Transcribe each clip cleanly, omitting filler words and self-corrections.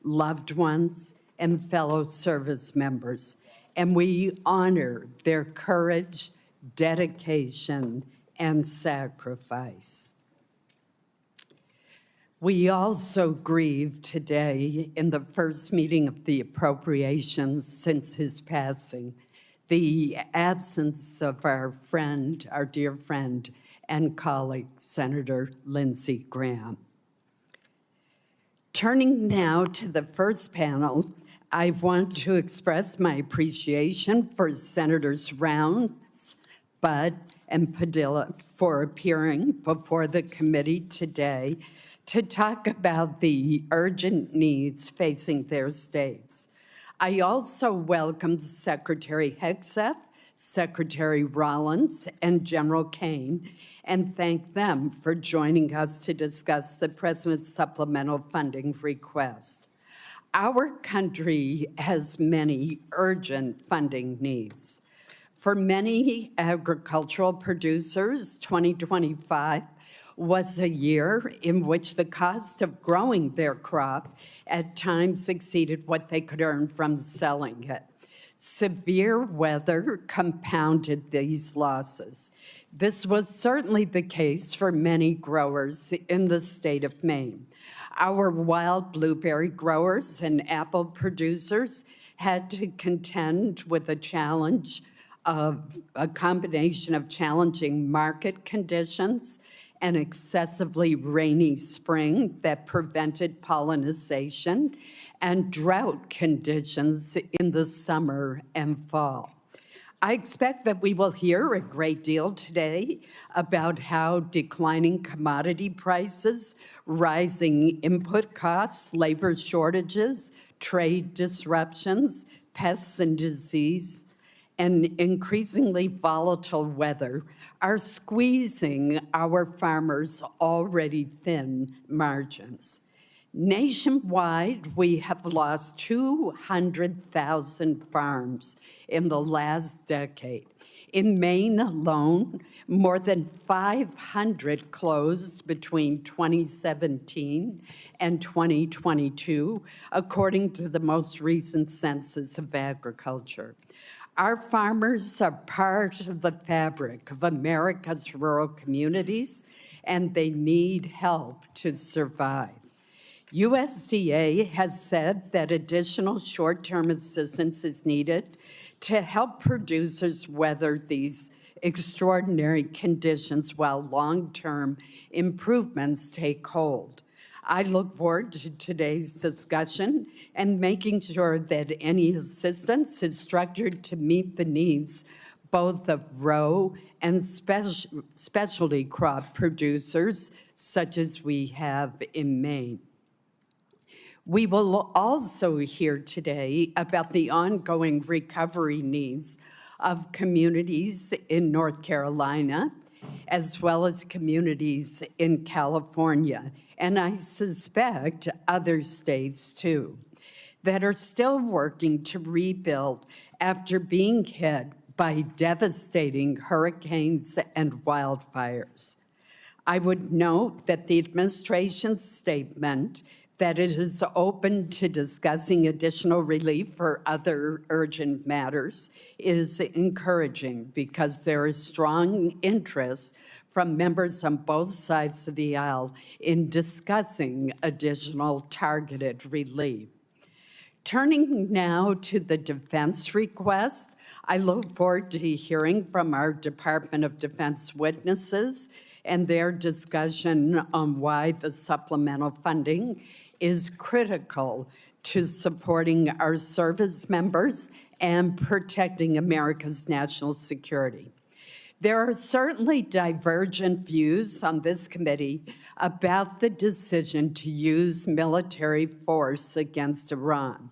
loved ones, and fellow service members, and we honor their courage, dedication, and sacrifice. We also grieve today, in the first meeting of the appropriations since his passing, the absence of our friend, our dear friend and colleague, Senator Lindsey Graham. Turning now to the first panel, I want to express my appreciation for Senators Rounds, Budd, and Padilla for appearing before the committee today to talk about the urgent needs facing their states. I also welcome Secretary Hegseth, Secretary Rollins, and General Caine, and thank them for joining us to discuss the President's supplemental funding request. Our country has many urgent funding needs. For many agricultural producers, 2025 was a year in which the cost of growing their crop at times exceeded what they could earn from selling it. Severe weather compounded these losses. This was certainly the case for many growers in the state of Maine. Our wild blueberry growers and apple producers had to contend with a challenge of a combination of challenging market conditions, an excessively rainy spring that prevented pollination, and drought conditions in the summer and fall. I expect that we will hear a great deal today about how declining commodity prices, rising input costs, labor shortages, trade disruptions, pests and disease, and increasingly volatile weather are squeezing our farmers' already thin margins. Nationwide, we have lost 200,000 farms in the last decade. In Maine alone, more than 500 closed between 2017 and 2022, according to the most recent Census of Agriculture. Our farmers are part of the fabric of America's rural communities, and they need help to survive. USDA has said that additional short-term assistance is needed to help producers weather these extraordinary conditions while long-term improvements take hold. I look forward to today's discussion and making sure that any assistance is structured to meet the needs both of row and specialty crop producers, such as we have in Maine. We will also hear today about the ongoing recovery needs of communities in North Carolina, as well as communities in California, and I suspect other states too, that are still working to rebuild after being hit by devastating hurricanes and wildfires. I would note that the administration's statement that it is open to discussing additional relief for other urgent matters is encouraging because there is strong interest from members on both sides of the aisle in discussing additional targeted relief. Turning now to the defense request, I look forward to hearing from our Department of Defense witnesses and their discussion on why the supplemental funding is critical to supporting our service members and protecting America's national security. There are certainly divergent views on this committee about the decision to use military force against Iran.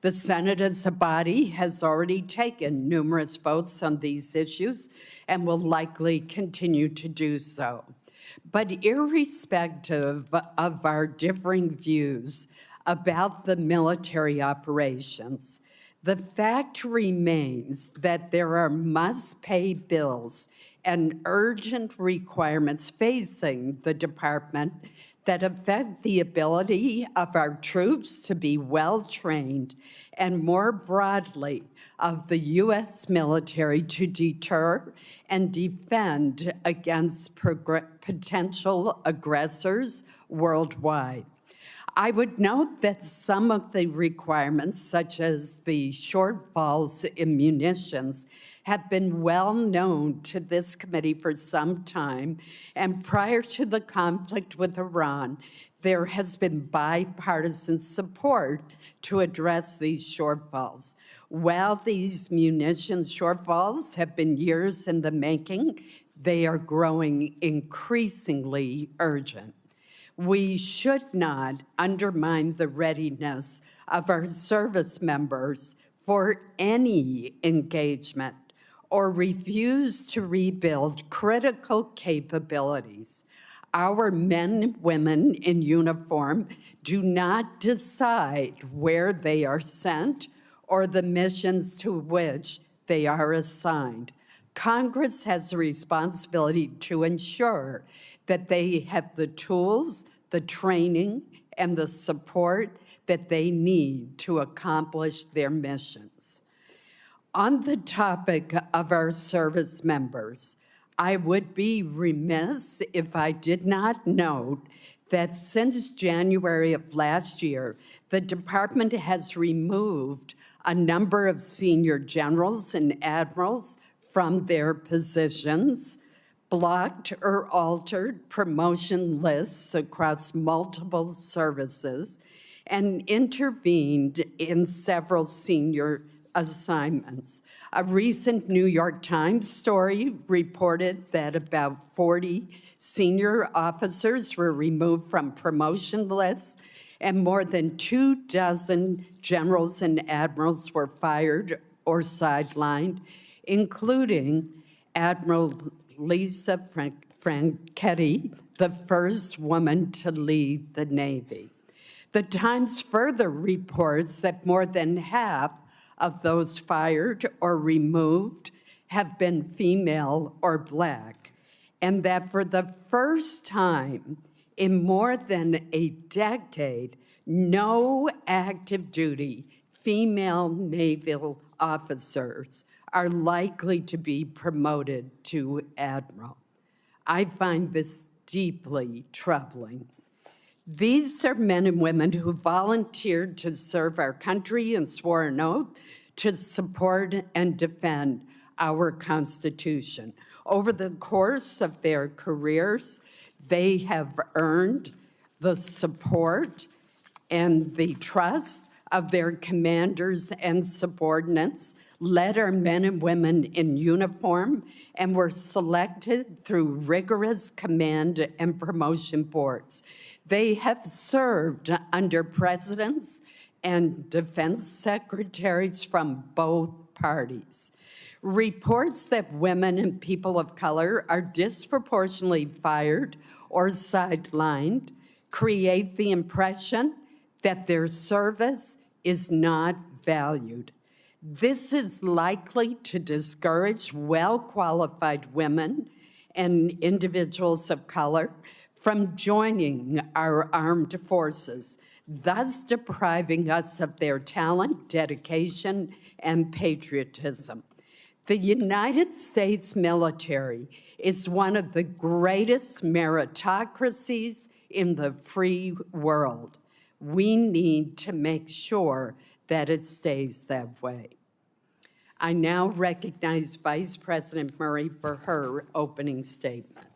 The Senate as a body has already taken numerous votes on these issues and will likely continue to do so. But irrespective of our differing views about the military operations, the fact remains that there are must-pay bills and urgent requirements facing the department that affect the ability of our troops to be well-trained and more broadly of the U.S. military to deter and defend against potential aggressors worldwide. I would note that some of the requirements, such as the shortfalls in munitions, have been well known to this committee for some time, and prior to the conflict with Iran, there has been bipartisan support to address these shortfalls. While these munition shortfalls have been years in the making, they are growing increasingly urgent. We should not undermine the readiness of our service members for any engagement or refuse to rebuild critical capabilities. Our men and women in uniform do not decide where they are sent or the missions to which they are assigned. Congress has a responsibility to ensure that they have the tools, the training, and the support that they need to accomplish their missions. On the topic of our service members, I would be remiss if I did not note that since January of last year, the department has removed a number of senior generals and admirals from their positions, blocked or altered promotion lists across multiple services, and intervened in several senior assignments. A recent New York Times story reported that about 40 senior officers were removed from promotion lists, and more than 24 generals and admirals were fired or sidelined, including Admiral Lisa Franchetti, the first woman to lead the Navy. The Times further reports that more than half of those fired or removed have been female or Black, and that for the first time in more than a decade, no active duty female naval officers are likely to be promoted to admiral. I find this deeply troubling. These are men and women who volunteered to serve our country and swore an oath to support and defend our Constitution. Over the course of their careers, they have earned the support and the trust of their commanders and subordinates, led our men and women in uniform, and were selected through rigorous command and promotion boards. They have served under presidents and defense secretaries from both parties. Reports that women and people of color are disproportionately fired or sidelined create the impression that their service is not valued. This is likely to discourage well-qualified women and individuals of color from joining our armed forces, thus depriving us of their talent, dedication, and patriotism. The United States military is one of the greatest meritocracies in the free world. We need to make sure that it stays that way. I now recognize Vice President Murray for her opening statement.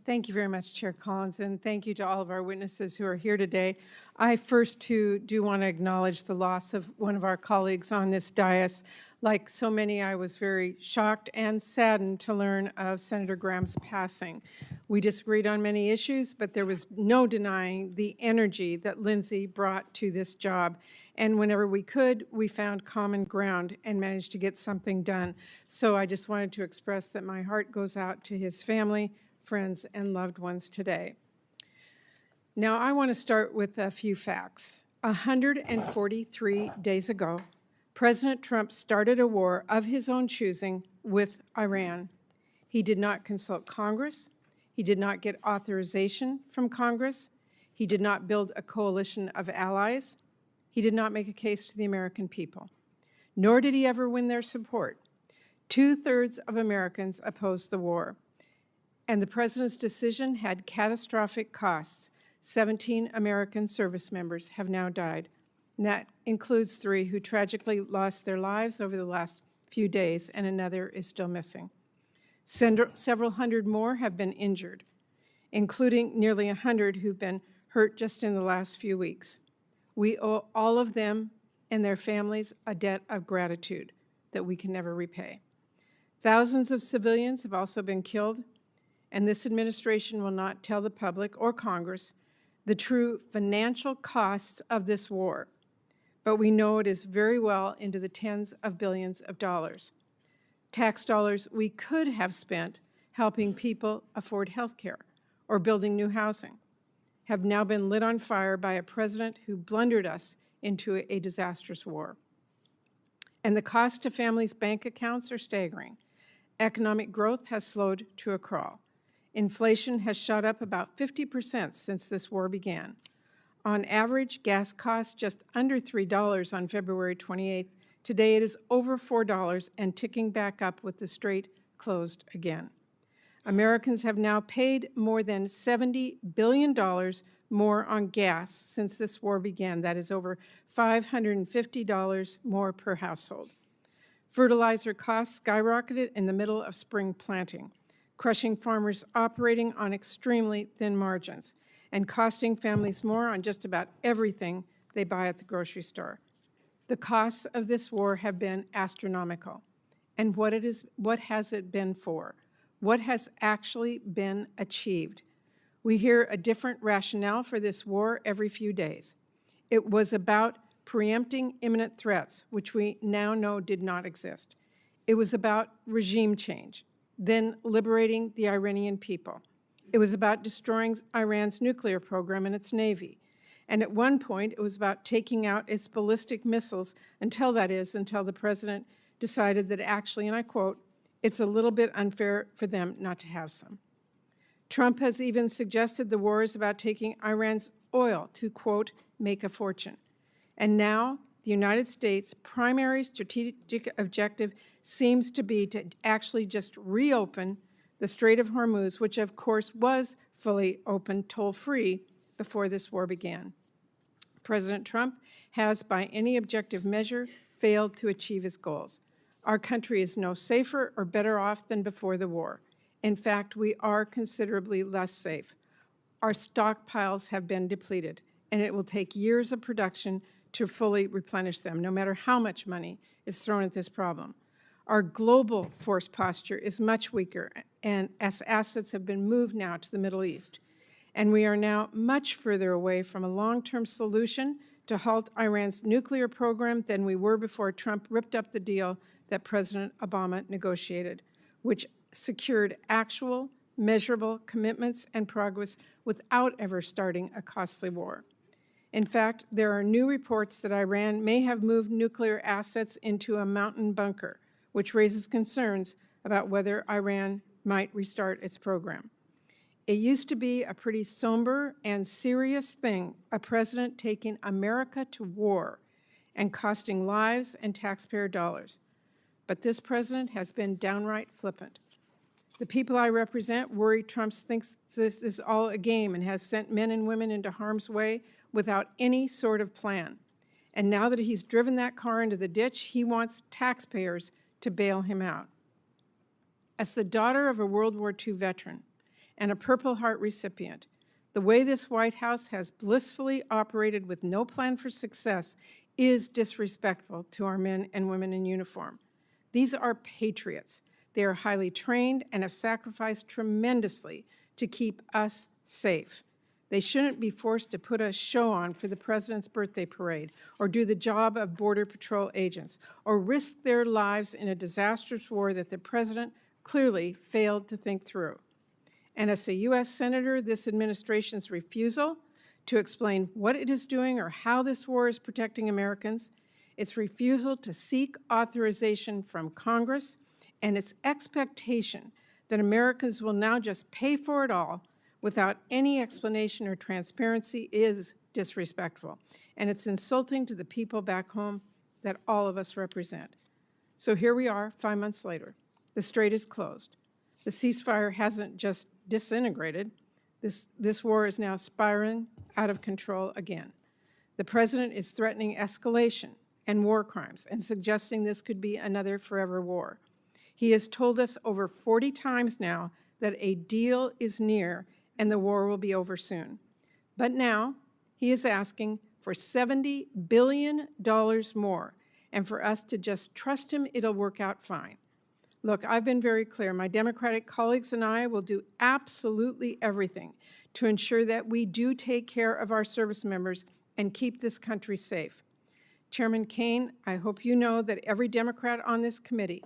Thank you very much, Chair Collins, and thank you to all of our witnesses who are here today. I first, too, do want to acknowledge the loss of one of our colleagues on this dais. Like so many, I was very shocked and saddened to learn of Senator Graham's passing. We disagreed on many issues, but there was no denying the energy that Lindsay brought to this job. And whenever we could, we found common ground and managed to get something done. So I just wanted to express that my heart goes out to his family, friends, and loved ones today. Now, I want to start with a few facts. 143 days ago, President Trump started a war of his own choosing with Iran. He did not consult Congress. He did not get authorization from Congress. He did not build a coalition of allies. He did not make a case to the American people, nor did he ever win their support. 2/3 of Americans opposed the war, and the president's decision had catastrophic costs. 17 American service members have now died, and that includes 3 who tragically lost their lives over the last few days, and another is still missing. Several hundred more have been injured, including nearly 100 who've been hurt just in the last few weeks. We owe all of them and their families a debt of gratitude that we can never repay. Thousands of civilians have also been killed, and this administration will not tell the public or Congress the true financial costs of this war, but we know it is very well into the tens of billions of dollars. Tax dollars we could have spent helping people afford health care or building new housing have now been lit on fire by a president who blundered us into a disastrous war. And the cost to families' bank accounts are staggering. Economic growth has slowed to a crawl. Inflation has shot up about 50% since this war began. On average, gas costs just under $3 on February 28th. Today it is over $4 and ticking back up with the strait closed again. Americans have now paid more than $70 billion more on gas since this war began. That is over $550 more per household. Fertilizer costs skyrocketed in the middle of spring planting, crushing farmers operating on extremely thin margins and costing families more on just about everything they buy at the grocery store. The costs of this war have been astronomical. And what has it been for? What has actually been achieved? We hear a different rationale for this war every few days. It was about preempting imminent threats, which we now know did not exist. It was about regime change, then liberating the Iranian people. It was about destroying Iran's nuclear program and its Navy. And at one point, it was about taking out its ballistic missiles until the president decided that actually, and I quote, "It's a little bit unfair for them not to have some." Trump has even suggested the war is about taking Iran's oil to, quote, "make a fortune." And now the United States' primary strategic objective seems to be to actually just reopen the Strait of Hormuz, which of course was fully open, toll-free, before this war began. President Trump has, by any objective measure, failed to achieve his goals. Our country is no safer or better off than before the war. In fact, we are considerably less safe. Our stockpiles have been depleted, and it will take years of production to fully replenish them, no matter how much money is thrown at this problem. Our global force posture is much weaker, and as assets have been moved now to the Middle East. And we are now much further away from a long-term solution to halt Iran's nuclear program than we were before Trump ripped up the deal that President Obama negotiated, which secured actual, measurable commitments and progress without ever starting a costly war. In fact, there are new reports that Iran may have moved nuclear assets into a mountain bunker, which raises concerns about whether Iran might restart its program. It used to be a pretty somber and serious thing, a president taking America to war and costing lives and taxpayer dollars. But this president has been downright flippant. The people I represent worry Trump thinks this is all a game and has sent men and women into harm's way without any sort of plan. And now that he's driven that car into the ditch, he wants taxpayers to bail him out. As the daughter of a World War II veteran and a Purple Heart recipient, the way this White House has blissfully operated with no plan for success is disrespectful to our men and women in uniform. These are patriots. They are highly trained and have sacrificed tremendously to keep us safe. They shouldn't be forced to put a show on for the president's birthday parade or do the job of Border Patrol agents or risk their lives in a disastrous war that the president clearly failed to think through. And as a U.S. Senator, this administration's refusal to explain what it is doing or how this war is protecting Americans, its refusal to seek authorization from Congress, and its expectation that Americans will now just pay for it all without any explanation or transparency is disrespectful, and it's insulting to the people back home that all of us represent. So here we are, 5 months later. The strait is closed. The ceasefire hasn't just disintegrated. This war is now spiraling out of control again. The president is threatening escalation and war crimes and suggesting this could be another forever war. He has told us over 40 times now that a deal is near and the war will be over soon. But now he is asking for $70 billion more, and for us to just trust him, it'll work out fine. Look, I've been very clear. My Democratic colleagues and I will do absolutely everything to ensure that we do take care of our service members and keep this country safe. Chairman Caine, I hope you know that every Democrat on this committee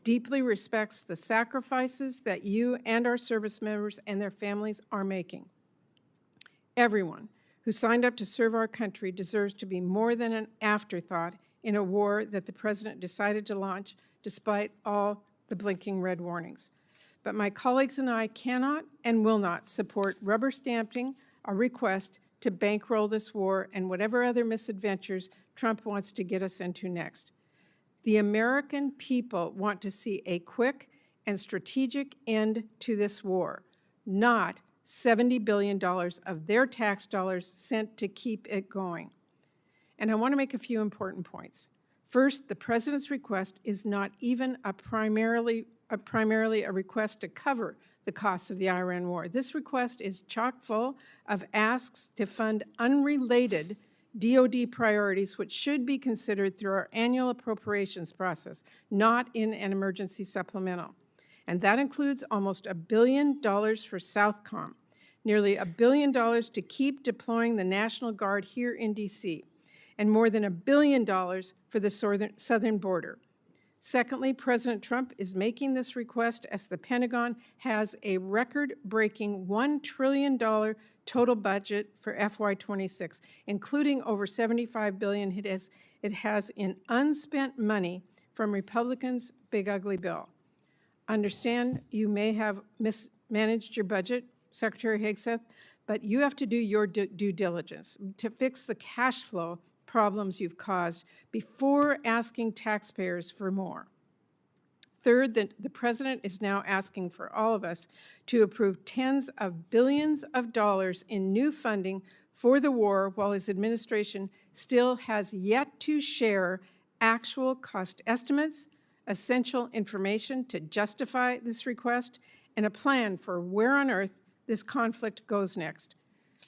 deeply respects the sacrifices that you and our service members and their families are making. Everyone who signed up to serve our country deserves to be more than an afterthought in a war that the president decided to launch despite all the blinking red warnings. But my colleagues and I cannot and will not support rubber stamping a request to bankroll this war and whatever other misadventures Trump wants to get us into next. The American people want to see a quick and strategic end to this war, not $70 billion of their tax dollars sent to keep it going. And I want to make a few important points. First, the president's request is not even primarily a request to cover the costs of the Iran war. This request is chock full of asks to fund unrelated DoD priorities, which should be considered through our annual appropriations process, not in an emergency supplemental. And that includes almost $1 billion for Southcom, nearly $1 billion to keep deploying the National Guard here in D.C., and more than $1 billion for the southern border. Secondly, President Trump is making this request as the Pentagon has a record-breaking $1 trillion total budget for FY26, including over $75 billion it has in unspent money from Republicans' big ugly bill. Understand you may have mismanaged your budget, Secretary Hegseth, but you have to do your due diligence to fix the cash flow problems you've caused before asking taxpayers for more. Third, the president is now asking for all of us to approve tens of billions of dollars in new funding for the war, while his administration still has yet to share actual cost estimates, essential information to justify this request, and a plan for where on earth this conflict goes next.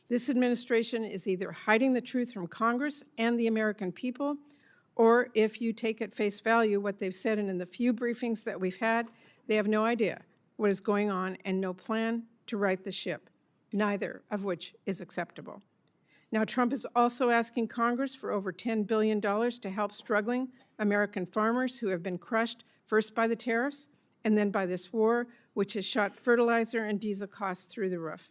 This administration is either hiding the truth from Congress and the American people, or if you take at face value what they've said in the few briefings that we've had, they have no idea what is going on and no plan to right the ship, neither of which is acceptable. Now, Trump is also asking Congress for over $10 billion to help struggling American farmers who have been crushed first by the tariffs and then by this war, which has shot fertilizer and diesel costs through the roof.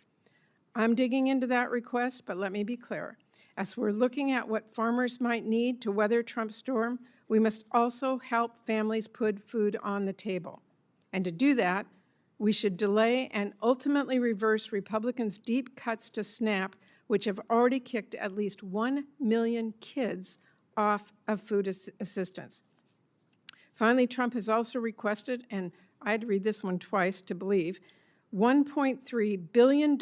I'm digging into that request, but let me be clear. As we're looking at what farmers might need to weather Trump's storm, we must also help families put food on the table. And to do that, we should delay and ultimately reverse Republicans' deep cuts to SNAP, which have already kicked at least 1 million kids off of food assistance. Finally, Trump has also requested, and I had to read this one twice to believe, $1.3 billion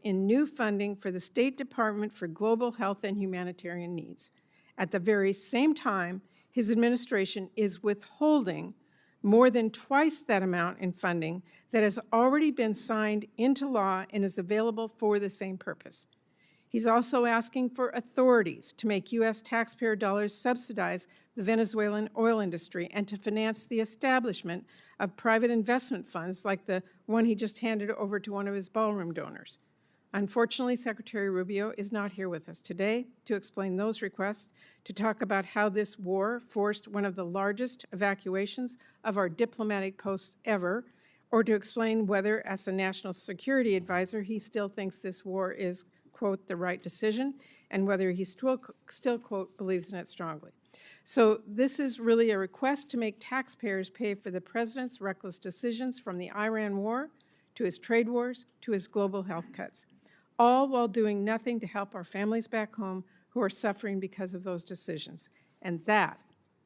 in new funding for the State Department for Global Health and Humanitarian Needs. At the very same time, his administration is withholding more than twice that amount in funding that has already been signed into law and is available for the same purpose. He's also asking for authorities to make U.S. taxpayer dollars subsidize the Venezuelan oil industry and to finance the establishment of private investment funds like the one he just handed over to one of his ballroom donors. Unfortunately, Secretary Rubio is not here with us today to explain those requests, to talk about how this war forced one of the largest evacuations of our diplomatic posts ever, or to explain whether, as a national security advisor, he still thinks this war is, quote, the right decision, and whether he still, quote, believes in it strongly. So this is really a request to make taxpayers pay for the president's reckless decisions, from the Iran war to his trade wars to his global health cuts, all while doing nothing to help our families back home who are suffering because of those decisions. And that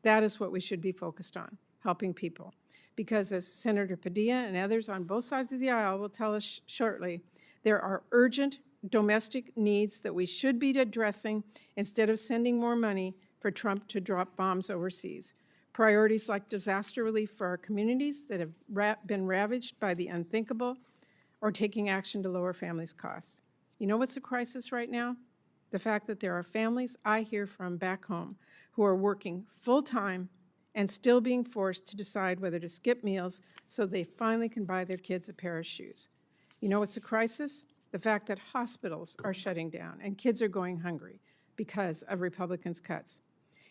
is what we should be focused on, helping people. Because as Senator Padilla and others on both sides of the aisle will tell us shortly, there are urgent domestic needs that we should be addressing instead of sending more money for Trump to drop bombs overseas. Priorities like disaster relief for our communities that have been ravaged by the unthinkable, or taking action to lower families' costs. You know what's a crisis right now? The fact that there are families I hear from back home who are working full-time and still being forced to decide whether to skip meals so they finally can buy their kids a pair of shoes. You know what's a crisis? The fact that hospitals are shutting down and kids are going hungry because of Republicans' cuts.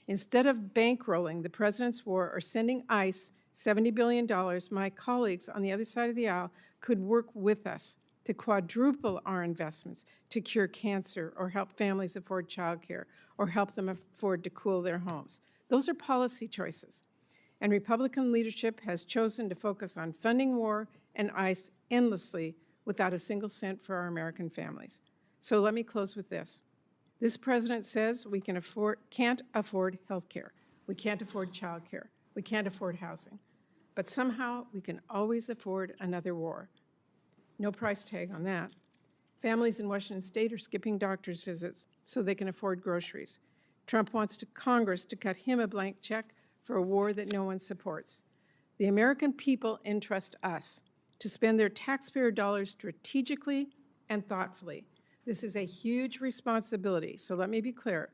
Instead of bankrolling the president's war or sending ICE $70 billion, my colleagues on the other side of the aisle could work with us to quadruple our investments to cure cancer or help families afford childcare or help them afford to cool their homes. Those are policy choices. And Republican leadership has chosen to focus on funding war and ICE endlessly without a single cent for our American families. So let me close with this. This president says we can't afford health care. We can't afford child care. We can't afford housing. But somehow we can always afford another war. No price tag on that. Families in Washington State are skipping doctor's visits so they can afford groceries. Trump wants Congress to cut him a blank check for a war that no one supports. The American people entrust us to spend their taxpayer dollars strategically and thoughtfully. This is a huge responsibility, so let me be clear.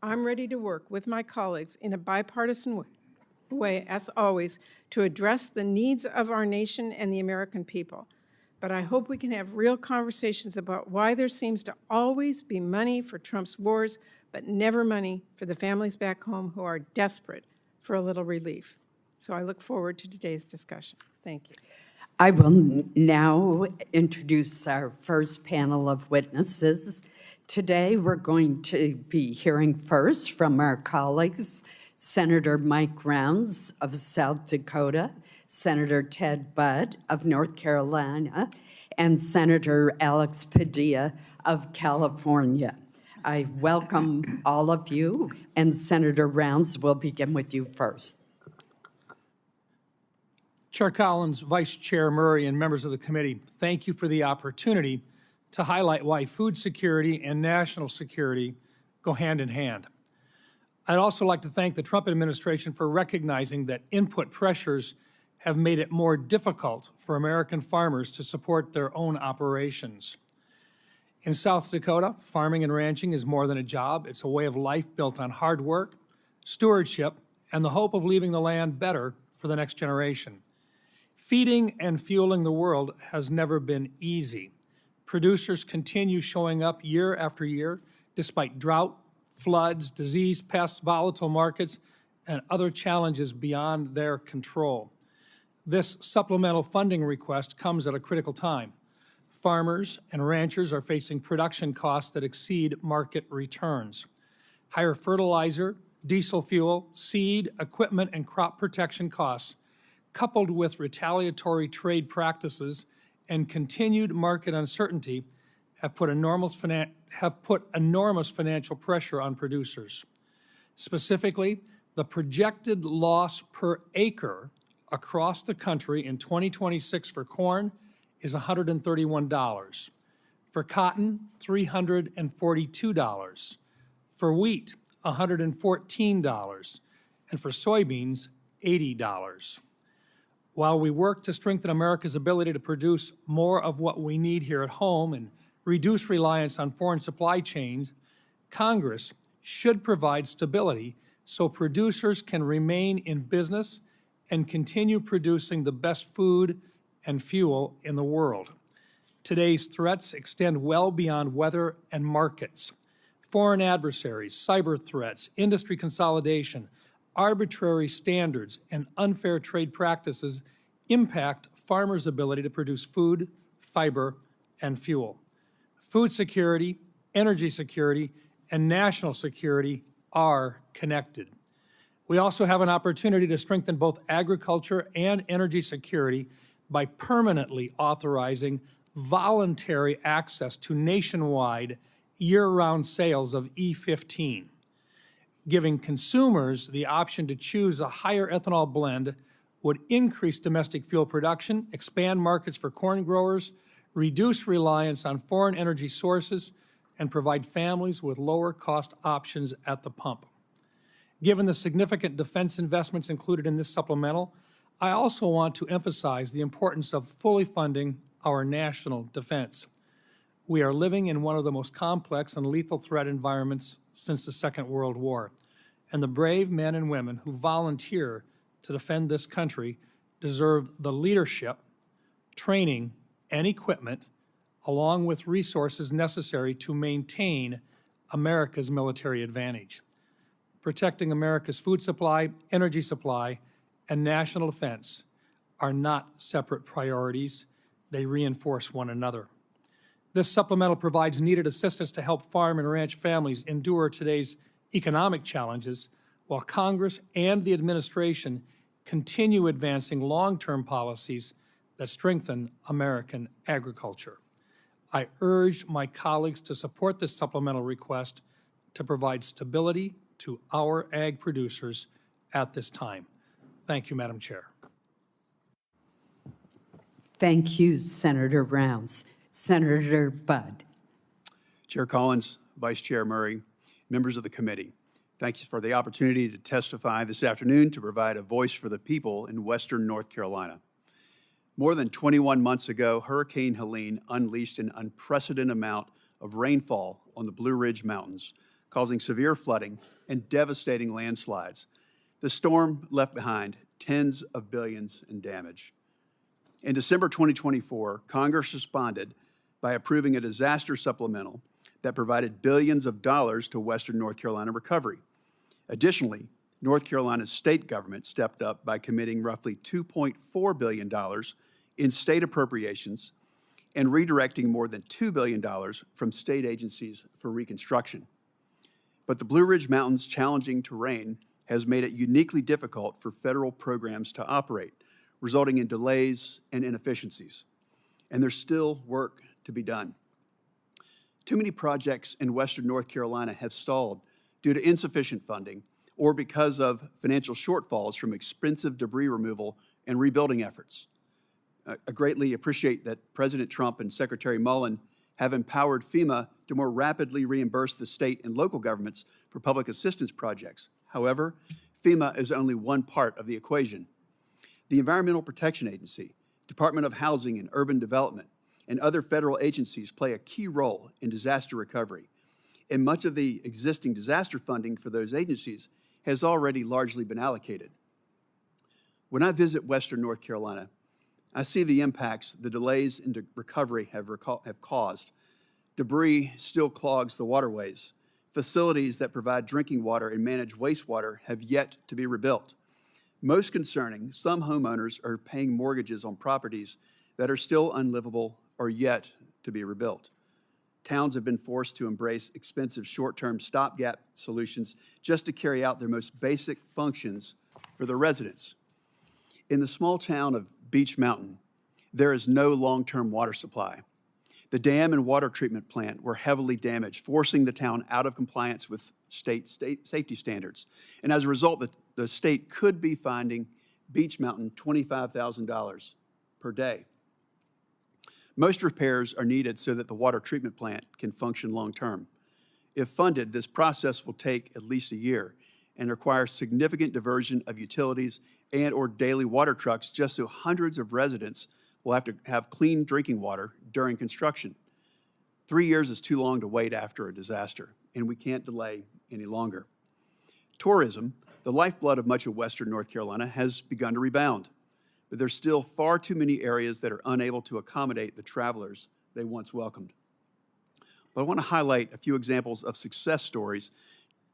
I'm ready to work with my colleagues in a bipartisan way, as always, to address the needs of our nation and the American people. But I hope we can have real conversations about why there seems to always be money for Trump's wars, but never money for the families back home who are desperate for a little relief. So I look forward to today's discussion. Thank you. I will now introduce our first panel of witnesses. Today, we're going to be hearing first from our colleagues, Senator Mike Rounds of South Dakota, Senator Ted Budd of North Carolina, and Senator Alex Padilla of California. I welcome all of you, and Senator Rounds will begin with you first. Chair Collins, Vice Chair Murray, and members of the committee, thank you for the opportunity to highlight why food security and national security go hand in hand. I'd also like to thank the Trump administration for recognizing that input pressures have made it more difficult for American farmers to support their own operations. In South Dakota, farming and ranching is more than a job. It's a way of life built on hard work, stewardship, and the hope of leaving the land better for the next generation. Feeding and fueling the world has never been easy. Producers continue showing up year after year, despite drought, floods, disease, pests, volatile markets, and other challenges beyond their control. This supplemental funding request comes at a critical time. Farmers and ranchers are facing production costs that exceed market returns. Higher fertilizer, diesel fuel, seed, equipment, and crop protection costs, coupled with retaliatory trade practices and continued market uncertainty, have put enormous financial pressure on producers. Specifically, the projected loss per acre across the country in 2026 for corn is $131. For cotton, $342. For wheat, $114. And for soybeans, $80. While we work to strengthen America's ability to produce more of what we need here at home and reduce reliance on foreign supply chains, Congress should provide stability so producers can remain in business and continue producing the best food and fuel in the world. Today's threats extend well beyond weather and markets. Foreign adversaries, cyber threats, industry consolidation, arbitrary standards, and unfair trade practices impact farmers' ability to produce food, fiber, and fuel. Food security, energy security, and national security are connected. We also have an opportunity to strengthen both agriculture and energy security by permanently authorizing voluntary access to nationwide year-round sales of E15, giving consumers the option to choose a higher ethanol blend would increase domestic fuel production, expand markets for corn growers, reduce reliance on foreign energy sources, and provide families with lower cost options at the pump. Given the significant defense investments included in this supplemental, I also want to emphasize the importance of fully funding our national defense. We are living in one of the most complex and lethal threat environments since the Second World War, and the brave men and women who volunteer to defend this country deserve the leadership, training, and equipment, along with resources necessary to maintain America's military advantage. Protecting America's food supply, energy supply, and national defense are not separate priorities. They reinforce one another. This supplemental provides needed assistance to help farm and ranch families endure today's economic challenges, while Congress and the administration continue advancing long-term policies that strengthen American agriculture. I urge my colleagues to support this supplemental request to provide stability to our ag producers at this time. Thank you, Madam Chair. Thank you, Senator Rounds. Senator Budd. Chair Collins, Vice Chair Murray, members of the committee, thank you for the opportunity to testify this afternoon to provide a voice for the people in Western North Carolina. More than 21 months ago, Hurricane Helene unleashed an unprecedented amount of rainfall on the Blue Ridge Mountains, causing severe flooding and devastating landslides. The storm left behind tens of billions in damage. In December 2024, Congress responded by approving a disaster supplemental that provided billions of dollars to Western North Carolina recovery. Additionally, North Carolina's state government stepped up by committing roughly $2.4 billion in state appropriations and redirecting more than $2 billion from state agencies for reconstruction. But the Blue Ridge Mountains' challenging terrain has made it uniquely difficult for federal programs to operate, resulting in delays and inefficiencies. And there's still work to be done. Too many projects in Western North Carolina have stalled due to insufficient funding or because of financial shortfalls from expensive debris removal and rebuilding efforts. I greatly appreciate that President Trump and Secretary Mullen have empowered FEMA to more rapidly reimburse the state and local governments for public assistance projects. However, FEMA is only one part of the equation. The Environmental Protection Agency, Department of Housing and Urban Development, and other federal agencies play a key role in disaster recovery. And much of the existing disaster funding for those agencies has already largely been allocated. When I visit Western North Carolina, I see the impacts the delays in recovery have caused. Debris still clogs the waterways. Facilities that provide drinking water and manage wastewater have yet to be rebuilt. Most concerning, some homeowners are paying mortgages on properties that are still unlivable or yet to be rebuilt. Towns have been forced to embrace expensive short-term stopgap solutions just to carry out their most basic functions for their residents. In the small town of Beech Mountain, there is no long-term water supply. The dam and water treatment plant were heavily damaged, forcing the town out of compliance with state safety standards. And as a result, the state could be finding Beech Mountain $25,000 per day. Most repairs are needed so that the water treatment plant can function long-term. If funded, this process will take at least a year and require significant diversion of utilities and/or daily water trucks just so hundreds of residents will have to have clean drinking water during construction. 3 years is too long to wait after a disaster, and we can't delay any longer. Tourism, the lifeblood of much of Western North Carolina, has begun to rebound, but there's still far too many areas that are unable to accommodate the travelers they once welcomed. But I want to highlight a few examples of success stories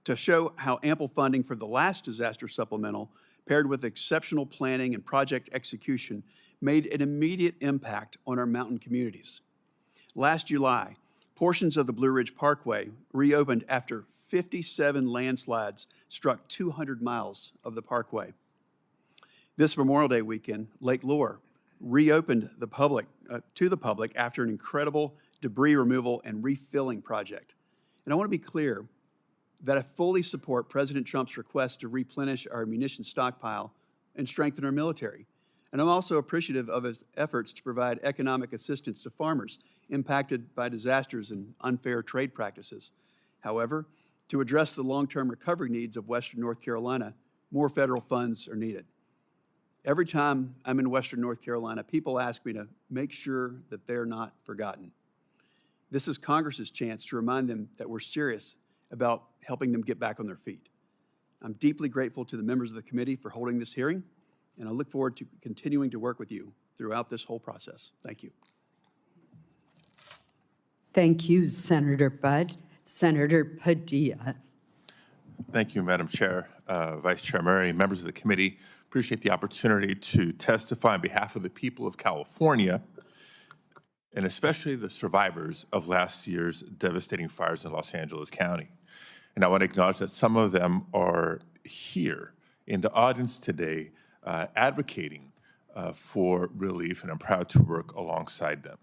to show how ample funding for the last disaster supplemental, paired with exceptional planning and project execution, made an immediate impact on our mountain communities. Last July, Portions of the Blue Ridge Parkway reopened after 57 landslides struck 200 miles of the parkway. This Memorial Day weekend, Lake Lure reopened to the public after an incredible debris removal and refilling project. And I want to be clear that I fully support President Trump's request to replenish our munitions stockpile and strengthen our military. And I'm also appreciative of his efforts to provide economic assistance to farmers impacted by disasters and unfair trade practices. However, to address the long-term recovery needs of Western North Carolina, more federal funds are needed. Every time I'm in Western North Carolina, people ask me to make sure that they're not forgotten. This is Congress's chance to remind them that we're serious about helping them get back on their feet. I'm deeply grateful to the members of the committee for holding this hearing, and I look forward to continuing to work with you throughout this whole process. Thank you. Thank you, Senator Budd. Senator Padilla. Thank you, Madam Chair, Vice Chair Murray, members of the committee. Appreciate the opportunity to testify on behalf of the people of California, and especially the survivors of last year's devastating fires in Los Angeles County. And I want to acknowledge that some of them are here in the audience today advocating for relief, and I'm proud to work alongside them.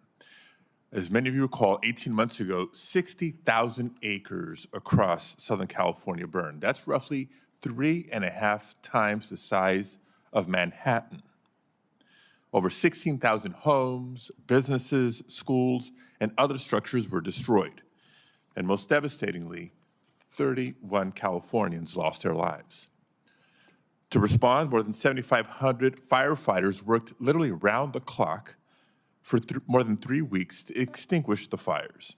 As many of you recall, 18 months ago, 60,000 acres across Southern California burned. That's roughly 3.5 times the size of Manhattan. Over 16,000 homes, businesses, schools, and other structures were destroyed. And most devastatingly, 31 Californians lost their lives. To respond, more than 7,500 firefighters worked literally around the clock for more than 3 weeks to extinguish the fires.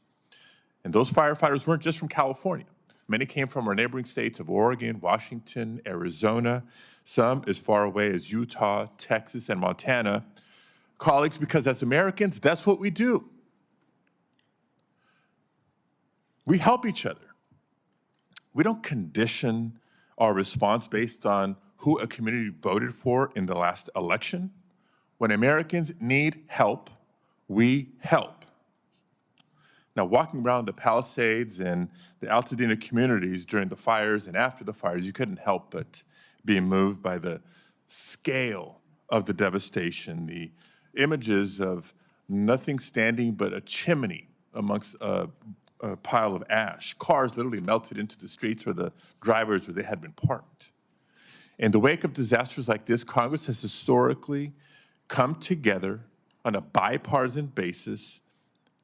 And those firefighters weren't just from California. Many came from our neighboring states of Oregon, Washington, Arizona, some as far away as Utah, Texas, and Montana. Colleagues, because as Americans, that's what we do. We help each other. We don't condition our response based on who a community voted for in the last election. When Americans need help, we help. Now, walking around the Palisades and the Altadena communities during the fires and after the fires, you couldn't help but be moved by the scale of the devastation, the images of nothing standing but a chimney amongst a pile of ash. Cars literally melted into the streets or the driveways where they had been parked. In the wake of disasters like this, Congress has historically come together on a bipartisan basis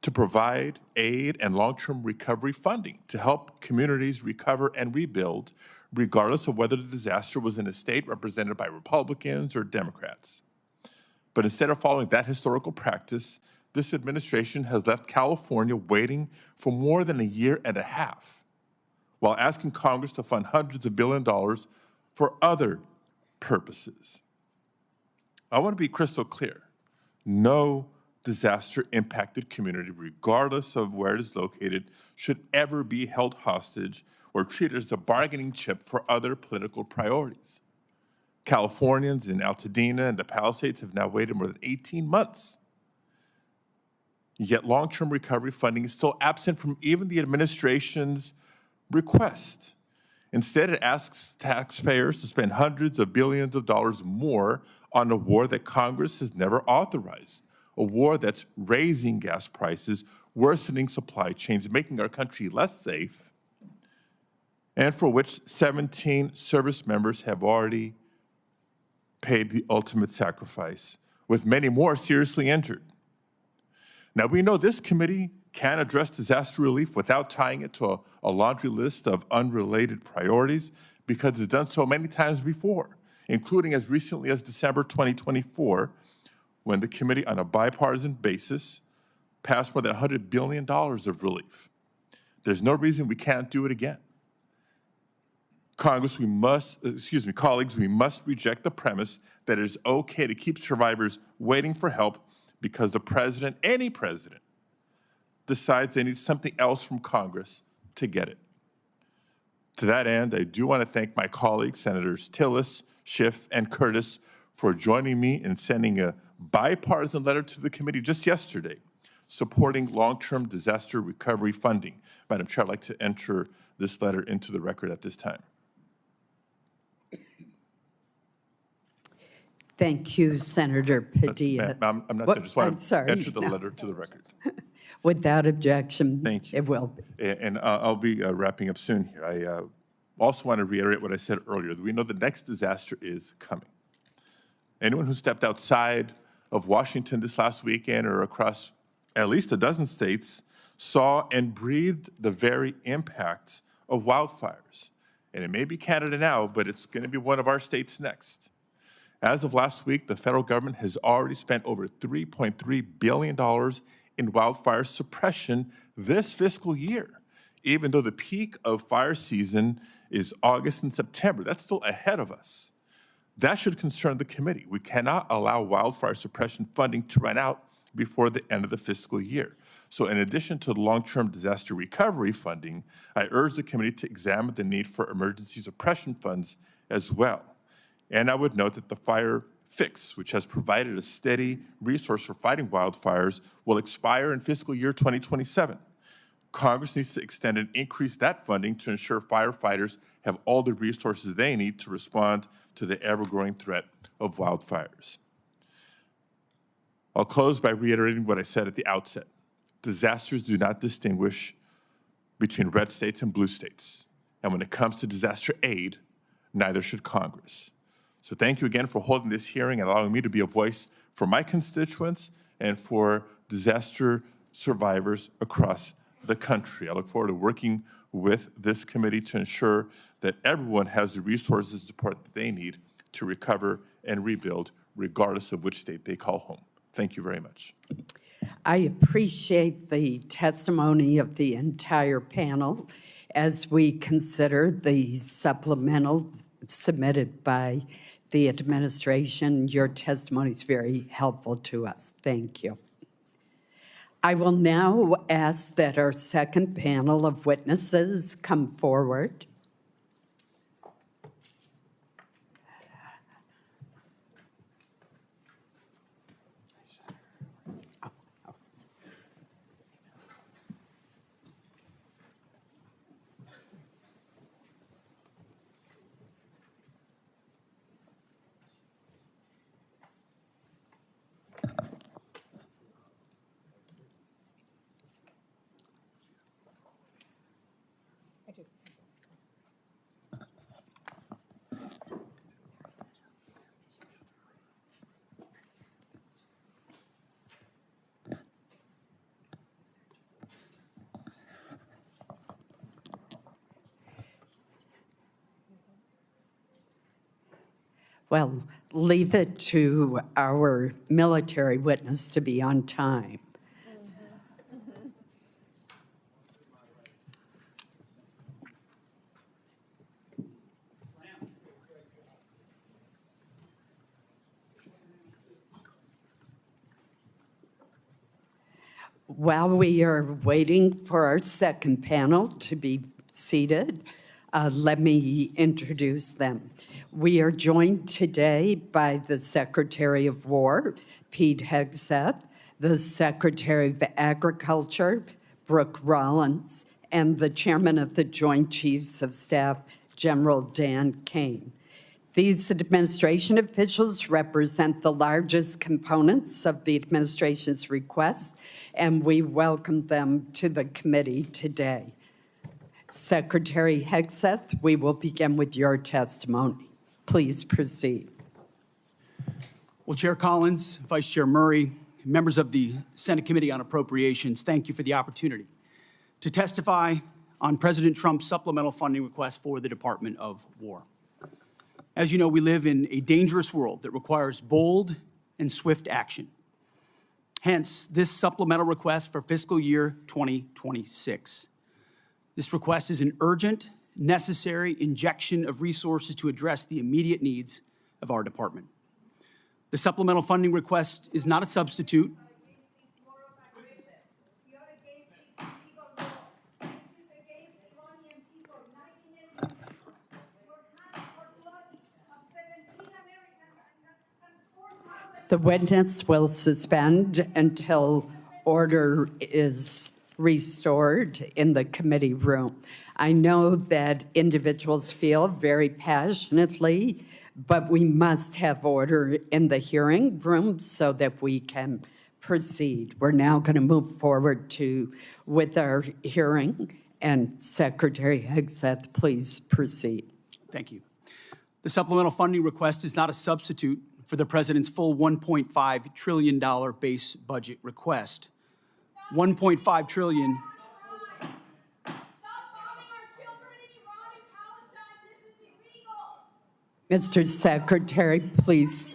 to provide aid and long-term recovery funding to help communities recover and rebuild, regardless of whether the disaster was in a state represented by Republicans or Democrats. But instead of following that historical practice, this administration has left California waiting for more than 1.5 years, while asking Congress to fund hundreds of billions of dollars for other purposes. I want to be crystal clear. No disaster-impacted community, regardless of where it is located, should ever be held hostage or treated as a bargaining chip for other political priorities. Californians in Altadena and the Palisades have now waited more than 18 months. Yet long-term recovery funding is still absent from even the administration's request. Instead, it asks taxpayers to spend hundreds of billions of dollars more on a war that Congress has never authorized, a war that's raising gas prices, worsening supply chains, making our country less safe, and for which 17 service members have already paid the ultimate sacrifice, with many more seriously injured. Now, we know this committee can address disaster relief without tying it to a laundry list of unrelated priorities, because it's done so many times before, including as recently as December 2024, when the committee on a bipartisan basis passed more than $100 billion of relief. There's no reason we can't do it again. Colleagues, we must reject the premise that it is okay to keep survivors waiting for help because the president, any president, decides they need something else from Congress to get it. To that end, I do want to thank my colleagues, Senators Tillis, Schiff, and Curtis, for joining me in sending a bipartisan letter to the committee just yesterday supporting long-term disaster recovery funding. Madam Chair, I'd like to enter this letter into the record at this time. Thank you, Senator Padilla. I'm not What- done. Just want I'm to sorry, enter the no. letter to the record. Without objection, Thank you. it will be. And I'll be wrapping up soon here. I also want to reiterate what I said earlier. We know the next disaster is coming. Anyone who stepped outside of Washington this last weekend or across at least a dozen states saw and breathed the very impact of wildfires. And it may be Canada now, but it's going to be one of our states next. As of last week, the federal government has already spent over $3.3 billion in wildfire suppression this fiscal year, even though the peak of fire season is August and September. That's still ahead of us. That should concern the committee. We cannot allow wildfire suppression funding to run out before the end of the fiscal year. So in addition to the long-term disaster recovery funding, I urge the committee to examine the need for emergency suppression funds as well. And I would note that the Fire Fix, which has provided a steady resource for fighting wildfires, will expire in fiscal year 2027. Congress needs to extend and increase that funding to ensure firefighters have all the resources they need to respond to the ever-growing threat of wildfires. I'll close by reiterating what I said at the outset. Disasters do not distinguish between red states and blue states. And when it comes to disaster aid, neither should Congress. So thank you again for holding this hearing and allowing me to be a voice for my constituents and for disaster survivors across the country. I look forward to working with this committee to ensure that everyone has the resources and support that they need to recover and rebuild, regardless of which state they call home. Thank you very much. I appreciate the testimony of the entire panel as we consider the supplemental submitted by the administration. Your testimony is very helpful to us. Thank you. I will now ask that our second panel of witnesses come forward. Well, leave it to our military witness to be on time. While we are waiting for our second panel to be seated, let me introduce them. We are joined today by the Secretary of War, Pete Hegseth, the Secretary of Agriculture, Brooke Rollins, and the Chairman of the Joint Chiefs of Staff, General Dan Caine. These administration officials represent the largest components of the administration's request, and we welcome them to the committee today. Secretary Hegseth, we will begin with your testimony. Please proceed. Well, Chair Collins, Vice Chair Murray, members of the Senate Committee on Appropriations, thank you for the opportunity to testify on President Trump's supplemental funding request for the Department of War. As you know, we live in a dangerous world that requires bold and swift action. Hence, this supplemental request for fiscal year 2026. This request is an urgent, necessary injection of resources to address the immediate needs of our department. The supplemental funding request is not a substitute. The witness will suspend until order is restored in the committee room. I know that individuals feel very passionately, but we must have order in the hearing room so that we can proceed. We're now going to move forward with our hearing, and Secretary Hegseth, please proceed. Thank you. The supplemental funding request is not a substitute for the President's full $1.5 trillion base budget request. $1.5 trillion. Mr. Secretary, please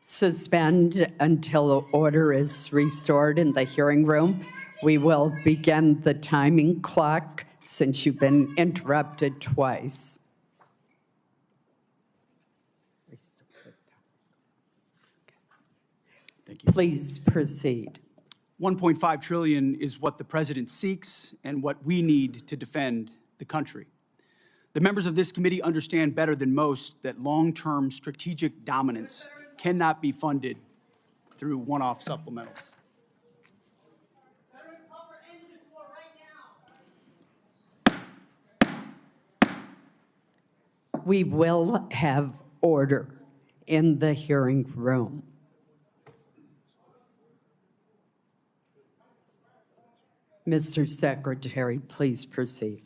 suspend until order is restored in the hearing room. We will begin the timing clock since you've been interrupted twice. Thank you. Please proceed. $1.5 trillion is what the President seeks and what we need to defend the country. The members of this committee understand better than most that long-term strategic dominance cannot be funded through one-off supplementals. We will have order in the hearing room. Mr. Secretary, please proceed.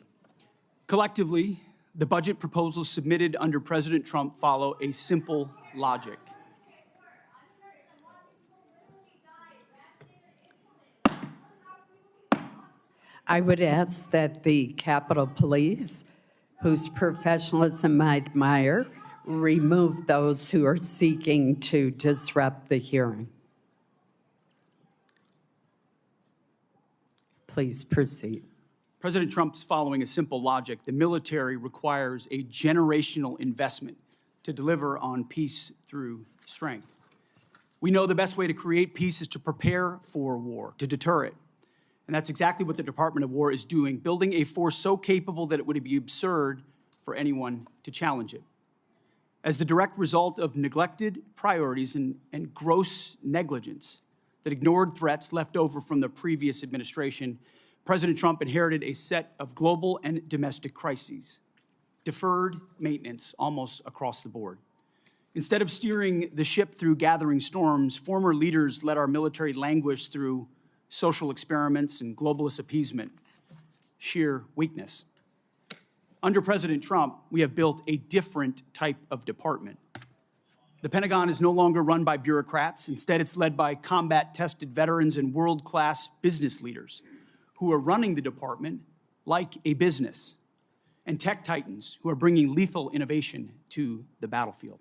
Collectively, the budget proposals submitted under President Trump follow a simple logic. I would ask that the Capitol Police, whose professionalism I admire, remove those who are seeking to disrupt the hearing. Please proceed. President Trump's following a simple logic. The military requires a generational investment to deliver on peace through strength. We know the best way to create peace is to prepare for war, to deter it. And that's exactly what the Department of War is doing, building a force so capable that it would be absurd for anyone to challenge it. As the direct result of neglected priorities and gross negligence that ignored threats left over from the previous administration, President Trump inherited a set of global and domestic crises, deferred maintenance almost across the board. Instead of steering the ship through gathering storms, former leaders let our military languish through social experiments and globalist appeasement, sheer weakness. Under President Trump, we have built a different type of department. The Pentagon is no longer run by bureaucrats. Instead, it's led by combat-tested veterans and world-class business leaders who are running the department like a business, and tech titans who are bringing lethal innovation to the battlefield.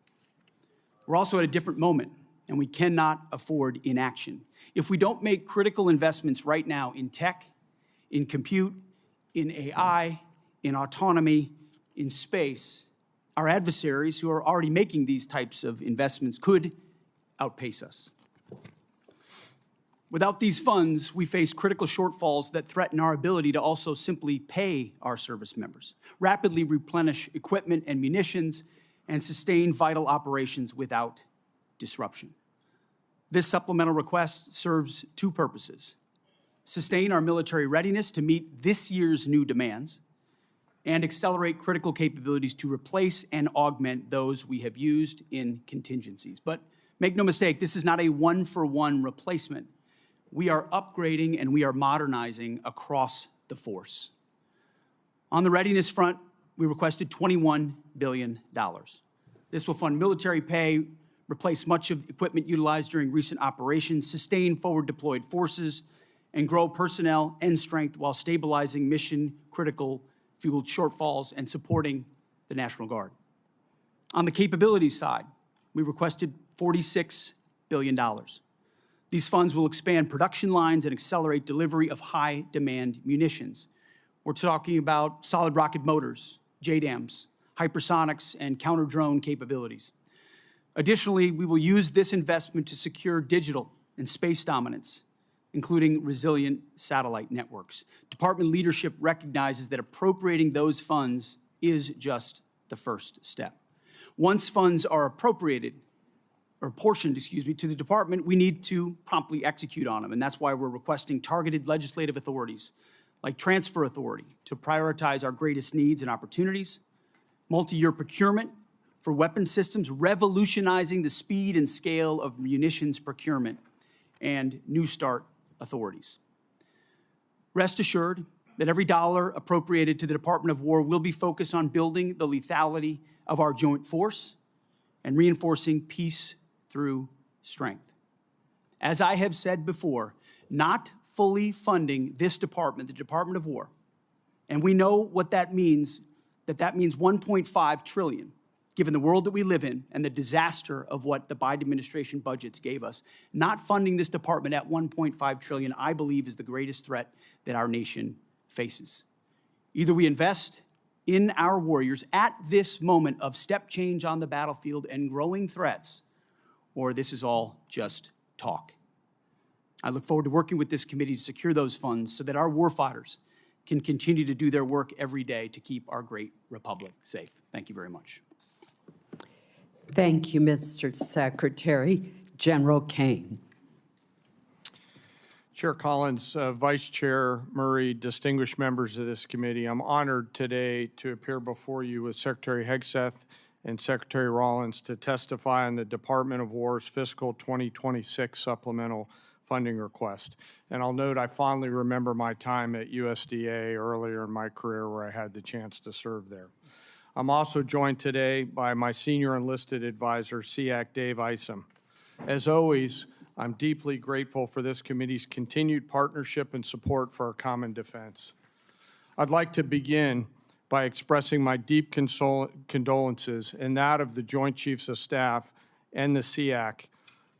We're also at a different moment, and we cannot afford inaction. If we don't make critical investments right now in tech, in compute, in AI, in autonomy, in space, our adversaries who are already making these types of investments could outpace us. Without these funds, we face critical shortfalls that threaten our ability to also simply pay our service members, rapidly replenish equipment and munitions, and sustain vital operations without disruption. This supplemental request serves two purposes: sustain our military readiness to meet this year's new demands, and accelerate critical capabilities to replace and augment those we have used in contingencies. But make no mistake, this is not a one-for-one replacement. We are upgrading and we are modernizing across the force. On the readiness front, we requested $21 billion. This will fund military pay, replace much of the equipment utilized during recent operations, sustain forward-deployed forces, and grow personnel and strength while stabilizing mission-critical fueled shortfalls and supporting the National Guard. On the capabilities side, we requested $46 billion. These funds will expand production lines and accelerate delivery of high-demand munitions. We're talking about solid rocket motors, JDAMs, hypersonics, and counter-drone capabilities. Additionally, we will use this investment to secure digital and space dominance, including resilient satellite networks. Department leadership recognizes that appropriating those funds is just the first step. Once funds are appropriated, or portioned, excuse me, to the department, we need to promptly execute on them. And that's why we're requesting targeted legislative authorities, like transfer authority, to prioritize our greatest needs and opportunities, multi-year procurement for weapon systems, revolutionizing the speed and scale of munitions procurement, and New START authorities. Rest assured that every dollar appropriated to the Department of War will be focused on building the lethality of our joint force and reinforcing peace through strength. As I have said before, not fully funding this department, the Department of War, and we know what that means, that means $1.5 trillion, given the world that we live in and the disaster of what the Biden administration budgets gave us. Not funding this department at $1.5 trillion, I believe, is the greatest threat that our nation faces. Either we invest in our warriors at this moment of step change on the battlefield and growing threats, or this is all just talk. I look forward to working with this committee to secure those funds so that our warfighters can continue to do their work every day to keep our great republic safe. Thank you very much. Thank you, Mr. Secretary. General Caine. Chair Collins, Vice Chair Murray, distinguished members of this committee, I'm honored today to appear before you with Secretary Hegseth and Secretary Rollins to testify on the Department of War's fiscal 2026 supplemental funding request. And I'll note I fondly remember my time at USDA earlier in my career where I had the chance to serve there. I'm also joined today by my senior enlisted advisor, SEAC Dave Isom. As always, I'm deeply grateful for this committee's continued partnership and support for our common defense. I'd like to begin by expressing my deep condolences and that of the Joint Chiefs of Staff and the SEAC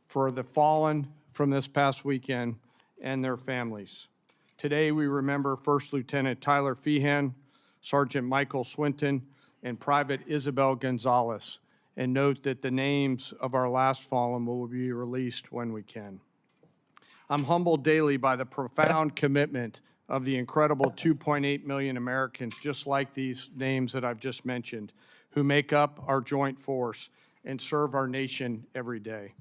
for the fallen from this past weekend and their families. Today, we remember First Lieutenant Tyler Feehan, Sergeant Michael Swinton, and Private Isabel Gonzalez, and note that the names of our last fallen will be released when we can. I'm humbled daily by the profound commitment of the incredible 2.8 million Americans, just like these names that I've just mentioned, who make up our joint force and serve our nation every day.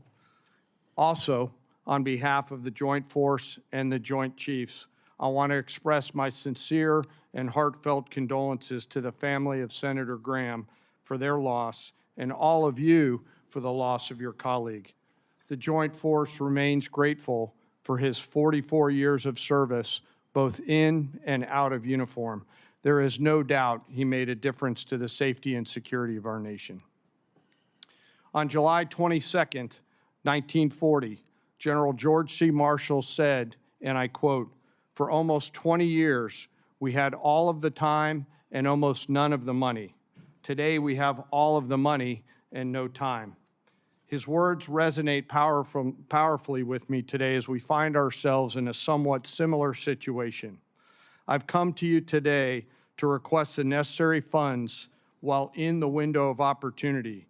Also, on behalf of the Joint Force and the Joint Chiefs, I want to express my sincere and heartfelt condolences to the family of Senator Graham for their loss and all of you for the loss of your colleague. The Joint Force remains grateful for his 44 years of service, both in and out of uniform. There is no doubt he made a difference to the safety and security of our nation. On July 22nd, 1940, General George C. Marshall said, and I quote, "For almost 20 years, we had all of the time and almost none of the money. Today, we have all of the money and no time." His words resonate powerfully with me today as we find ourselves in a somewhat similar situation. I've come to you today to request the necessary funds while in the window of opportunity,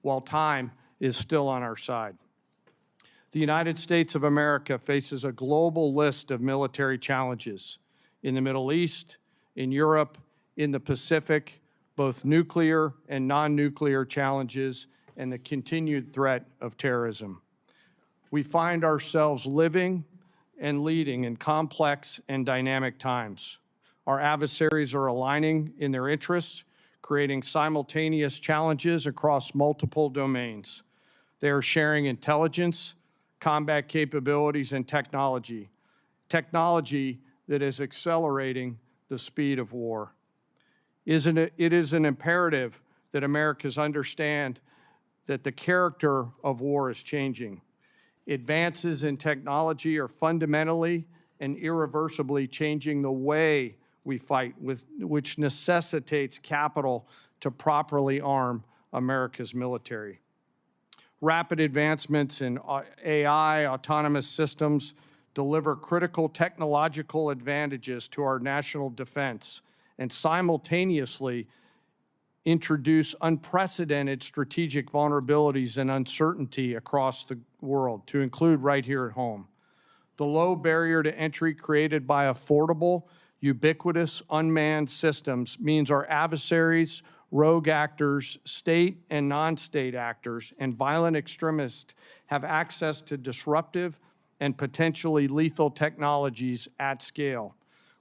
while time is still on our side. The United States of America faces a global list of military challenges in the Middle East, in Europe, in the Pacific, both nuclear and non-nuclear challenges, and the continued threat of terrorism. We find ourselves living and leading in complex and dynamic times. Our adversaries are aligning in their interests, creating simultaneous challenges across multiple domains. They are sharing intelligence, combat capabilities, and technology that is accelerating the speed of war. It is an imperative that Americans understand that the character of war is changing. Advances in technology are fundamentally and irreversibly changing the way we fight, which necessitates capital to properly arm America's military. Rapid advancements in AI, autonomous systems, deliver critical technological advantages to our national defense and simultaneously introduce unprecedented strategic vulnerabilities and uncertainty across the world, to include right here at home. The low barrier to entry created by affordable, ubiquitous, unmanned systems means our adversaries rogue actors, state and non-state actors, and violent extremists have access to disruptive and potentially lethal technologies at scale.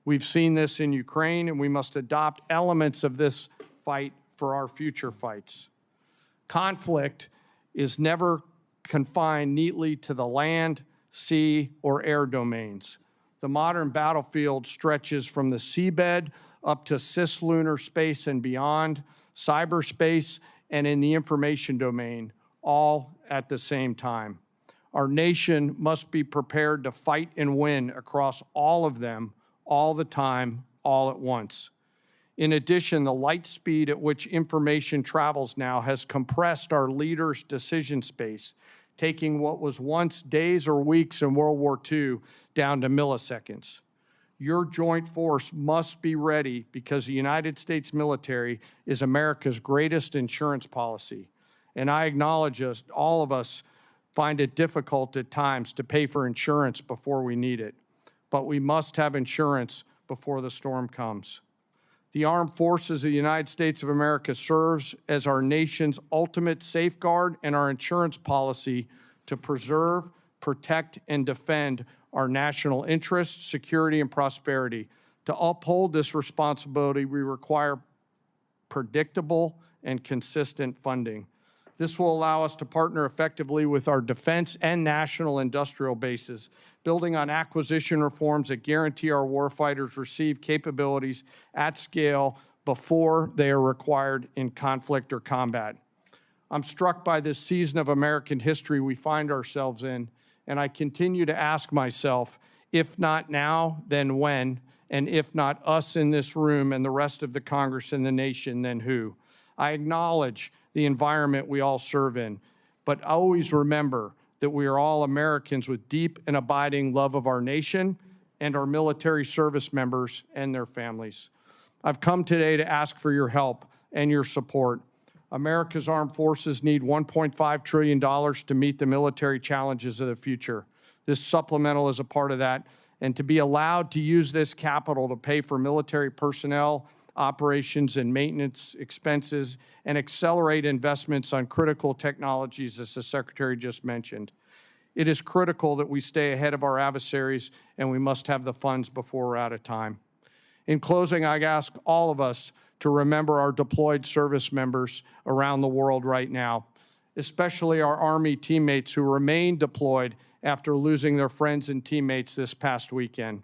We've seen this in Ukraine, and we must adopt elements of this fight for our future fights. Conflict is never confined neatly to the land, sea, or air domains. The modern battlefield stretches from the seabed up to cislunar space and beyond, cyberspace, and in the information domain, all at the same time. Our nation must be prepared to fight and win across all of them, all the time, all at once. In addition, the light speed at which information travels now has compressed our leaders' decision space, taking what was once days or weeks in World War II down to milliseconds. Your joint force must be ready because the United States military is America's greatest insurance policy. And I acknowledge all of us find it difficult at times to pay for insurance before we need it. But we must have insurance before the storm comes. The Armed Forces of the United States of America serves as our nation's ultimate safeguard and our insurance policy to preserve, protect, and defend our national interests, security, and prosperity. To uphold this responsibility, we require predictable and consistent funding. This will allow us to partner effectively with our defense and national industrial bases, building on acquisition reforms that guarantee our warfighters receive capabilities at scale before they are required in conflict or combat. I'm struck by this season of American history we find ourselves in, and I continue to ask myself, if not now, then when? And if not us in this room and the rest of the Congress and the nation, then who? I acknowledge the environment we all serve in, but always remember that we are all Americans with deep and abiding love of our nation and our military service members and their families. I've come today to ask for your help and your support. America's armed forces need $1.5 trillion to meet the military challenges of the future. This supplemental is a part of that, and to be allowed to use this capital to pay for military personnel, operations and maintenance expenses, and accelerate investments on critical technologies, as the Secretary just mentioned. It is critical that we stay ahead of our adversaries, and we must have the funds before we're out of time. In closing, I ask all of us to remember our deployed service members around the world right now, especially our Army teammates who remain deployed after losing their friends and teammates this past weekend.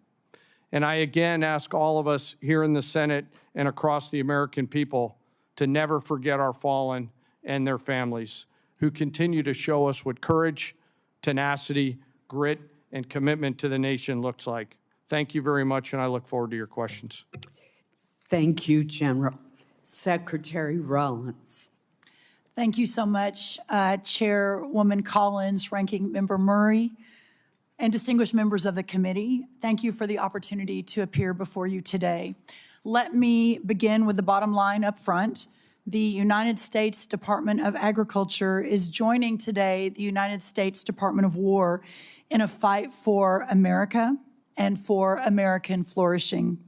And I again ask all of us here in the Senate and across the American people to never forget our fallen and their families who continue to show us what courage, tenacity, grit, and commitment to the nation looks like. Thank you very much, and I look forward to your questions. Thank you, General. Secretary Rollins. Thank you so much, Chairwoman Collins, Ranking Member Murray, and distinguished members of the committee. Thank you for the opportunity to appear before you today. Let me begin with the bottom line up front. The United States Department of Agriculture is joining today the United States Department of War in a fight for America and for American flourishing.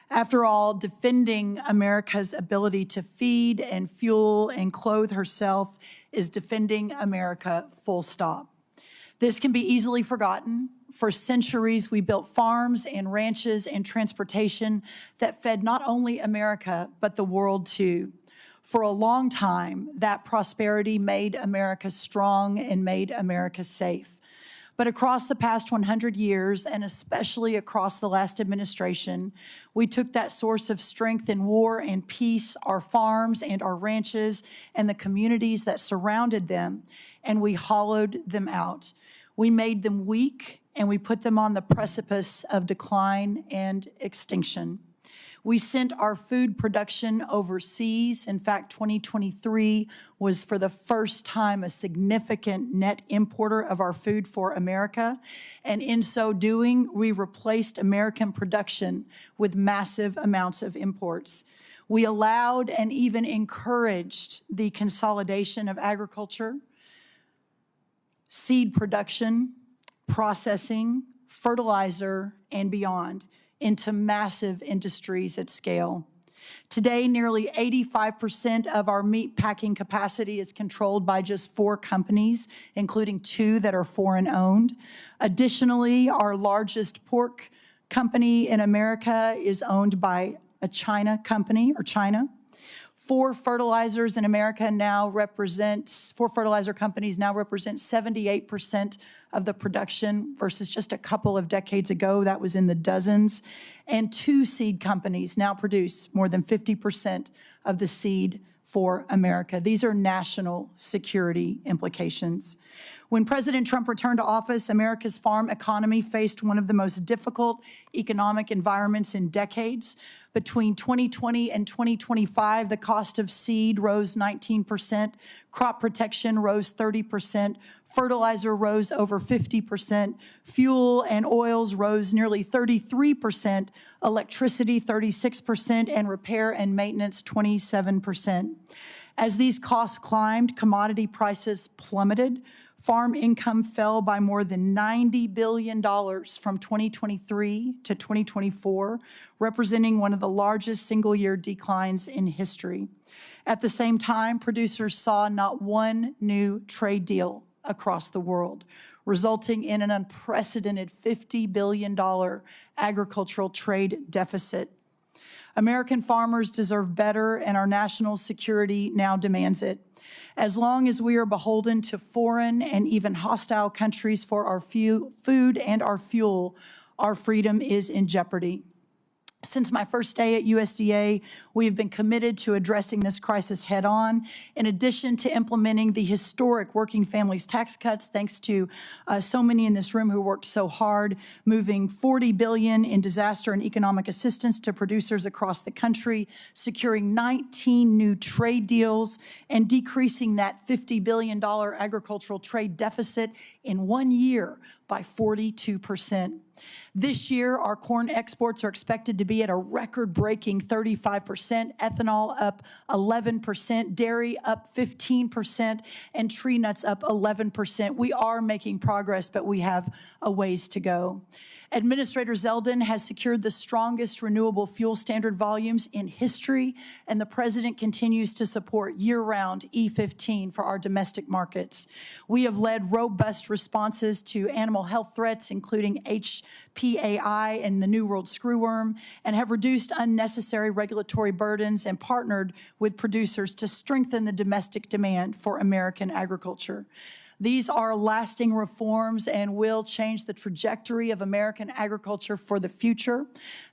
After all, defending America's ability to feed and fuel and clothe herself is defending America, full stop. This can be easily forgotten. For centuries, we built farms and ranches and transportation that fed not only America, but the world too. For a long time, that prosperity made America strong and made America safe. But across the past 100 years, and especially across the last administration, we took that source of strength in war and peace, our farms and our ranches, and the communities that surrounded them, and we hollowed them out. We made them weak, and we put them on the precipice of decline and extinction. We sent our food production overseas. In fact, 2023 was for the first time a significant net importer of our food for America. And in so doing, we replaced American production with massive amounts of imports. We allowed and even encouraged the consolidation of agriculture, seed production, processing, fertilizer, and beyond into massive industries at scale. Today, nearly 85% of our meat packing capacity is controlled by just 4 companies, including 2 that are foreign-owned. Additionally, our largest pork company in America is owned by a China company, or China. 4 fertilizer companies now represent 78% of the production versus just a couple of decades ago, that was in the dozens. And 2 seed companies now produce more than 50% of the seed for America. These are national security implications. When President Trump returned to office, America's farm economy faced one of the most difficult economic environments in decades. Between 2020 and 2025, the cost of seed rose 19%, crop protection rose 30%, fertilizer rose over 50%, fuel and oils rose nearly 33%, electricity 36%, and repair and maintenance 27%. As these costs climbed, commodity prices plummeted. Farm income fell by more than $90 billion from 2023 to 2024, representing one of the largest single-year declines in history. At the same time, producers saw not one new trade deal across the world, resulting in an unprecedented $50 billion agricultural trade deficit. American farmers deserve better, and our national security now demands it. As long as we are beholden to foreign and even hostile countries for our food and our fuel, our freedom is in jeopardy. Since my first day at USDA, we have been committed to addressing this crisis head-on. In addition to implementing the historic working families tax cuts, thanks to so many in this room who worked so hard, moving $40 billion in disaster and economic assistance to producers across the country, securing 19 new trade deals, and decreasing that $50 billion agricultural trade deficit in 1 year by 42%. This year, our corn exports are expected to be at a record-breaking 35%, ethanol up 11%, dairy up 15%, and tree nuts up 11%. We are making progress, but we have a ways to go. Administrator Zeldin has secured the strongest renewable fuel standard volumes in history, and the President continues to support year-round E15 for our domestic markets. We have led robust responses to animal health threats, including HPAI and the New World screwworm, and have reduced unnecessary regulatory burdens and partnered with producers to strengthen the domestic demand for American agriculture. These are lasting reforms and will change the trajectory of American agriculture for the future.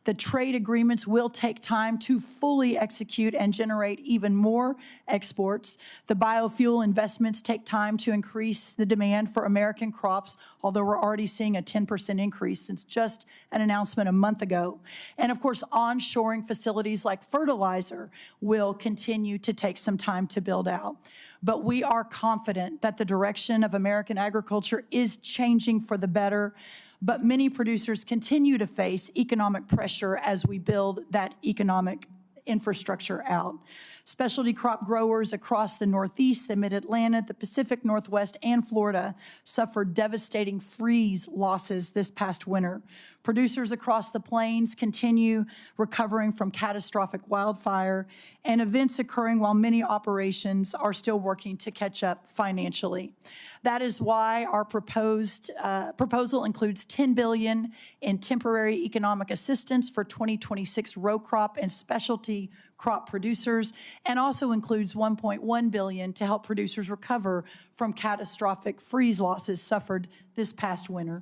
The trade agreements will take time to fully execute and generate even more exports. The biofuel investments take time to increase the demand for American crops, although we're already seeing a 10% increase since just an announcement a month ago. And of course, onshoring facilities like fertilizer will continue to take some time to build out. But we are confident that the direction of American agriculture is changing for the better, but many producers continue to face economic pressure as we build that economic infrastructure out. Specialty crop growers across the Northeast, the Mid-Atlantic, the Pacific Northwest, and Florida suffered devastating freeze losses this past winter. Producers across the plains continue recovering from catastrophic wildfire and events occurring while many operations are still working to catch up financially. That is why our proposal includes $10 billion in temporary economic assistance for 2026 row crop and specialty crop producers, and also includes $1.1 billion to help producers recover from catastrophic freeze losses suffered this past winter.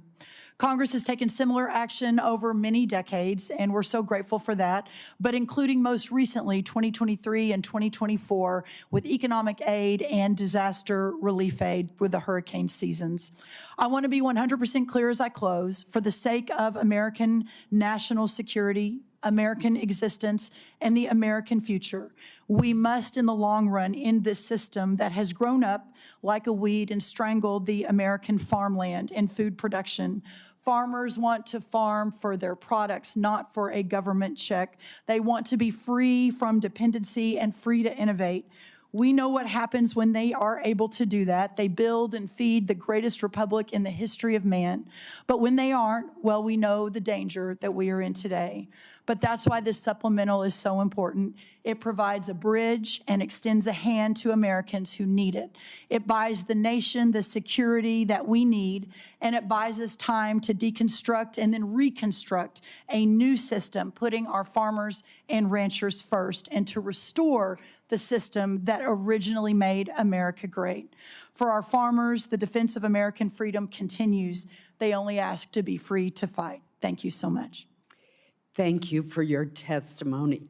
Congress has taken similar action over many decades, and we're so grateful for that, but including most recently 2023 and 2024 with economic aid and disaster relief aid with the hurricane seasons. I want to be 100% clear as I close. For the sake of American national security, American existence, and the American future, we must, in the long run, end this system that has grown up like a weed and strangled the American farmland and food production. Farmers want to farm for their products, not for a government check. They want to be free from dependency and free to innovate. We know what happens when they are able to do that. They build and feed the greatest republic in the history of man. But when they aren't, well, we know the danger that we are in today. But that's why this supplemental is so important. It provides a bridge and extends a hand to Americans who need it. It buys the nation the security that we need, and it buys us time to deconstruct and then reconstruct a new system, putting our farmers and ranchers first, and to restore the system that originally made America great. For our farmers, the defense of American freedom continues. They only ask to be free to fight. Thank you so much. Thank you for your testimony.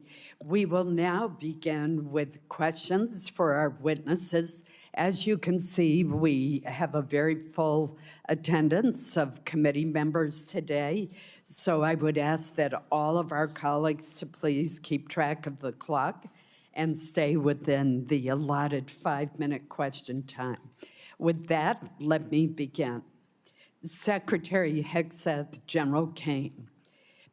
We will now begin with questions for our witnesses. As you can see, we have a very full attendance of committee members today, so I would ask that all of our colleagues to please keep track of the clock and stay within the allotted 5-minute question time. With that, let me begin. Secretary Hegseth, General Caine.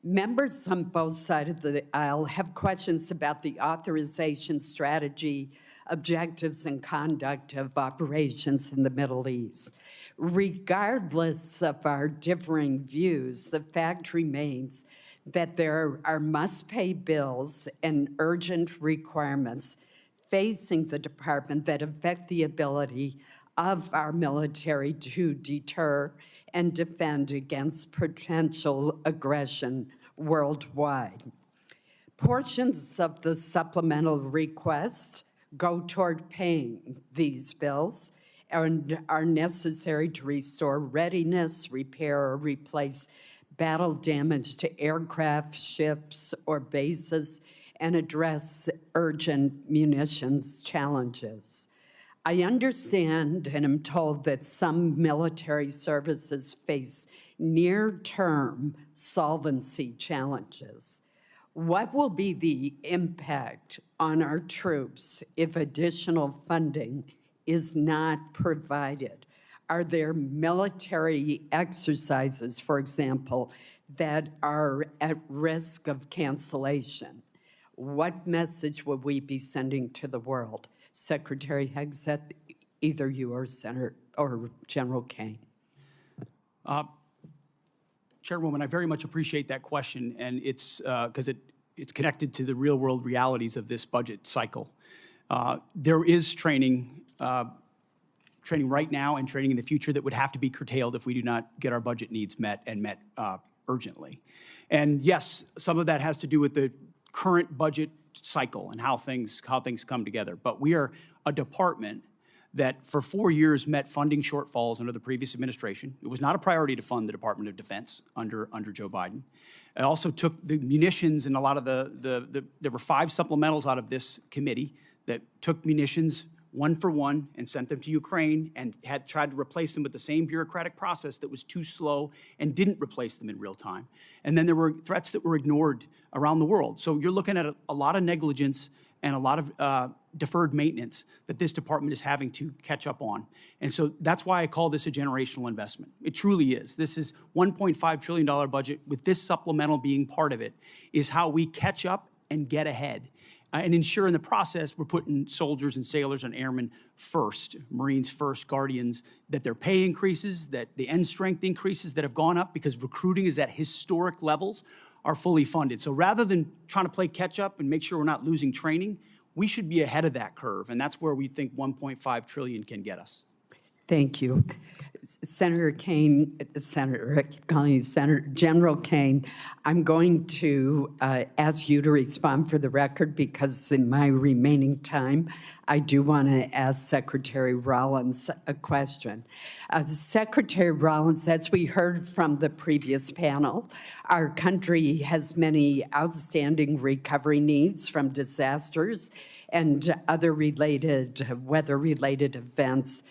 Members on both sides of the aisle have questions about the authorization strategy, objectives, and conduct of operations in the Middle East. Regardless of our differing views, the fact remains that there are must-pay bills and urgent requirements facing the department that affect the ability of our military to deter and defend against potential aggression worldwide. Portions of the supplemental request go toward paying these bills and are necessary to restore readiness, repair, or replace battle damage to aircraft, ships, or bases, and address urgent munitions challenges. I understand and am told that some military services face near-term solvency challenges. What will be the impact on our troops if additional funding is not provided? Are there military exercises, for example, that are at risk of cancellation? What message will we be sending to the world? Secretary Hegseth, either you or Senator or General Caine. Chairwoman, I very much appreciate that question, and it's because it's connected to the real-world realities of this budget cycle. There is training right now and training in the future that would have to be curtailed if we do not get our budget needs met and met urgently. And yes, some of that has to do with the current budget cycle and how things come together. But we are a department that for 4 years met funding shortfalls under the previous administration. It was not a priority to fund the Department of Defense under Joe Biden. It also took the munitions and a lot of there were 5 supplementals out of this committee that took munitions one for one and sent them to Ukraine and had tried to replace them with the same bureaucratic process that was too slow and didn't replace them in real time. And then there were threats that were ignored around the world. So you're looking at a lot of negligence and a lot of deferred maintenance that this department is having to catch up on. And so that's why I call this a generational investment. It truly is. This is $1.5 trillion budget with this supplemental being part of it is how we catch up and get ahead. And ensure in the process we're putting soldiers and sailors and airmen first, Marines first, Guardians, that their pay increases, that the end strength increases that have gone up because recruiting is at historic levels are fully funded. So rather than trying to play catch up and make sure we're not losing training, we should be ahead of that curve. And that's where we think $1.5 trillion can get us. Thank you. Senator Caine, Senator, I keep calling you Senator, General Caine, I'm going to ask you to respond for the record because in my remaining time, I do want to ask Secretary Rollins a question. Secretary Rollins, as we heard from the previous panel, our country has many outstanding recovery needs from disasters and other weather-related events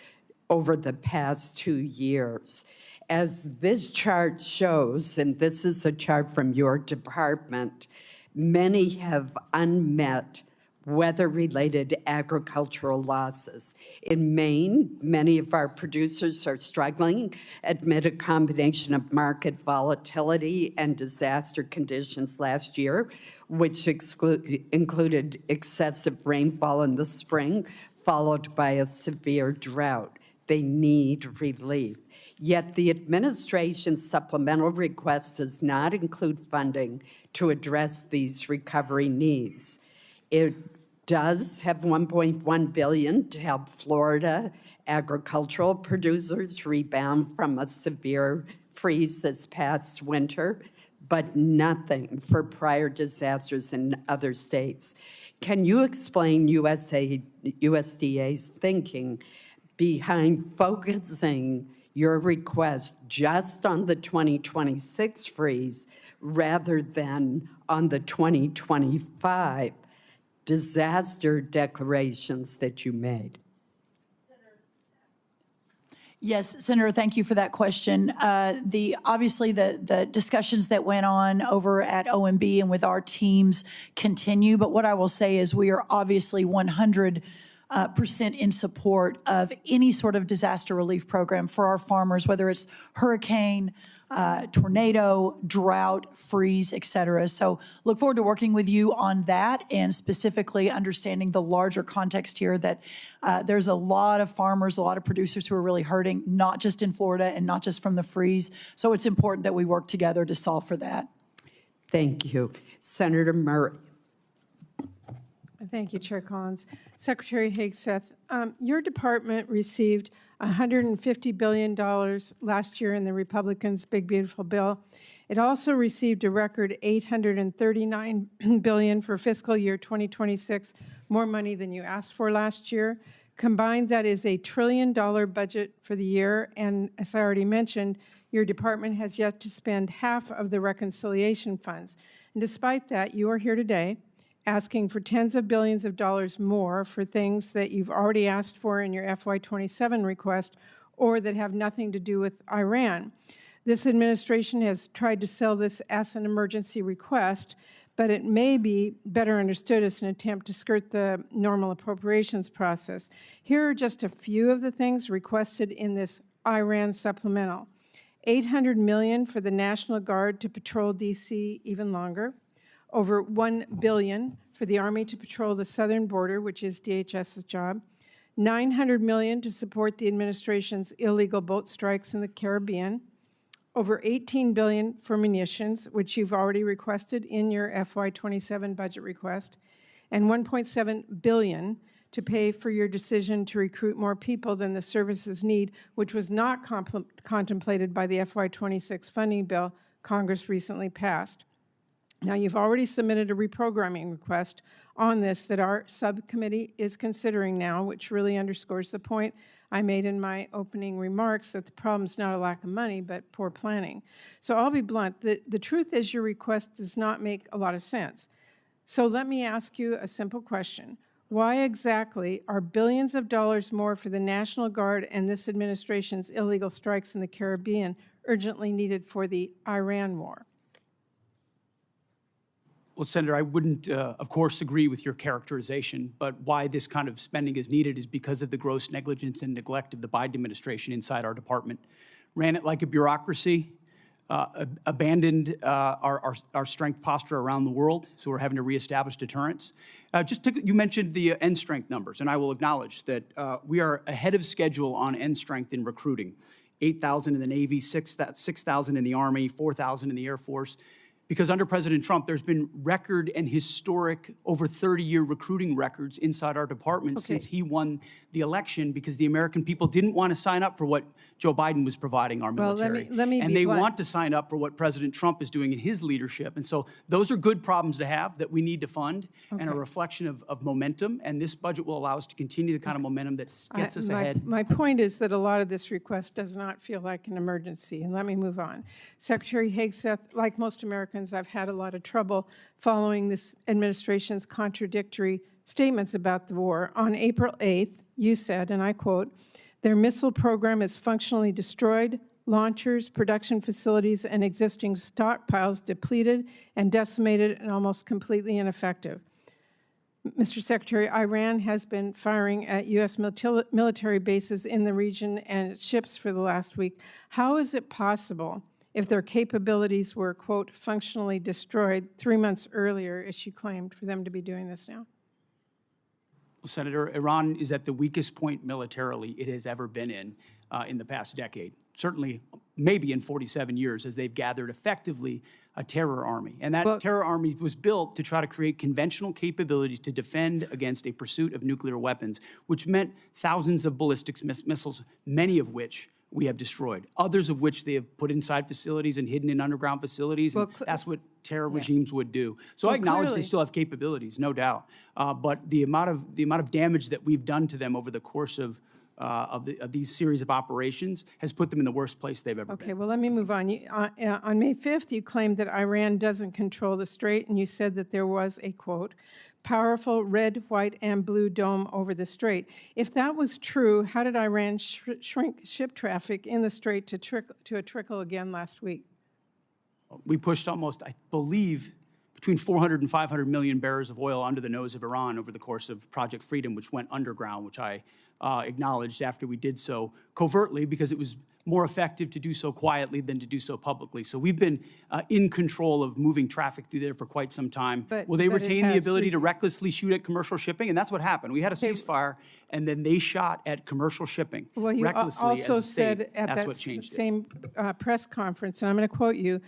over the past 2 years. As this chart shows, and this is a chart from your department, many have unmet weather-related agricultural losses. In Maine, many of our producers are struggling amid a combination of market volatility and disaster conditions last year, which included excessive rainfall in the spring, followed by a severe drought. They need relief. Yet the administration's supplemental request does not include funding to address these recovery needs. It does have $1.1 billion to help Florida agricultural producers rebound from a severe freeze this past winter, but nothing for prior disasters in other states. Can you explain USDA's thinking behind focusing your request just on the 2026 freeze rather than on the 2025 disaster declarations that you made? Yes, Senator, thank you for that question. Obviously, the discussions that went on over at OMB and with our teams continue, but what I will say is we are obviously 100% in support of any sort of disaster relief program for our farmers, whether it's hurricane, tornado, drought, freeze, et cetera. So look forward to working with you on that and specifically understanding the larger context here that there's a lot of farmers, a lot of producers who are really hurting, not just in Florida and not just from the freeze. So it's important that we work together to solve for that. Thank you. Senator Murray. Thank you, Chair Collins. Secretary Hegseth, your department received $150 billion last year in the Republicans' Big Beautiful Bill. It also received a record $839 billion for fiscal year 2026, more money than you asked for last year. Combined, that is a $1 trillion budget for the year, and as I already mentioned, your department has yet to spend half of the reconciliation funds. And despite that, you are here today asking for tens of billions of dollars more for things that you've already asked for in your FY27 request or that have nothing to do with Iran. This administration has tried to sell this as an emergency request, but it may be better understood as an attempt to skirt the normal appropriations process. Here are just a few of the things requested in this Iran supplemental. $800 million for the National Guard to patrol D.C. even longer. Over $1 billion for the Army to patrol the southern border, which is DHS's job. $900 million to support the administration's illegal boat strikes in the Caribbean. Over $18 billion for munitions, which you've already requested in your FY27 budget request. And $1.7 billion to pay for your decision to recruit more people than the services need, which was not contemplated by the FY26 funding bill Congress recently passed. Now, you've already submitted a reprogramming request on this that our subcommittee is considering now, which really underscores the point I made in my opening remarks that the problem is not a lack of money, but poor planning. So I'll be blunt. The truth is your request does not make a lot of sense. So let me ask you a simple question. Why exactly are billions of dollars more for the National Guard and this administration's illegal strikes in the Caribbean urgently needed for the Iran war? Well, Senator, I wouldn't, of course, agree with your characterization, but why this kind of spending is needed is because of the gross negligence and neglect of the Biden administration inside our department. Ran it like a bureaucracy, abandoned our strength posture around the world, so we're having to reestablish deterrence. You mentioned the end strength numbers, and I will acknowledge that we are ahead of schedule on end strength in recruiting. 8,000 in the Navy, 6,000 in the Army, 4,000 in the Air Force. Because under President Trump, there's been record and historic over 30-year recruiting records inside our department since he won the election because the American people didn't want to sign up for what Joe Biden was providing our military. Let me and they want to sign up for what President Trump is doing in his leadership. And so those are good problems to have that we need to fund and a reflection of momentum. And this budget will allow us to continue the kind of momentum that gets us ahead. My point is that a lot of this request does not feel like an emergency. And let me move on. Secretary Hegseth, like most Americans, I've had a lot of trouble following this administration's contradictory statements about the war. On April 8th, you said, and I quote, "Their missile program is functionally destroyed, launchers, production facilities, and existing stockpiles depleted and decimated and almost completely ineffective." Mr. Secretary, Iran has been firing at U.S. military bases in the region and its ships for the last week. How is it possible, if their capabilities were, quote, functionally destroyed 3 months earlier, as she claimed, for them to be doing this now? Well, Senator, Iran is at the weakest point militarily it has ever been in the past decade. Certainly, maybe in 47 years, as they've gathered effectively a terror army. And that terror army was built to try to create conventional capabilities to defend against a pursuit of nuclear weapons, which meant thousands of ballistic missiles, many of which we have destroyed, others of which they have put inside facilities and hidden in underground facilities, and that's what terror regimes would do. So I acknowledge they still have capabilities, no doubt, but the amount of damage that we've done to them over the course of these series of operations has put them in the worst place they've ever been. Okay, well, let me move on. On May 5th, you claimed that Iran doesn't control the strait, and you said that there was a, quote, powerful red, white, and blue dome over the strait. If that was true, how did Iran shrink ship traffic in the strait to a trickle again last week? We pushed almost, I believe, between 400 and 500 million barrels of oil under the nose of Iran over the course of Project Freedom, which went underground, which I acknowledged after we did so covertly because it was more effective to do so quietly than to do so publicly. So we've been in control of moving traffic through there for quite some time. Will they retain the ability to recklessly shoot at commercial shipping? And that's what happened. We had a ceasefire, and then they shot at commercial shipping well, you recklessly also as a state. said at that's that what changed same press conference, and I'm going to quote you,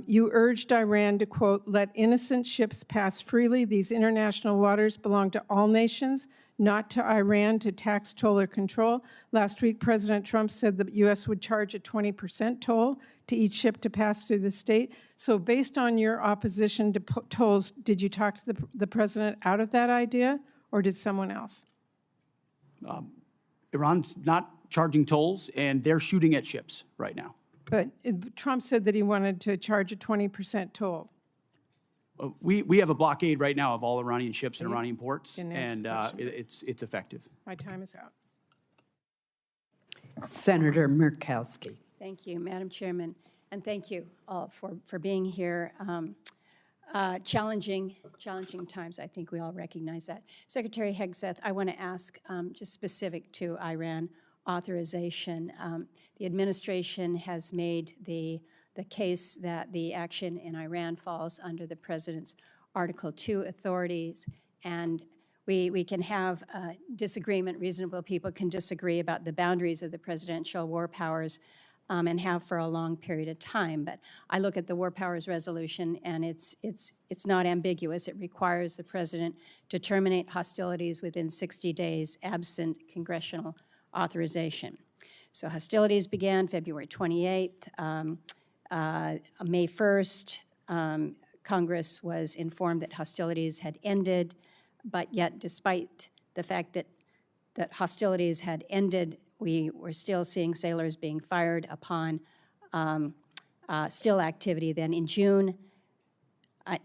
you urged Iran to, quote, let innocent ships pass freely. These international waters belong to all nations, not to Iran to tax, toll, or control. Last week, President Trump said the U.S. would charge a 20% toll to each ship to pass through the state. So based on your opposition to tolls, did you talk to the president out of that idea, or did someone else? Iran's not charging tolls, and they're shooting at ships right now. But Trump said that he wanted to charge a 20% toll. We have a blockade right now of all Iranian ships and Iranian ports, and it's effective. My time is out. Senator Murkowski. Thank you, Madam Chairman, and thank you all for being here. Challenging times, I think we all recognize that. Secretary Hegseth, I want to ask, just specific to Iran authorization, the administration has made the case that the action in Iran falls under the President's Article 2 authorities, and we can have disagreement. Reasonable people can disagree about the boundaries of the presidential war powers and have for a long period of time. But I look at the war powers resolution, and it's not ambiguous. It requires the president to terminate hostilities within 60 days absent congressional authorization. So hostilities began February 28th. May 1st, Congress was informed that hostilities had ended, but yet despite the fact that hostilities had ended, we were still seeing sailors being fired upon still activity. Then in June,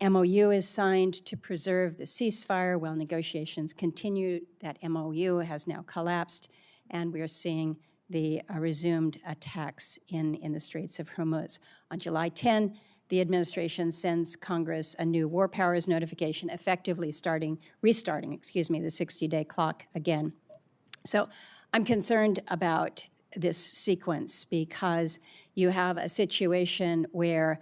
MOU is signed to preserve the ceasefire while negotiations continue. That MOU has now collapsed, and we are seeing the resumed attacks in the Straits of Hormuz. On July 10, the administration sends Congress a new war powers notification, effectively restarting the 60-day clock again. So I'm concerned about this sequence because you have a situation where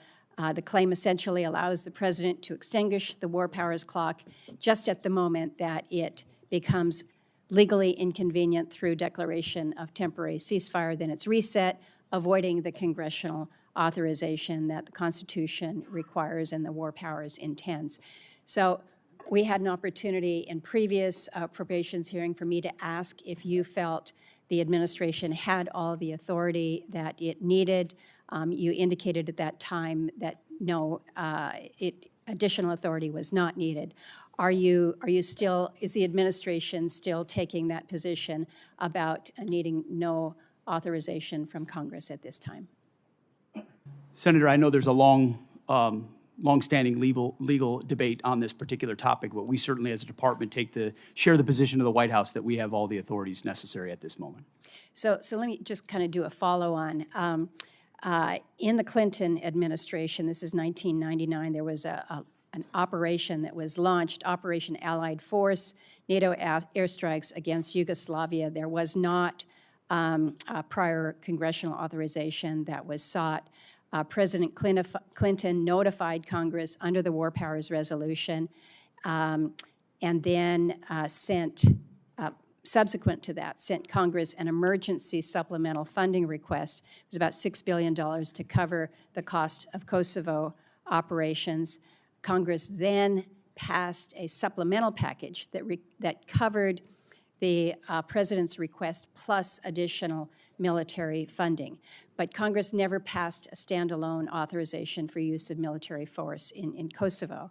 the claim essentially allows the president to extinguish the war powers clock just at the moment that it becomes legally inconvenient through declaration of temporary ceasefire. Then it's reset, avoiding the congressional authorization that the Constitution requires and the war powers intends. So we had an opportunity in previous appropriations hearing for me to ask if you felt the administration had all the authority that it needed. You indicated at that time that no, additional authority was not needed. Is the administration still taking that position about needing no authorization from Congress at this time? Senator, I know there's a long-standing legal debate on this particular topic, but we certainly as a department share the position of the White House that we have all the authorities necessary at this moment. So let me just kind of do a follow-on. In the Clinton administration, this is 1999, there was an operation that was launched, Operation Allied Force, NATO airstrikes against Yugoslavia. There was not a prior congressional authorization that was sought. President Clinton notified Congress under the War Powers Resolution and then sent subsequent to that, sent Congress an emergency supplemental funding request. It was about $6 billion to cover the cost of Kosovo operations. Congress then passed a supplemental package that covered the president's request plus additional military funding. But Congress never passed a standalone authorization for use of military force in Kosovo.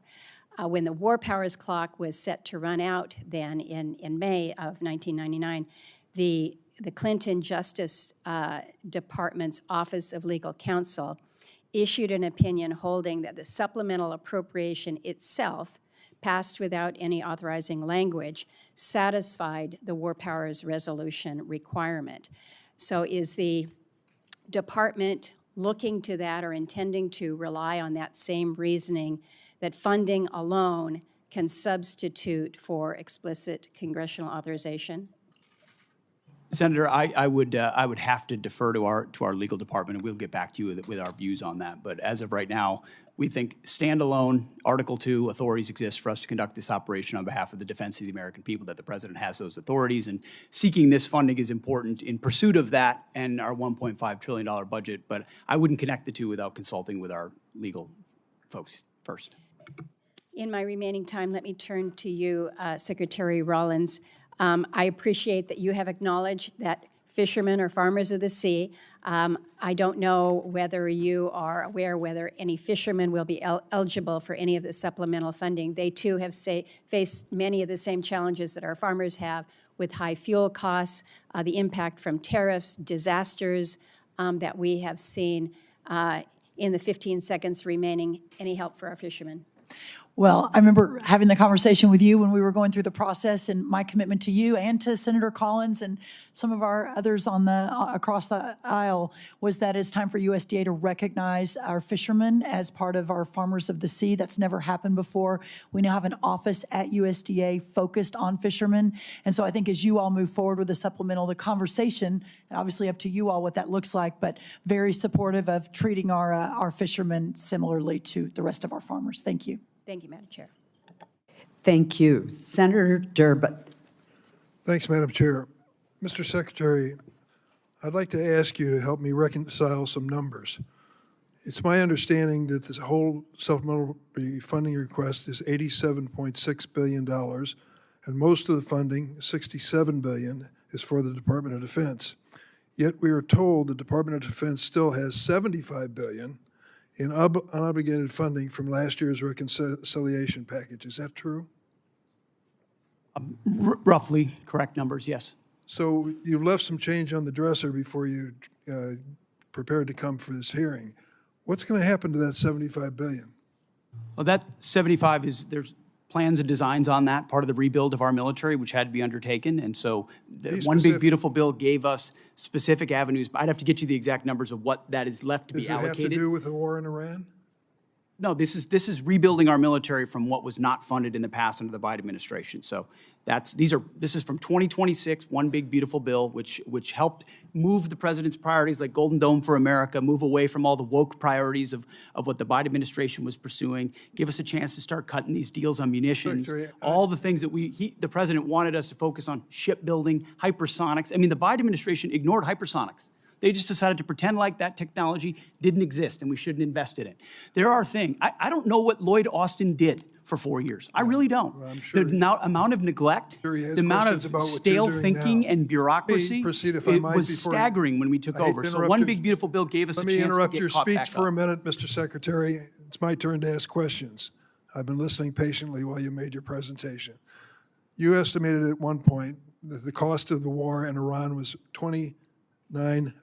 When the war powers clock was set to run out then in May of 1999, the Clinton Justice Department's Office of Legal Counsel issued an opinion holding that the supplemental appropriation itself, passed without any authorizing language, satisfied the war powers resolution requirement. So is the department looking to that or intending to rely on that same reasoning that funding alone can substitute for explicit congressional authorization? Senator, I would have to defer to our legal department, and we'll get back to you with our views on that. But as of right now, we think standalone Article 2 authorities exist for us to conduct this operation on behalf of the defense of the American people, that the president has those authorities, and seeking this funding is important in pursuit of that and our $1.5 trillion budget. But I wouldn't connect the two without consulting with our legal folks first. In my remaining time, let me turn to you, Secretary Rollins. I appreciate that you have acknowledged that fishermen are farmers of the sea. I don't know whether you are aware whether any fishermen will be eligible for any of the supplemental funding. They too have faced many of the same challenges that our farmers have with high fuel costs, the impact from tariffs, disasters that we have seen. In the 15 seconds remaining, any help for our fishermen? Well, I remember having the conversation with you when we were going through the process, and my commitment to you and to Senator Collins and some of our others on across the aisle was that it's time for USDA to recognize our fishermen as part of our farmers of the sea. That's never happened before. We now have an office at USDA focused on fishermen. And so I think as you all move forward with the supplemental, the conversation, and obviously up to you all what that looks like, but very supportive of treating our fishermen similarly to the rest of our farmers. Thank you. Thank you, Madam Chair. Thank you. Senator Durbin. Thanks, Madam Chair. Mr. Secretary, I'd like to ask you to help me reconcile some numbers. It's my understanding that this whole supplemental funding request is $87.6 billion, and most of the funding, $67 billion, is for the Department of Defense. Yet we are told the Department of Defense still has $75 billion in unobligated funding from last year's reconciliation package. Is that true? Roughly correct numbers, yes. So you've left some change on the dresser before you prepared to come for this hearing. What's going to happen to that $75 billion? Well, that 75 is, there's plans and designs on that, part of the rebuild of our military, which had to be undertaken. And so the One Big Beautiful Bill gave us specific avenues. I'd have to get you the exact numbers of what that is left to be allocated. Does it have to do with the war in Iran? No, this is rebuilding our military from what was not funded in the past under the Biden administration. So this is from 2026, One Big Beautiful Bill, which helped move the president's priorities like Golden Dome for America, move away from all the woke priorities of what the Biden administration was pursuing, give us a chance to start cutting these deals on munitions, all the things that the president wanted us to focus on: shipbuilding, hypersonics. I mean, the Biden administration ignored hypersonics. They just decided to pretend like that technology didn't exist and we shouldn't invest in it. There are things. I don't know what Lloyd Austin did for 4 years. I really don't. Well, I'm sure the amount of neglect, the amount of stale thinking and bureaucracy, it was staggering when we took over. So One Big Beautiful Bill gave us a chance to get caught back up. Let me interrupt your speech for a minute, Mr. Secretary. It's my turn to ask questions. I've been listening patiently while you made your presentation. You estimated at one point that the cost of the war in Iran was $29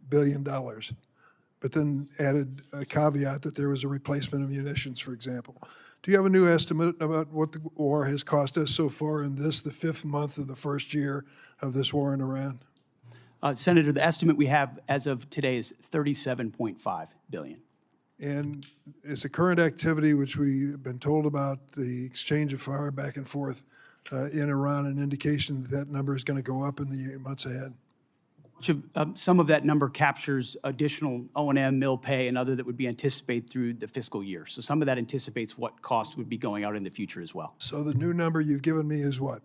billion, but then added a caveat that there was a replacement of munitions, for example. Do you have a new estimate about what the war has cost us so far in the 5th month of the first year of this war in Iran? Senator, the estimate we have as of today is $37.5 billion. And is the current activity, which we've been told about, the exchange of fire back and forth in Iran, an indication that that number is going to go up in the months ahead? Some of that number captures additional O&M, mill pay, and other that would be anticipated through the fiscal year. So some of that anticipates what costs would be going out in the future as well. So the new number you've given me is what?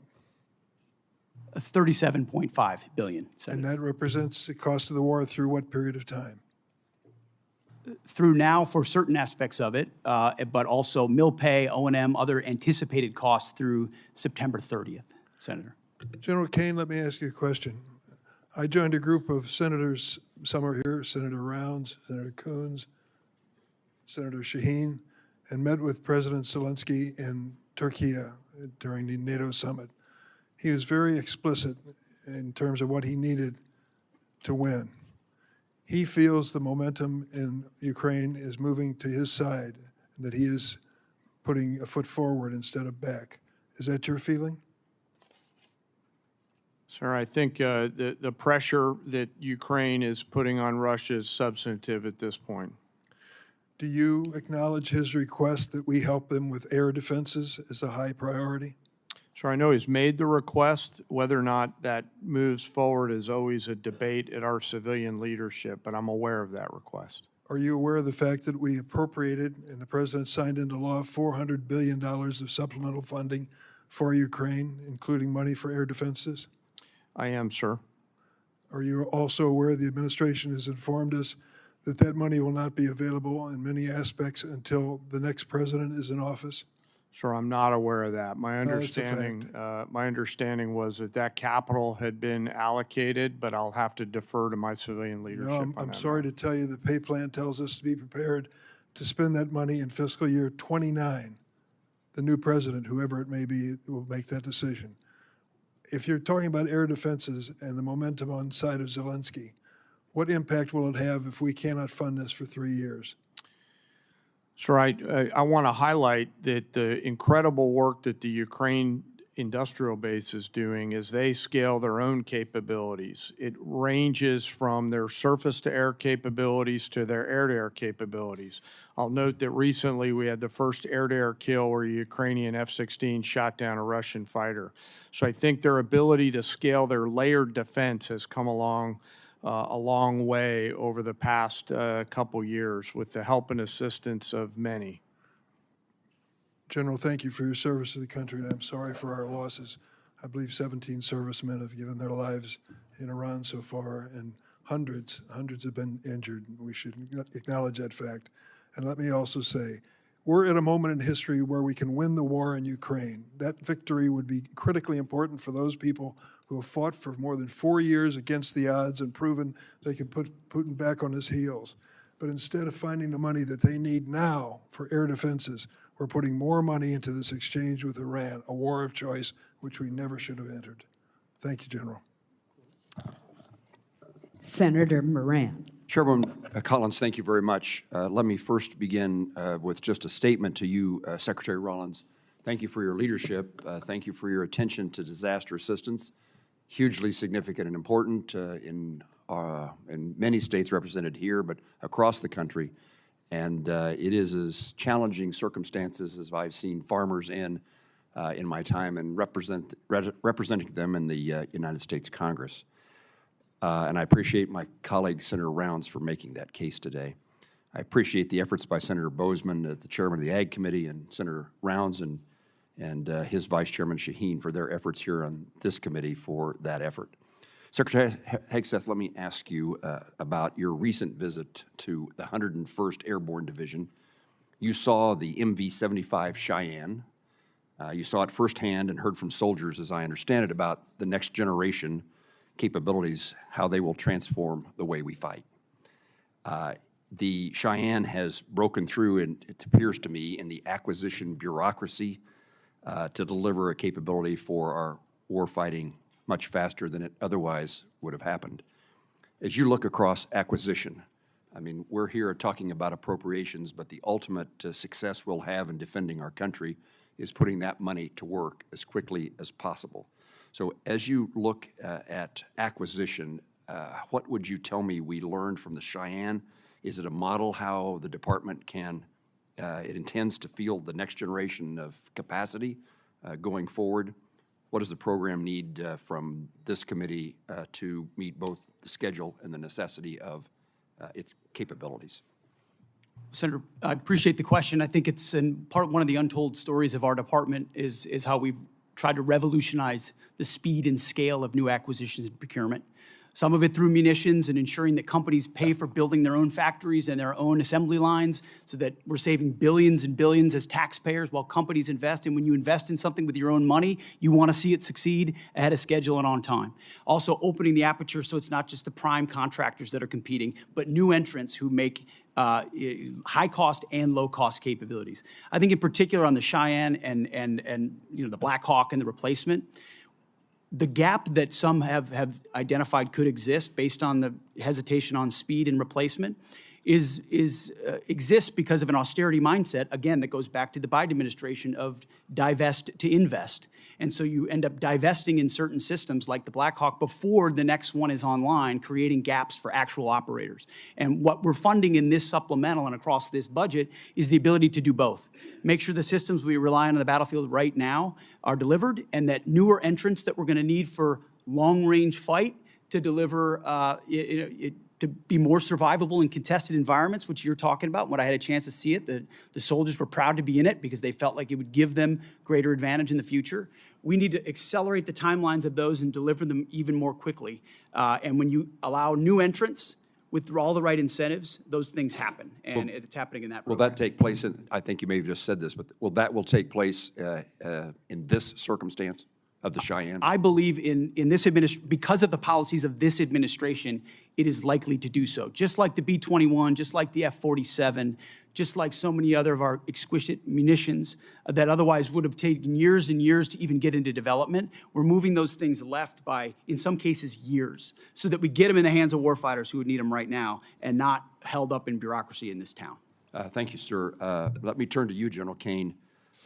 $37.5 billion, And Senator. that represents the cost of the war through what period of time? Through now for certain aspects of it, but also mill pay, O&M, other anticipated costs through September 30th, Senator. General Caine, let me ask you a question. I joined a group of senators, some are here, Senator Rounds, Senator Coons, Senator Shaheen, and met with President Zelensky in Turkey during the NATO summit. He was very explicit in terms of what he needed to win. He feels the momentum in Ukraine is moving to his side, and that he is putting a foot forward instead of back. Is that your feeling? Sir, I think the pressure that Ukraine is putting on Russia is substantive at this point. Do you acknowledge his request that we help them with air defenses as a high priority? Sure, I know he's made the request. Whether or not that moves forward is always a debate at our civilian leadership, but I'm aware of that request. Are you aware of the fact that we appropriated and the president signed into law $400 billion of supplemental funding for Ukraine, including money for air defenses? I am, sir. Are you also aware the administration has informed us that that money will not be available in many aspects until the next president is in office? Sure, I'm not aware of that. My that's a understanding was that that capital had been allocated, but I'll have to defer to my civilian leadership. No, I'm sorry to tell you the pay plan tells us to be prepared to spend that money in fiscal year 29. The new president, whoever it may be, will make that decision. If you're talking about air defenses and the momentum on the side of Zelensky, what impact will it have if we cannot fund this for 3 years? Sure, I want to highlight that the incredible work that the Ukraine industrial base is doing as they scale their own capabilities. It ranges from their surface-to-air capabilities to their air-to-air capabilities. I'll note that recently we had the first air-to-air kill where a Ukrainian F-16 shot down a Russian fighter. So I think their ability to scale their layered defense has come along a long way over the past couple years with the help and assistance of many. General, thank you for your service to the country, and I'm sorry for our losses. I believe 17 servicemen have given their lives in Iran so far, and hundreds have been injured. We should acknowledge that fact. And let me also say, we're at a moment in history where we can win the war in Ukraine. That victory would be critically important for those people who have fought for more than 4 years against the odds and proven they can put Putin back on his heels. But instead of finding the money that they need now for air defenses, we're putting more money into this exchange with Iran, a war of choice which we never should have entered. Thank you, General. Senator Moran. Chairwoman Collins, thank you very much. Let me first begin with just a statement to you, Secretary Rollins. Thank you for your leadership. Thank you for your attention to disaster assistance. Hugely significant and important in many states represented here, but across the country. And it is as challenging circumstances as I've seen farmers in my time and representing them in the United States Congress. And I appreciate my colleague, Senator Rounds, for making that case today. I appreciate the efforts by Senator Bozeman, the chairman of the Ag Committee, and Senator Rounds and his Vice Chairman Shaheen for their efforts here on this committee for that effort. Secretary Hegseth, let me ask you about your recent visit to the 101st Airborne Division. You saw the MV-75 Cheyenne. You saw it firsthand and heard from soldiers, as I understand it, about the next generation capabilities, how they will transform the way we fight. The Cheyenne has broken through, and it appears to me, in the acquisition bureaucracy to deliver a capability for our warfighting much faster than it otherwise would have happened. As you look across acquisition, I mean, we're here talking about appropriations, but the ultimate success we'll have in defending our country is putting that money to work as quickly as possible. So as you look at acquisition, what would you tell me we learned from the Cheyenne? Is it a model how the department can, it intends to field the next generation of capacity going forward? What does the program need from this committee to meet both the schedule and the necessity of its capabilities? Senator, I appreciate the question. I think it's one of the untold stories of our department is how we've tried to revolutionize the speed and scale of new acquisitions and procurement. Some of it through munitions and ensuring that companies pay for building their own factories and their own assembly lines so that we're saving billions and billions as taxpayers while companies invest. And when you invest in something with your own money, you want to see it succeed ahead of schedule and on time. Also opening the aperture so it's not just the prime contractors that are competing, but new entrants who make high cost and low cost capabilities. I think in particular on the Cheyenne and the Black Hawk and the replacement, the gap that some have identified could exist based on the hesitation on speed and replacement exists because of an austerity mindset, again, that goes back to the Biden administration of divest to invest. And so you end up divesting in certain systems like the Black Hawk before the next one is online, creating gaps for actual operators. And what we're funding in this supplemental and across this budget is the ability to do both. Make sure the systems we rely on the battlefield right now are delivered, and that newer entrants that we're going to need for long-range fight to deliver to be more survivable in contested environments, which you're talking about. When I had a chance to see it, the soldiers were proud to be in it because they felt like it would give them greater advantage in the future. We need to accelerate the timelines of those and deliver them even more quickly. And when you allow new entrants with all the right incentives, those things happen, and it's happening in that program. Will that take place, I think you may have just said this, but will take place in this circumstance of the Cheyenne? I believe in this administration, because of the policies of this administration, it is likely to do so. Just like the B-21, just like the F-47, just like so many other of our exquisite munitions that otherwise would have taken years and years to even get into development. We're moving those things left by, in some cases, years, so that we get them in the hands of warfighters who would need them right now and not held up in bureaucracy in this town. Thank you, sir. Let me turn to you, General Caine.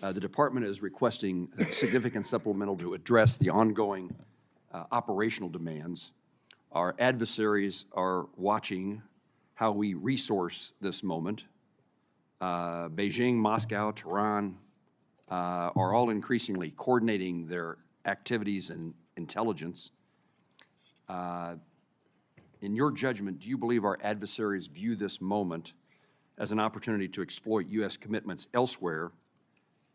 The Department is requesting a significant supplemental to address the ongoing operational demands. Our adversaries are watching how we resource this moment. Beijing, Moscow, Tehran are all increasingly coordinating their activities and intelligence. In your judgment, do you believe our adversaries view this moment as an opportunity to exploit U.S. commitments elsewhere?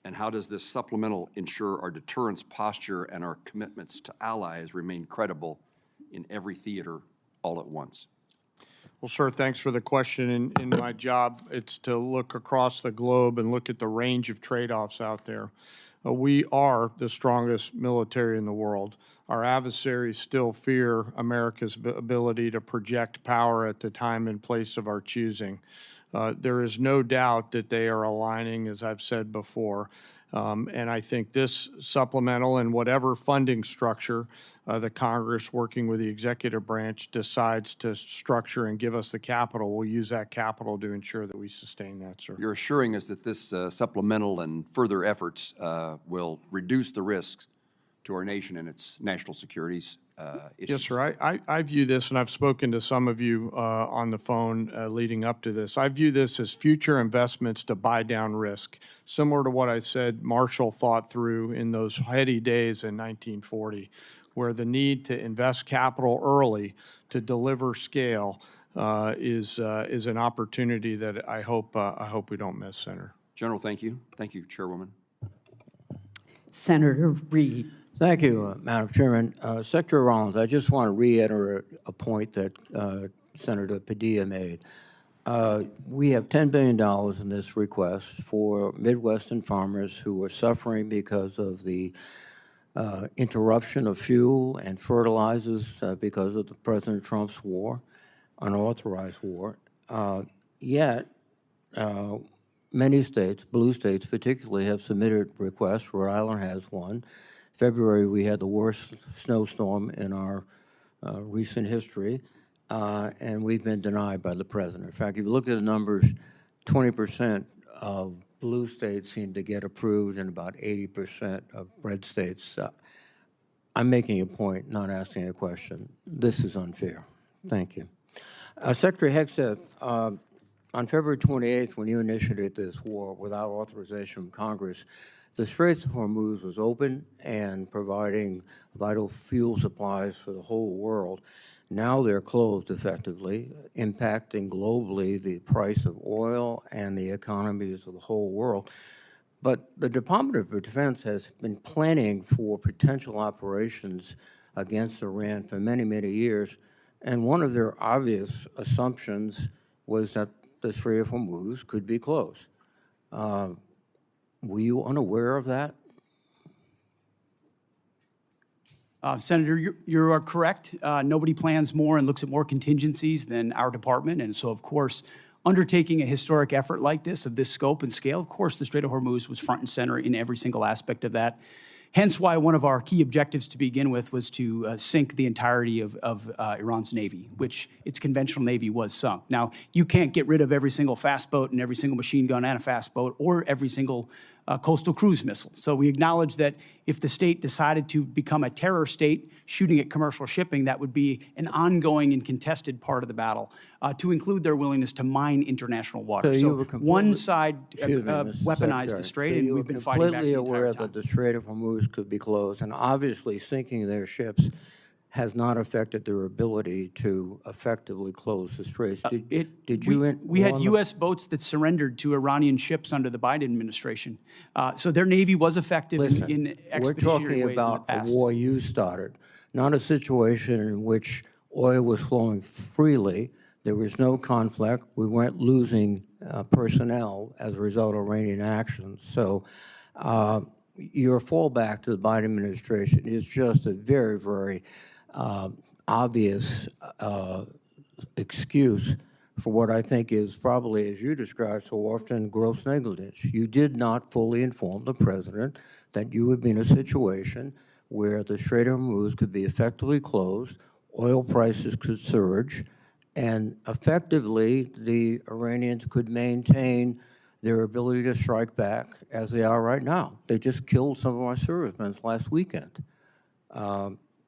And how does this supplemental ensure our deterrence posture and our commitments to allies remain credible in every theater all at once? Well, sir, thanks for the question. In my job, it's to look across the globe and look at the range of trade-offs out there. We are the strongest military in the world. Our adversaries still fear America's ability to project power at the time and place of our choosing. There is no doubt that they are aligning, as I've said before. And I think this supplemental and whatever funding structure the Congress, working with the executive branch, decides to structure and give us the capital, we'll use that capital to ensure that we sustain that, sir. You're assuring us that this supplemental and further efforts will reduce the risks to our nation and its national securities issues. Yes, sir. I view this, and I've spoken to some of you on the phone leading up to this. I view this as future investments to buy down risk, similar to what I said Marshall thought through in those heady days in 1940, where the need to invest capital early to deliver scale is an opportunity that I hope we don't miss, Senator. General, thank you. Thank you, Chairwoman. Senator Reed. Thank you, Madam Chairman. Secretary Rollins, I just want to reiterate a point that Senator Padilla made. We have $10 billion in this request for Midwestern farmers who are suffering because of the interruption of fuel and fertilizers because of the President Trump's war, unauthorized war. Yet, many states, blue states particularly, have submitted requests. Rhode Island has one. February, we had the worst snowstorm in our recent history, and we've been denied by the president. In fact, if you look at the numbers, 20% of blue states seem to get approved and about 80% of red states. I'm making a point, not asking a question. This is unfair. Thank you. Secretary Hegseth, on February 28th, when you initiated this war without authorization from Congress, the Straits of Hormuz was open and providing vital fuel supplies for the whole world. Now they're closed effectively, impacting globally the price of oil and the economies of the whole world. But the Department of Defense has been planning for potential operations against Iran for many, many years, and one of their obvious assumptions was that the Strait of Hormuz could be closed. Were you unaware of that? Senator, you are correct. Nobody plans more and looks at more contingencies than our department. And so, of course, undertaking a historic effort like this, of this scope and scale, of course, the Strait of Hormuz was front and center in every single aspect of that. Hence why one of our key objectives to begin with was to sink the entirety of Iran's Navy, which its conventional Navy was sunk. Now, you can't get rid of every single fast boat and every single machine gun and a fast boat or every single coastal cruise missile. So we acknowledge that if the state decided to become a terror state shooting at commercial shipping, that would be an ongoing and contested part of the battle, to include their willingness to mine international water. So one side weaponized the strait, and we've been fighting back the entire time. Completely aware that the Strait of Hormuz could be closed, and obviously sinking their ships has not affected their ability to effectively close the straits. We had U.S. boats that surrendered to Iranian ships under the Biden administration. So their Navy was effective in expeditionary ways in the past. We're talking about a war you started, not a situation in which oil was flowing freely. There was no conflict. We weren't losing personnel as a result of Iranian actions. So your fallback to the Biden administration is just a very, very obvious excuse for what I think is probably, as you described so often, gross negligence. You did not fully inform the president that you would be in a situation where the Strait of Hormuz could be effectively closed, oil prices could surge, and effectively the Iranians could maintain their ability to strike back as they are right now. They just killed some of our servicemen last weekend.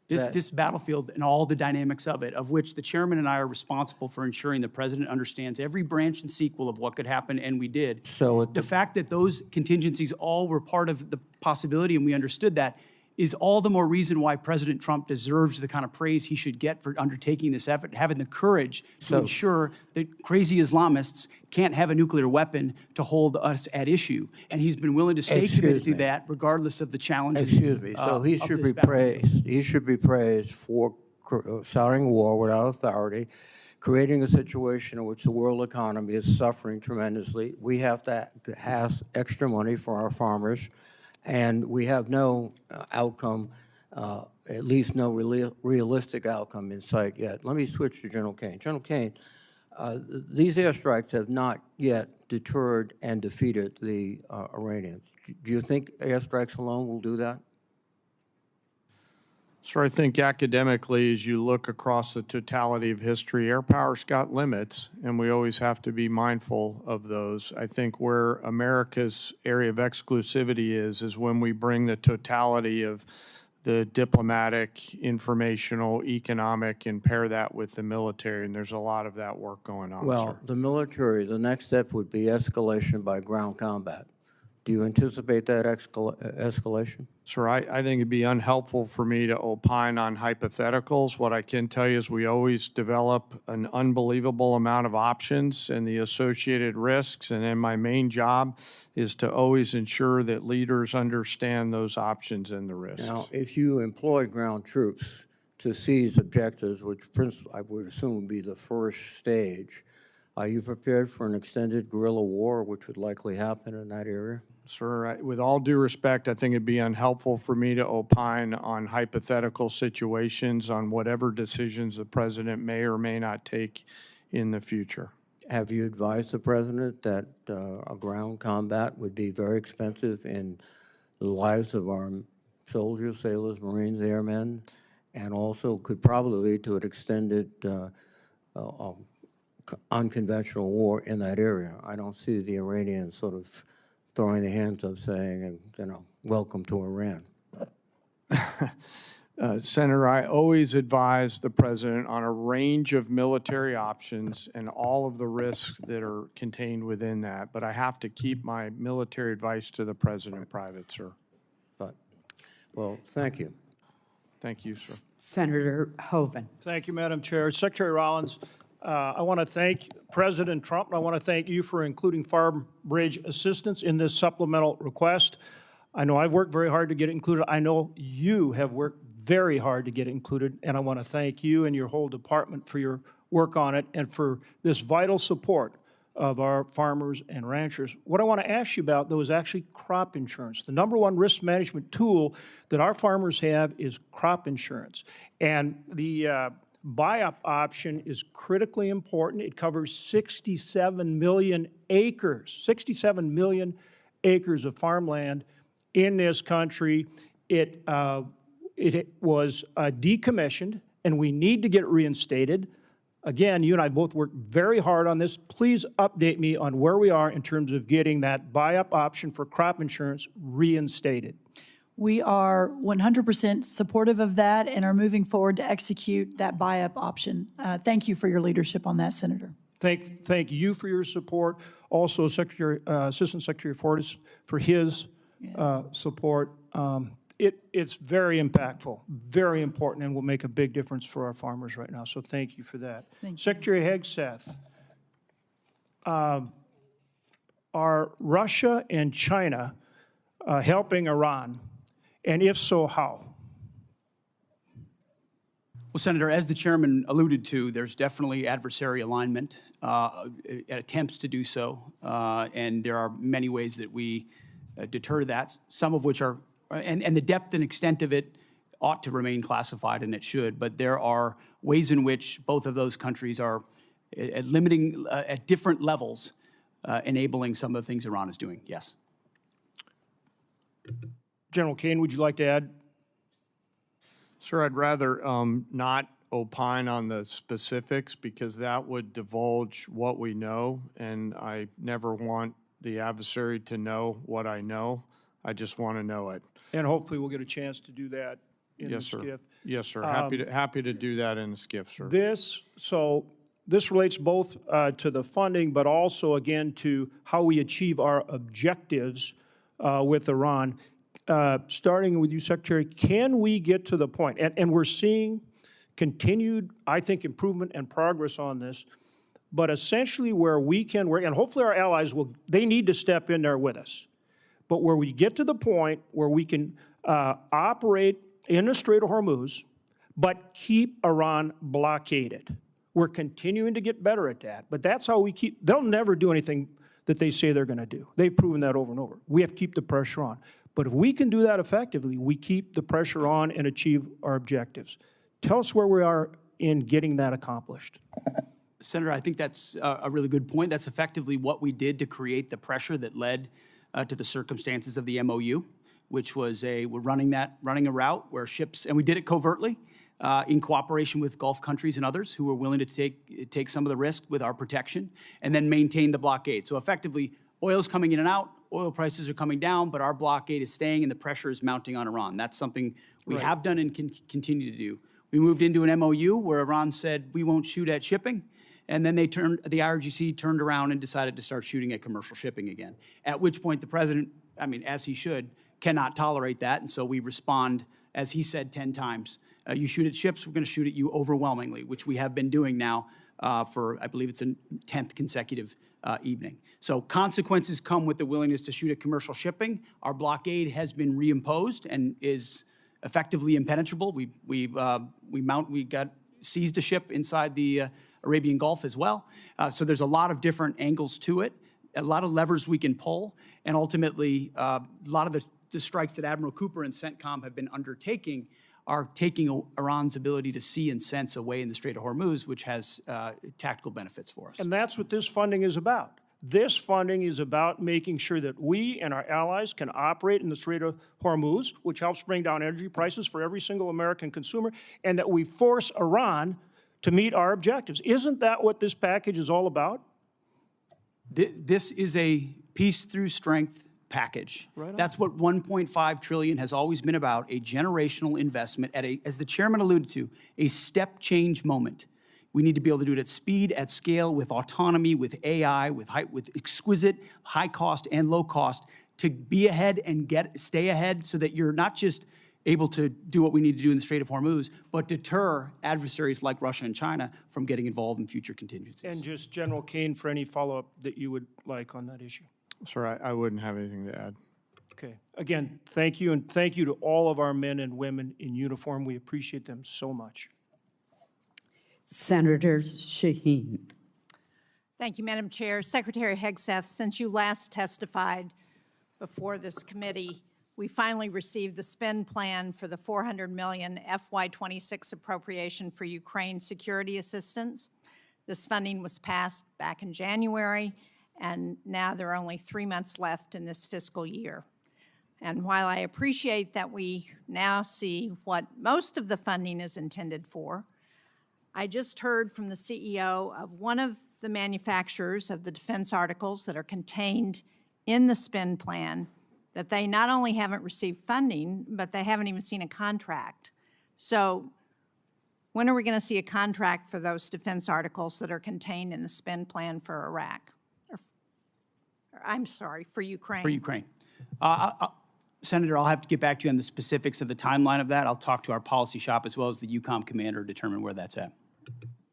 This battlefield and all the dynamics of it, of which the chairman and I are responsible for ensuring the president understands every branch and sequel of what could happen, and we did. So the fact that those contingencies all were part of the possibility, and we understood that, is all the more reason why President Trump deserves the kind of praise he should get for undertaking this effort, having the courage to ensure that crazy Islamists can't have a nuclear weapon to hold us at issue. And he's been willing to stay committed to that regardless of the challenges. Excuse me. So he should be praised. He should be praised for starting a war without authority, creating a situation in which the world economy is suffering tremendously. We have to have extra money for our farmers. And we have no outcome, at least no realistic outcome in sight yet. Let me switch to General Caine. General Caine, these airstrikes have not yet deterred and defeated the Iranians. Do you think airstrikes alone will do that? So I think academically, as you look across the totality of history, air power's got limits, and we always have to be mindful of those. I think where America's area of exclusivity is when we bring the totality of the diplomatic, informational, economic, and pair that with the military, and there's a lot of that work going on, Well, the military, the next step would be escalation by ground combat. Do you anticipate that escalation? Sir, I think it'd be unhelpful for me to opine on hypotheticals. What I can tell you is we always develop an unbelievable amount of options and the associated risks, and then my main job is to always ensure that leaders understand those options and the risks. Now, if you employ ground troops to seize objectives, which I would assume would be the first stage, are you prepared for an extended guerrilla war, which would likely happen in that area? Sir, with all due respect, I think it'd be unhelpful for me to opine on hypothetical situations on whatever decisions the president may or may not take in the future. Have you advised the president that a ground combat would be very expensive in the lives of our soldiers, sailors, Marines, airmen, and also could probably lead to an extended unconventional war in that area? I don't see the Iranians sort of throwing their hands up saying, welcome to Iran. Senator, I always advise the president on a range of military options and all of the risks that are contained within that, but I have to keep my military advice to the president private, sir. Well, thank you. Thank you, sir. Senator Hoeven. Thank you, Madam Chair. Secretary Rollins, I want to thank President Trump, and I want to thank you for including farm bridge assistance in this supplemental request. I know I've worked very hard to get it included. I know you have worked very hard to get it included, and I want to thank you and your whole department for your work on it and for this vital support of our farmers and ranchers. What I want to ask you about, though, is actually crop insurance. The number one risk management tool that our farmers have is crop insurance. And the buy-up option is critically important. It covers 67 million acres, 67 million acres of farmland in this country. It was decommissioned, and we need to get it reinstated. Again, you and I both worked very hard on this. Please update me on where we are in terms of getting that buy-up option for crop insurance reinstated. We are 100% supportive of that and are moving forward to execute that buy-up option. Thank you for your leadership on that, Senator. Thank you for your support. Also, Assistant Secretary Fortas for his support. It's very impactful, very important, and will make a big difference for our farmers right now. So thank you for that. Thank you. Secretary Hegseth, are Russia and China helping Iran? And if so, how? Well, Senator, as the chairman alluded to, there's definitely adversary alignment at attempts to do so, and there are many ways that we deter that, some of which are, and the depth and extent of it ought to remain classified, and it should, but there are ways in which both of those countries are limiting at different levels, enabling some of the things Iran is doing, yes. General Caine, would you like to add? Sir, I'd rather not opine on the specifics because that would divulge what we know, and I never want the adversary to know what I know. I just want to know it. And hopefully we'll get a chance to do that in Yes, the sir. SCIF. Yes, sir. Happy to do that in the SCIF, sir. This relates both to the funding, but also, again, to how we achieve our objectives with Iran. Starting with you, Secretary, can we get to the point, and we're seeing continued, I think, improvement and progress on this, but essentially where we can work, and hopefully our allies they need to step in there with us, but where we get to the point where we can operate in the Strait of Hormuz, but keep Iran blockaded. We're continuing to get better at that, but that's how we they'll never do anything that they say they're going to do. They've proven that over and over. We have to keep the pressure on. But if we can do that effectively, we keep the pressure on and achieve our objectives. Tell us where we are in getting that accomplished. Senator, I think that's a really good point. That's effectively what we did to create the pressure that led to the circumstances of the MOU, which was we're running a route where ships, and we did it covertly in cooperation with Gulf countries and others who were willing to take some of the risk with our protection and then maintain the blockade. So effectively, oil's coming in and out, oil prices are coming down, but our blockade is staying and the pressure is mounting on Iran. That's something we have done and can continue to do. We moved into an MOU where Iran said we won't shoot at shipping, and then the IRGC turned around and decided to start shooting at commercial shipping again, at which point the president, I mean, as he should, cannot tolerate that, and so we respond, as he said 10 times, you shoot at ships, we're going to shoot at you overwhelmingly, which we have been doing now for, I believe it's a 10th consecutive evening. So consequences come with the willingness to shoot at commercial shipping. Our blockade has been reimposed and is effectively impenetrable. We got seized a ship inside the Arabian Gulf as well. So there's a lot of different angles to it, a lot of levers we can pull, and ultimately a lot of the strikes that Admiral Cooper and CENTCOM have been undertaking are taking Iran's ability to see and sense away in the Strait of Hormuz, which has tactical benefits for us. And that's what this funding is about. This funding is about making sure that we and our allies can operate in the Strait of Hormuz, which helps bring down energy prices for every single American consumer, and that we force Iran to meet our objectives. Isn't that what this package is all about? This is a peace through strength package. Right. That's what 1.5 trillion has always been about, a generational investment at as the chairman alluded to, a step change moment. We need to be able to do it at speed, at scale, with autonomy, with AI, with exquisite high cost and low cost to be ahead and stay ahead so that you're not just able to do what we need to do in the Strait of Hormuz, but deter adversaries like Russia and China from getting involved in future contingencies. And just General Caine, for any follow-up that you would like on that issue. Sir, I wouldn't have anything to add. Okay. Again, thank you, and thank you to all of our men and women in uniform. We appreciate them so much. Senator Shaheen. Thank you, Madam Chair. Secretary Hegseth, since you last testified before this committee, we finally received the spend plan for the $400 million FY26 appropriation for Ukraine security assistance. This funding was passed back in January, and now there are only 3 months left in this fiscal year. And while I appreciate that we now see what most of the funding is intended for, I just heard from the CEO of one of the manufacturers of the defense articles that are contained in the spend plan that they not only haven't received funding, but they haven't even seen a contract. So when are we going to see a contract for those defense articles that are contained in the spend plan for Iraq? I'm sorry, for Ukraine. For Ukraine. Senator, I'll have to get back to you on the specifics of the timeline of that. I'll talk to our policy shop as well as the EUCOM commander to determine where that's at.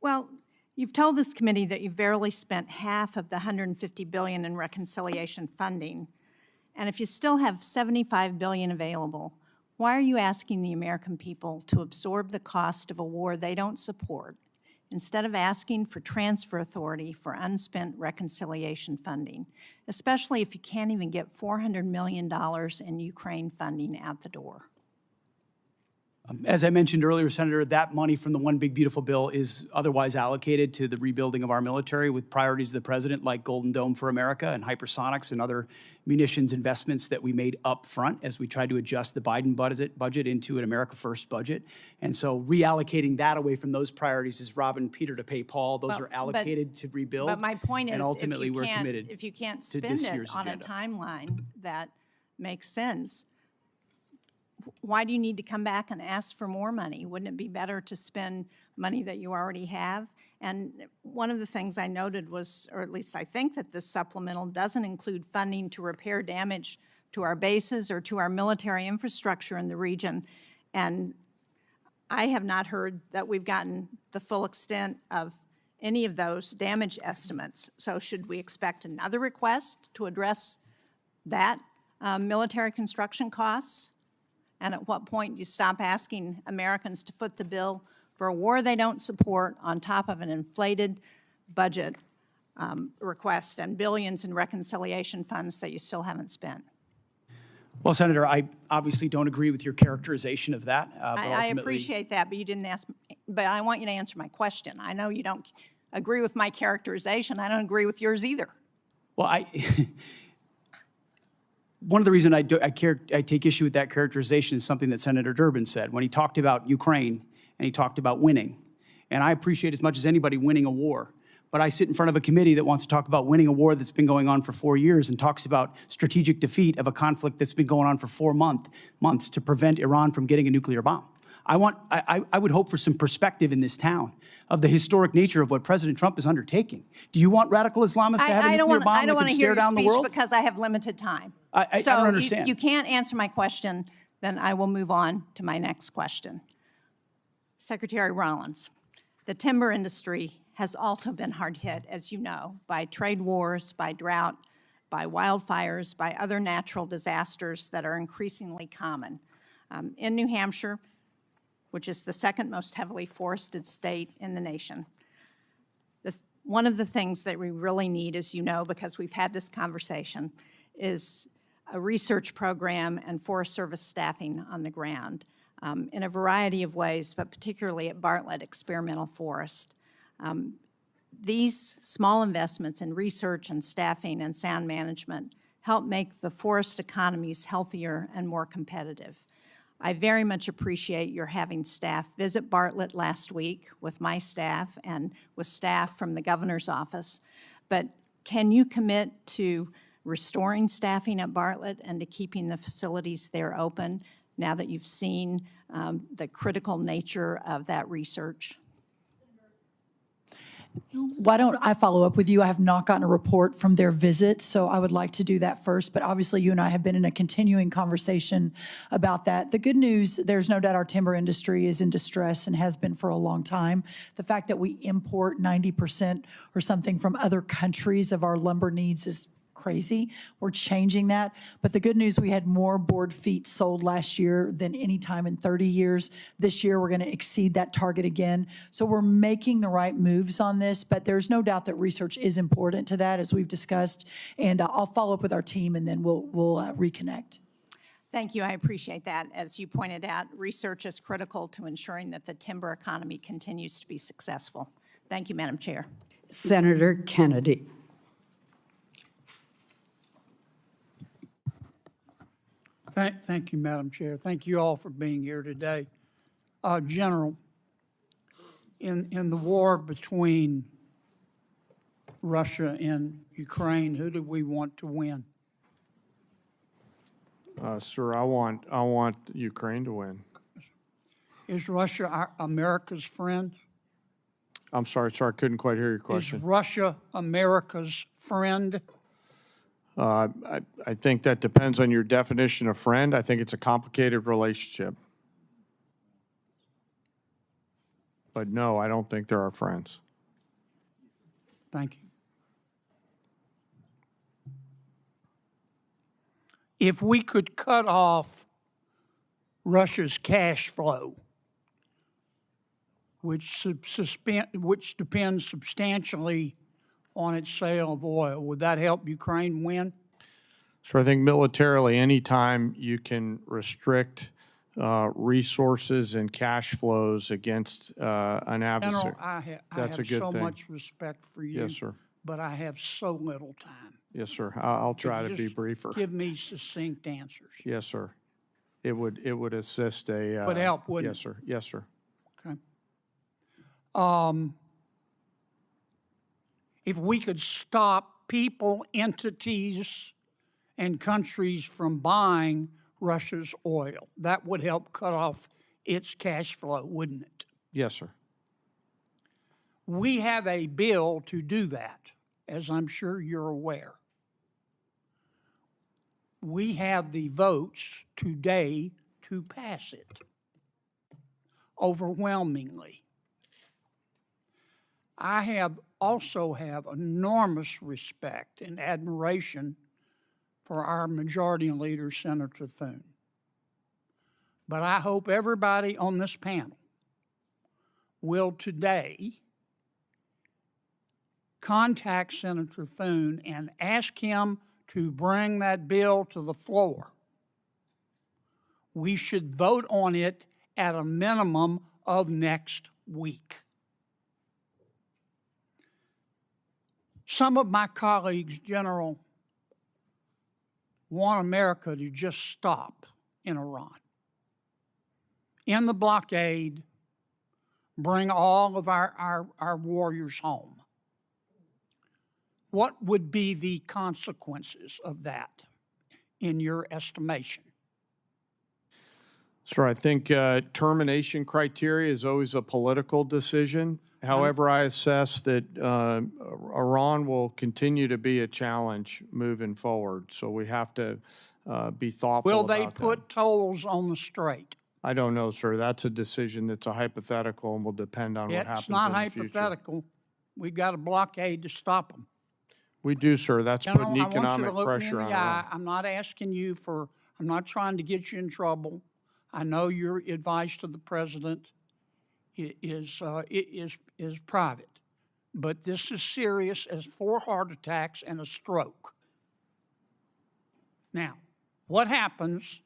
Well, you've told this committee that you've barely spent half of the $150 billion in reconciliation funding. And if you still have $75 billion available, why are you asking the American people to absorb the cost of a war they don't support, instead of asking for transfer authority for unspent reconciliation funding, especially if you can't even get $400 million in Ukraine funding out the door? As I mentioned earlier, Senator, that money from the One Big Beautiful Bill is otherwise allocated to the rebuilding of our military with priorities of the president like Golden Dome for America and hypersonics and other munitions investments that we made up front as we tried to adjust the Biden budget into an America First budget. And so reallocating that away from those priorities is robbing Peter to pay Paul. Those are allocated to rebuild. But my point is, and ultimately we're committed if you can't to spend this it year's on a agenda. timeline that makes sense, why do you need to come back and ask for more money? Wouldn't it be better to spend money that you already have? And one of the things I noted was, or at least I think that this supplemental doesn't include funding to repair damage to our bases or to our military infrastructure in the region. And I have not heard that we've gotten the full extent of any of those damage estimates. So should we expect another request to address that military construction costs? And at what point do you stop asking Americans to foot the bill for a war they don't support on top of an inflated budget request and billions in reconciliation funds that you still haven't spent? Well, Senator, I obviously don't agree with your characterization of that. But I ultimately, appreciate that, but you didn't ask, but I want you to answer my question. I know you don't agree with my characterization. I don't agree with yours either. well, one of the reasons I take issue with that characterization is something that Senator Durbin said when he talked about Ukraine and he talked about winning. And I appreciate as much as anybody winning a war. But I sit in front of a committee that wants to talk about winning a war that's been going on for 4 years and talks about strategic defeat of a conflict that's been going on for 4 months to prevent Iran from getting a nuclear bomb. I would hope for some perspective in this town of the historic nature of what President Trump is undertaking. Do you want radical Islamists to have a nuclear bomb that can stare down the world? Because I have limited time. I don't understand. If you can't answer my question, then I will move on to my next question. Secretary Rollins, the timber industry has also been hard hit, as you know, by trade wars, by drought, by wildfires, by other natural disasters that are increasingly common. In New Hampshire, which is the second most heavily forested state in the nation, one of the things that we really need, as you know, because we've had this conversation, is a research program and Forest Service staffing on the ground in a variety of ways, but particularly at Bartlett Experimental Forest. These small investments in research and staffing and sound management help make the forest economies healthier and more competitive. I very much appreciate your having staff visit Bartlett last week with my staff and with staff from the governor's office. But can you commit to restoring staffing at Bartlett and to keeping the facilities there open now that you've seen the critical nature of that research? Why don't I follow up with you? I have not gotten a report from their visit, so I would like to do that first. But obviously, you and I have been in a continuing conversation about that. The good news, there's no doubt our timber industry is in distress and has been for a long time. The fact that we import 90% or something from other countries of our lumber needs is crazy. We're changing that. But the good news, we had more board feet sold last year than any time in 30 years. This year, we're going to exceed that target again. So we're making the right moves on this, but there's no doubt that research is important to that, as we've discussed. And I'll follow up with our team, and then we'll reconnect. Thank you. I appreciate that. As you pointed out, research is critical to ensuring that the timber economy continues to be successful. Thank you, Madam Chair. Senator Kennedy. Thank you, Madam Chair. Thank you all for being here today. General, in the war between Russia and Ukraine, who do we want to win? Sir, I want Ukraine to win. Is Russia America's friend? I'm sorry, sir, I couldn't quite hear your Is question. Russia America's friend? I think that depends on your definition of friend. I think it's a complicated relationship. But no, I don't think they're our friends. Thank you. If we could cut off Russia's cash flow, which depends substantially on its sale of oil, would that help Ukraine win? So I think militarily, anytime you can restrict resources and cash flows against an adversary, General, I that's a have good so thing. much respect for you. Yes, sir. But I have so little time. Yes, sir. I'll try to be Just briefer. Give me succinct answers. Yes, sir. It would assist a. Would help, wouldn't Yes, sir. Yes, sir. Okay. If we could stop people, entities, and countries from buying Russia's oil, that would help cut off its cash flow, wouldn't it? Yes, sir. We have a bill to do that, as I'm sure you're aware. We have the votes today to pass it overwhelmingly. I also have enormous respect and admiration for our majority leader, Senator Thune. But I hope everybody on this panel will today contact Senator Thune and ask him to bring that bill to the floor. We should vote on it at a minimum of next week. Some of my colleagues, General, want America to just stop in Iran. In the blockade, bring all of our warriors home. What would be the consequences of that, in your estimation? Sir, I think termination criteria is always a political decision. However, I assess that Iran will continue to be a challenge moving forward, so we have to be thoughtful Will about they that. put tolls on the strait? I don't know, sir. That's a decision that's a hypothetical and will depend on what happens It's not in the future. hypothetical. We got a blockade to stop them. We do, sir. That's General, putting I want you economic to look me in pressure the on eye. Iran. I'm not asking you for, I'm not trying to get you in trouble. I know your advice to the president is private, but this is serious as 4 heart attacks and a stroke. Now, what happens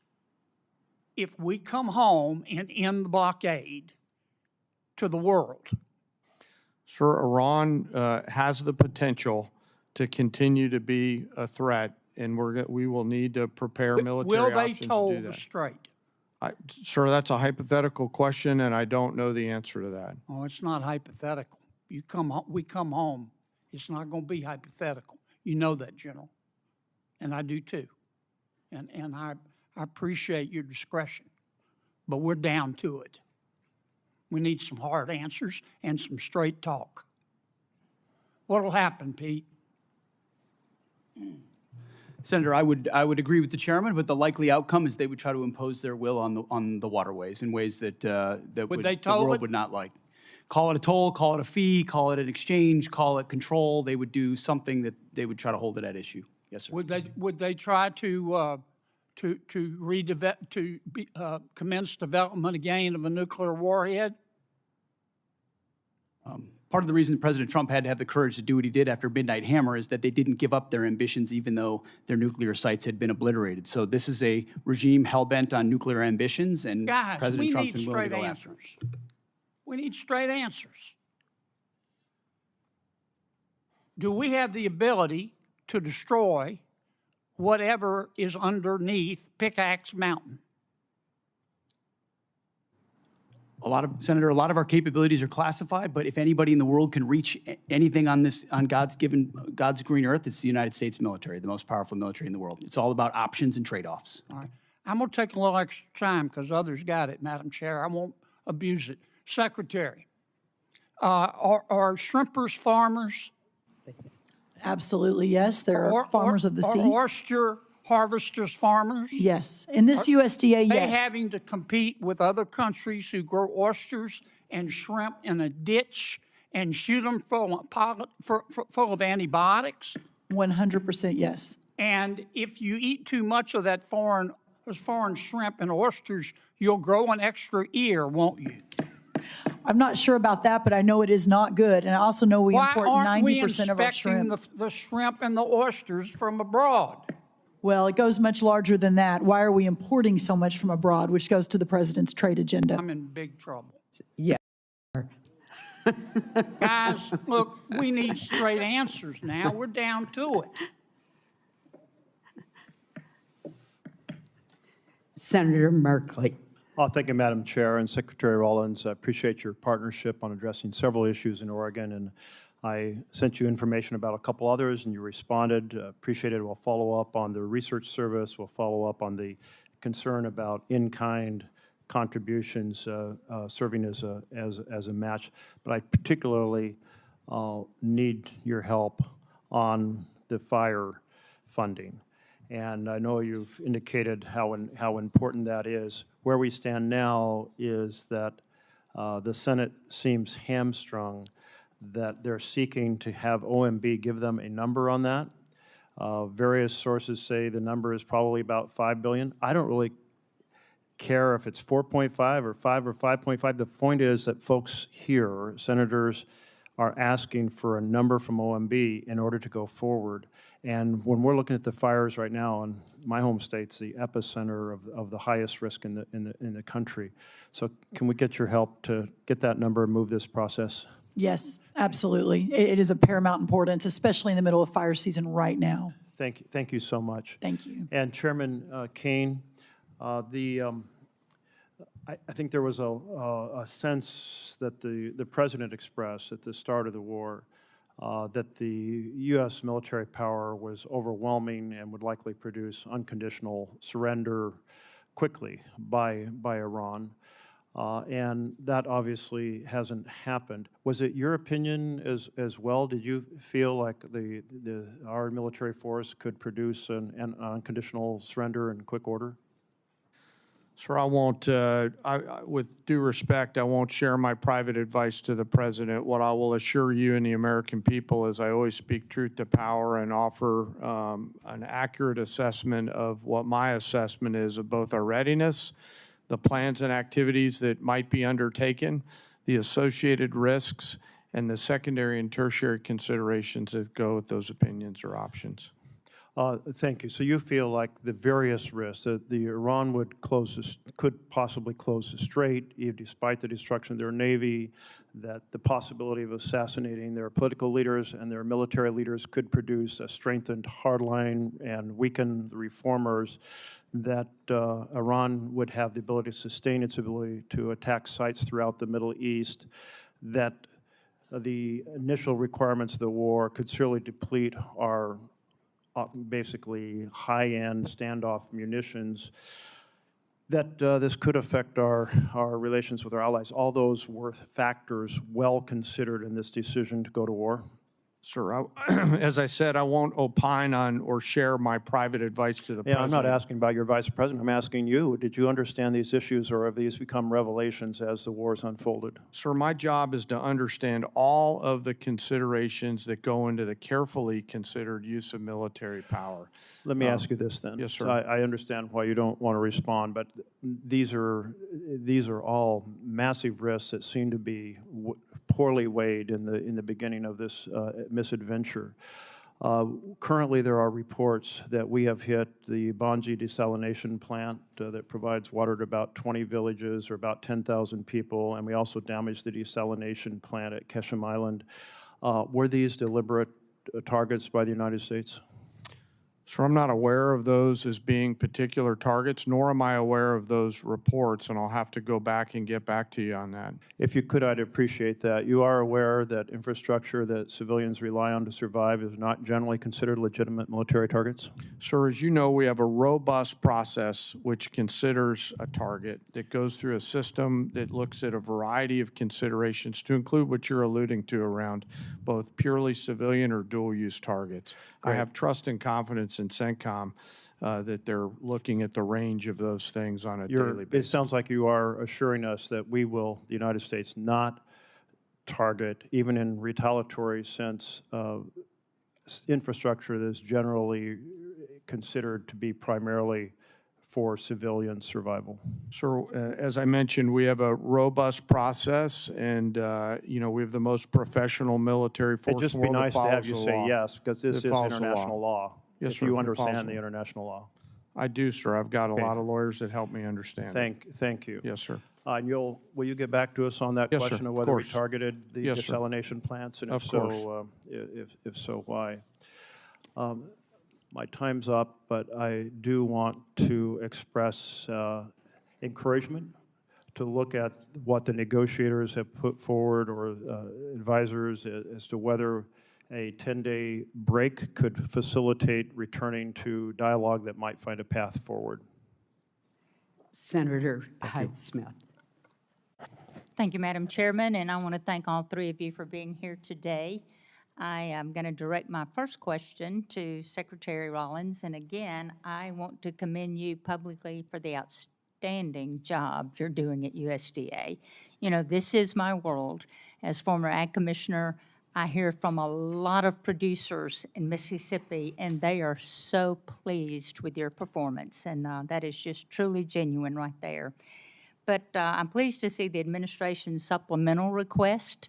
if we come home and end the blockade to the world? Sir, Iran has the potential to continue to be a threat, and we will need to prepare military Will they options to toll do the that. strait? Sir, that's a hypothetical question, and I don't know the answer to that. Oh, it's not hypothetical. We come home. It's not going to be hypothetical. You know that, General, and I do too. And I appreciate your discretion, but we're down to it. We need some hard answers and some straight talk. What'll happen, Pete? Senator, I would agree with the chairman, but the likely outcome is they would try to impose their will on the waterways in ways that the world would not like. Call it a toll, call it a fee, call it an exchange, call it control. They would do something that they would try to hold it at issue. Yes, sir. Would they try to commence development again of a nuclear warhead? Part of the reason President Trump had to have the courage to do what he did after Midnight Hammer is that they didn't give up their ambitions even though their nuclear sites had been obliterated. So this is a regime hell-bent on nuclear ambitions, and Guys, President Trump's been willing to go after them. We need straight answers. Do we have the ability to destroy whatever is underneath Pickaxe Mountain? Senator, a lot of our capabilities are classified, but if anybody in the world can reach anything on God's green earth, it's the United States military, the most powerful military in the world. It's all about options and trade-offs. All right. I'm going to take a little extra time because others got it, Madam Chair. I won't abuse it. Secretary, are shrimpers farmers? Absolutely, yes. There are farmers of the sea. Are oyster harvesters farmers? Yes. In this USDA, yes. Are they having to compete with other countries who grow oysters and shrimp in a ditch and shoot them full of antibiotics? 100% yes. And if you eat too much of that foreign shrimp and oysters, you'll grow an extra ear, won't you? I'm not sure about that, but I know it is not good. And I also know we import 90% of our shrimp. Why aren't we inspecting the shrimp and the oysters from abroad? Well, it goes much larger than that. Why are we importing so much from abroad, which goes to the president's trade agenda? I'm in big trouble. Yeah. Guys, look, we need straight answers now. We're down to it. Senator Merkley. Thank you, Madam Chair, and Secretary Rollins. I appreciate your partnership on addressing several issues in Oregon, and I sent you information about a couple others, and you responded. Appreciate it. We'll follow up on the research service. We'll follow up on the concern about in-kind contributions serving as a match. But I particularly need your help on the fire funding. And I know you've indicated how important that is. Where we stand now is that the Senate seems hamstrung, that they're seeking to have OMB give them a number on that. Various sources say the number is probably about $5 billion. I don't really care if it's 4.5 or 5 or 5.5. The point is that folks here, senators, are asking for a number from OMB in order to go forward. And when we're looking at the fires right now, in my home state's the epicenter of the highest risk in the country. So can we get your help to get that number and move this process? Yes, absolutely. It is of paramount importance, especially in the middle of fire season right now. Thank you so much. Thank you. And Chairman Caine, I think there was a sense that the President expressed at the start of the war that the U.S. military power was overwhelming and would likely produce unconditional surrender quickly by Iran. And that obviously hasn't happened. Was it your opinion as well? Did you feel like our military force could produce an unconditional surrender in quick order? Sir, I won't, with due respect, I won't share my private advice to the President. What I will assure you and the American people is I always speak truth to power and offer an accurate assessment of what my assessment is of both our readiness, the plans and activities that might be undertaken, the associated risks, and the secondary and tertiary considerations that go with those opinions or options. Thank you. So you feel like the various risks that the Iran could possibly close the strait, despite the destruction of their navy, that the possibility of assassinating their political leaders and their military leaders could produce a strengthened hardline and weaken the reformers, that Iran would have the ability to sustain its ability to attack sites throughout the Middle East, that the initial requirements of the war could surely deplete our basically high-end standoff munitions, that this could affect our relations with our allies. All those were factors well considered in this decision to go to war? Sir, as I said, I won't opine on or share my private advice to the Yeah, president. I'm not asking about your vice president. I'm asking you, did you understand these issues, or have these become revelations as the wars unfolded? Sir, my job is to understand all of the considerations that go into the carefully considered use of military power. Let me ask you this then. Yes, sir. I understand why you don't want to respond, but these are all massive risks that seem to be poorly weighed in the beginning of this misadventure. Currently, there are reports that we have hit the Bonji desalination plant that provides water to about 20 villages or about 10,000 people, and we also damaged the desalination plant at Keshem Island. Were these deliberate targets by the United States? Sir, I'm not aware of those as being particular targets, nor am I aware of those reports, and I'll have to go back and get back to you on that. If you could, I'd appreciate that. You are aware that infrastructure that civilians rely on to survive is not generally considered legitimate military targets? Sir, as you know, we have a robust process which considers a target that goes through a system that looks at a variety of considerations to include what you're alluding to around both purely civilian or dual-use targets. Great. I have trust and confidence in CENTCOM that they're looking at the range of those things on a daily basis. It sounds like you are assuring us that we will, the United States, not target, even in retaliatory sense, infrastructure that is generally considered to be primarily for civilian survival. So, as I mentioned, we have a robust process, and we have the most professional military force. It'd just in be the world nice that to have follows you the say law. yes, because this That is follows the international law. Yes, if sir, you it follows understand the the law. international law. I do, sir. I've got a Okay. lot of lawyers that help me understand it. Thank you. Yes, sir. And will you get back to us on that Yes, sir, question of of whether we course. targeted the Yes, sir. desalination plants, and Of if so, why? My time's up, but I do want to express encouragement to look at what the negotiators have put forward, or advisors, as to whether a 10-day break could facilitate returning to dialogue that might find a path forward. Senator Hegseth. Thank you, Madam Chairman, and I want to thank all three of you for being here today. I am going to direct my first question to Secretary Rollins, and again, I want to commend you publicly for the outstanding job you're doing at USDA. You know, this is my world. As former Ag Commissioner, I hear from a lot of producers in Mississippi, and they are so pleased with your performance, and that is just truly genuine right there. But I'm pleased to see the administration's supplemental request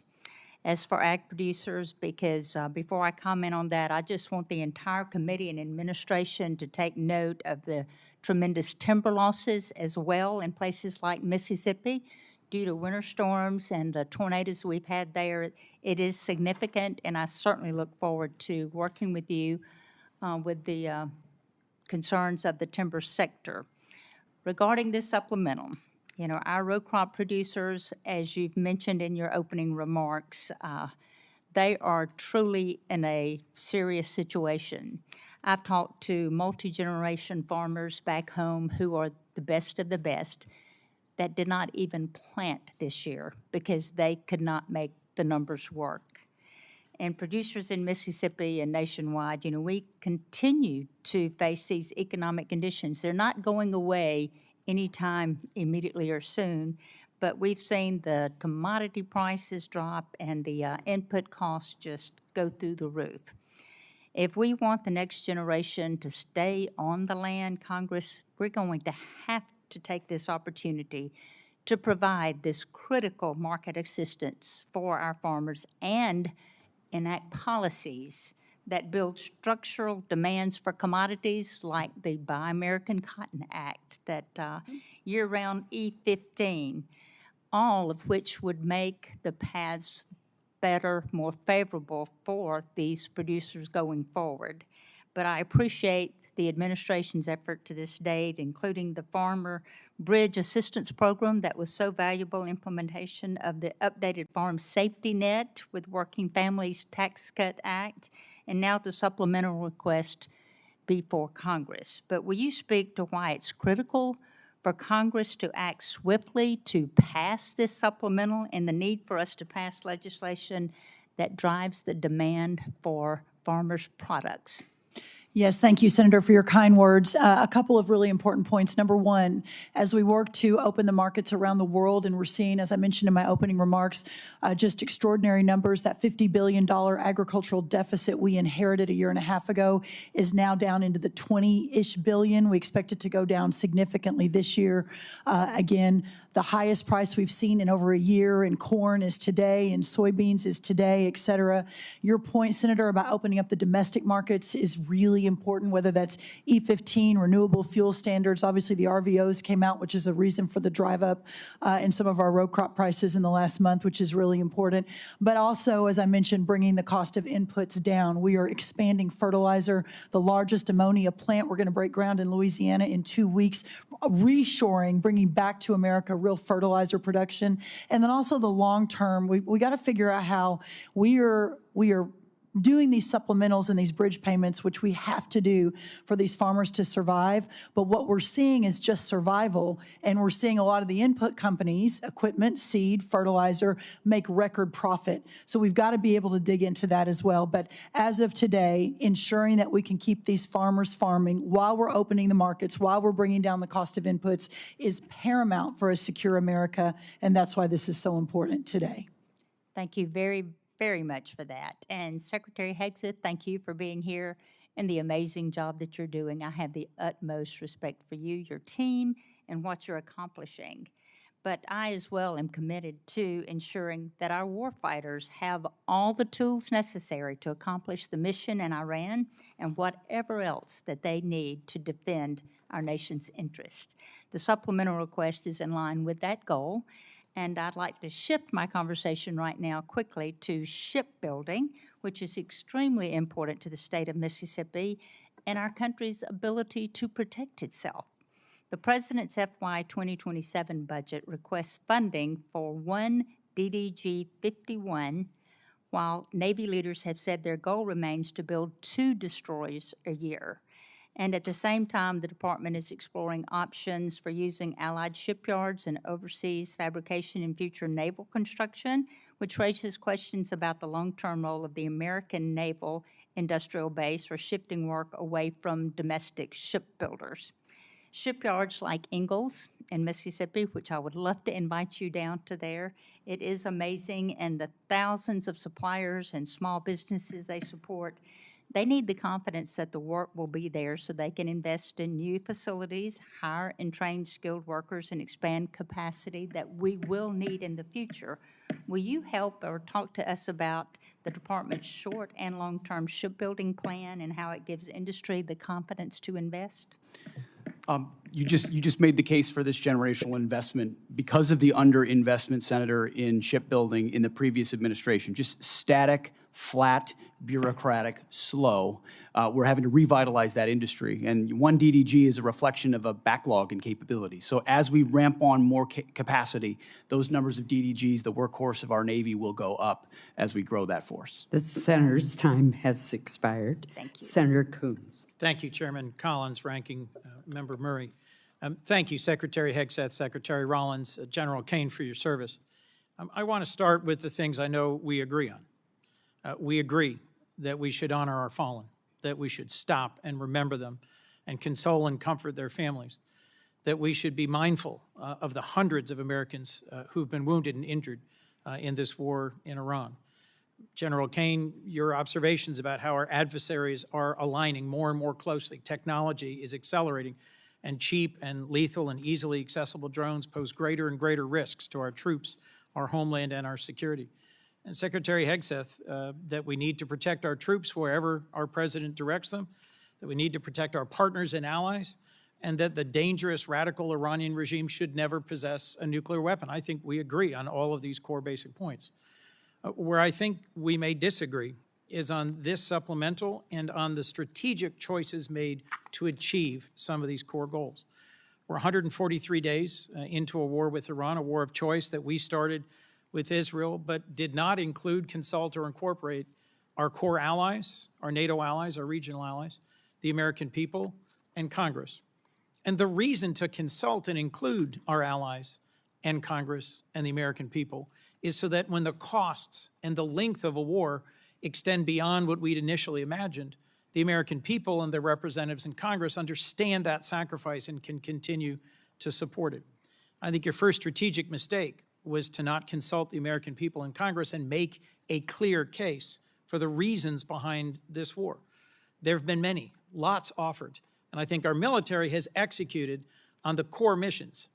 as for ag producers, because before I comment on that, I just want the entire committee and administration to take note of the tremendous timber losses as well in places like Mississippi due to winter storms and the tornadoes we've had there. It is significant, and I certainly look forward to working with you with the concerns of the timber sector. Regarding this supplemental, you know, our row crop producers, as you've mentioned in your opening remarks, they are truly in a serious situation. I've talked to multi-generation farmers back home who are the best of the best that did not even plant this year because they could not make the numbers work. And producers in Mississippi and nationwide, you know, we continue to face these economic conditions. They're not going away anytime immediately or soon, but we've seen the commodity prices drop and the input costs just go through the roof. If we want the next generation to stay on the land, Congress, we're going to have to take this opportunity to provide this critical market assistance for our farmers and enact policies that build structural demands for commodities like the Buy American Cotton Act, that year-round E15, all of which would make the paths better, more favorable for these producers going forward. But I appreciate the administration's effort to this date, including the Farmer Bridge Assistance Program that was so valuable, implementation of the updated Farm Safety Net with Working Families Tax Cut Act, and now the supplemental request before Congress. But will you speak to why it's critical for Congress to act swiftly to pass this supplemental and the need for us to pass legislation that drives the demand for farmers' products? Yes, thank you, Senator, for your kind words. A couple of really important points. Number one, as we work to open the markets around the world, and we're seeing, as I mentioned in my opening remarks, just extraordinary numbers. That $50 billion agricultural deficit we inherited a year and a half ago is now down into the 20-ish billion. We expect it to go down significantly this year. Again, the highest price we've seen in over a year in corn is today, and soybeans is today, et cetera. Your point, Senator, about opening up the domestic markets is really important, whether that's E15, renewable fuel standards. Obviously, the RVOs came out, which is a reason for the drive up in some of our row crop prices in the last month, which is really important. But also, as I mentioned, bringing the cost of inputs down. We are expanding fertilizer, the largest ammonia plant. We're going to break ground in Louisiana in 2 weeks, reshoring, bringing back to America real fertilizer production. And then also the long term, we got to figure out how we are doing these supplementals and these bridge payments, which we have to do for these farmers to survive. But what we're seeing is just survival. And we're seeing a lot of the input companies, equipment, seed, fertilizer, make record profit. So we've got to be able to dig into that as well. But as of today, ensuring that we can keep these farmers farming while we're opening the markets, while we're bringing down the cost of inputs, is paramount for a secure America. And that's why this is so important today. Thank you very much for that. And Secretary Hegseth, thank you for being here and the amazing job that you're doing. I have the utmost respect for you, your team, and what you're accomplishing. But I as well am committed to ensuring that our warfighters have all the tools necessary to accomplish the mission in Iran and whatever else that they need to defend our nation's interest. The supplemental request is in line with that goal. And I'd like to shift my conversation right now quickly to shipbuilding, which is extremely important to the state of Mississippi and our country's ability to protect itself. The President's FY 2027 budget requests funding for one DDG-51, while Navy leaders have said their goal remains to build 2 destroyers a year. And at the same time, the department is exploring options for using allied shipyards and overseas fabrication in future naval construction, which raises questions about the long-term role of the American naval industrial base or shifting work away from domestic shipbuilders. Shipyards like Ingalls in Mississippi, which I would love to invite you down to there. It is amazing, and the thousands of suppliers and small businesses they support, they need the confidence that the work will be there so they can invest in new facilities, hire and train skilled workers, and expand capacity that we will need in the future. Will you help or talk to us about the department's short and long-term shipbuilding plan and how it gives industry the confidence to invest? You just made the case for this generational investment because of the underinvestment, Senator, in shipbuilding in the previous administration. Just static, flat, bureaucratic, slow. We're having to revitalize that industry. And one DDG is a reflection of a backlog in capability. So as we ramp on more capacity, those numbers of DDGs, the workhorse of our Navy, will go up as we grow that force. The senator's time has expired. Thank you. Senator Coons. Thank you, Chairman Collins, Ranking Member Murray. Thank you, Secretary Hegseth, Secretary Rollins, General Caine, for your service. I want to start with the things I know we agree on. We agree that we should honor our fallen, that we should stop and remember them and console and comfort their families, that we should be mindful of the hundreds of Americans who've been wounded and injured in this war in Iran. General Caine, your observations about how our adversaries are aligning more and more closely. Technology is accelerating, and cheap and lethal and easily accessible drones pose greater and greater risks to our troops, our homeland, and our security. And Secretary Hegseth, that we need to protect our troops wherever our president directs them, that we need to protect our partners and allies, and that the dangerous radical Iranian regime should never possess a nuclear weapon. I think we agree on all of these core basic points. Where I think we may disagree is on this supplemental and on the strategic choices made to achieve some of these core goals. We're 143 days into a war with Iran, a war of choice that we started with Israel, but did not include, consult, or incorporate our core allies, our NATO allies, our regional allies, the American people, and Congress. And the reason to consult and include our allies and Congress and the American people is so that when the costs and the length of a war extend beyond what we'd initially imagined, the American people and their representatives in Congress understand that sacrifice and can continue to support it. I think your first strategic mistake was to not consult the American people in Congress and make a clear case for the reasons behind this war. There have been many, lots offered, and I think our military has executed on the core missions: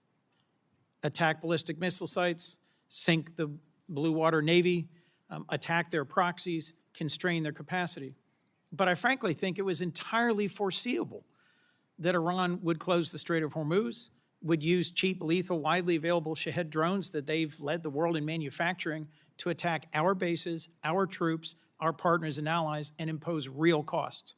attack ballistic missile sites, sink the Blue Water Navy, attack their proxies, constrain their capacity. But I frankly think it was entirely foreseeable that Iran would close the Strait of Hormuz, would use cheap, lethal, widely available Shahed drones that they've led the world in manufacturing to attack our bases, our troops, our partners and allies, and impose real costs.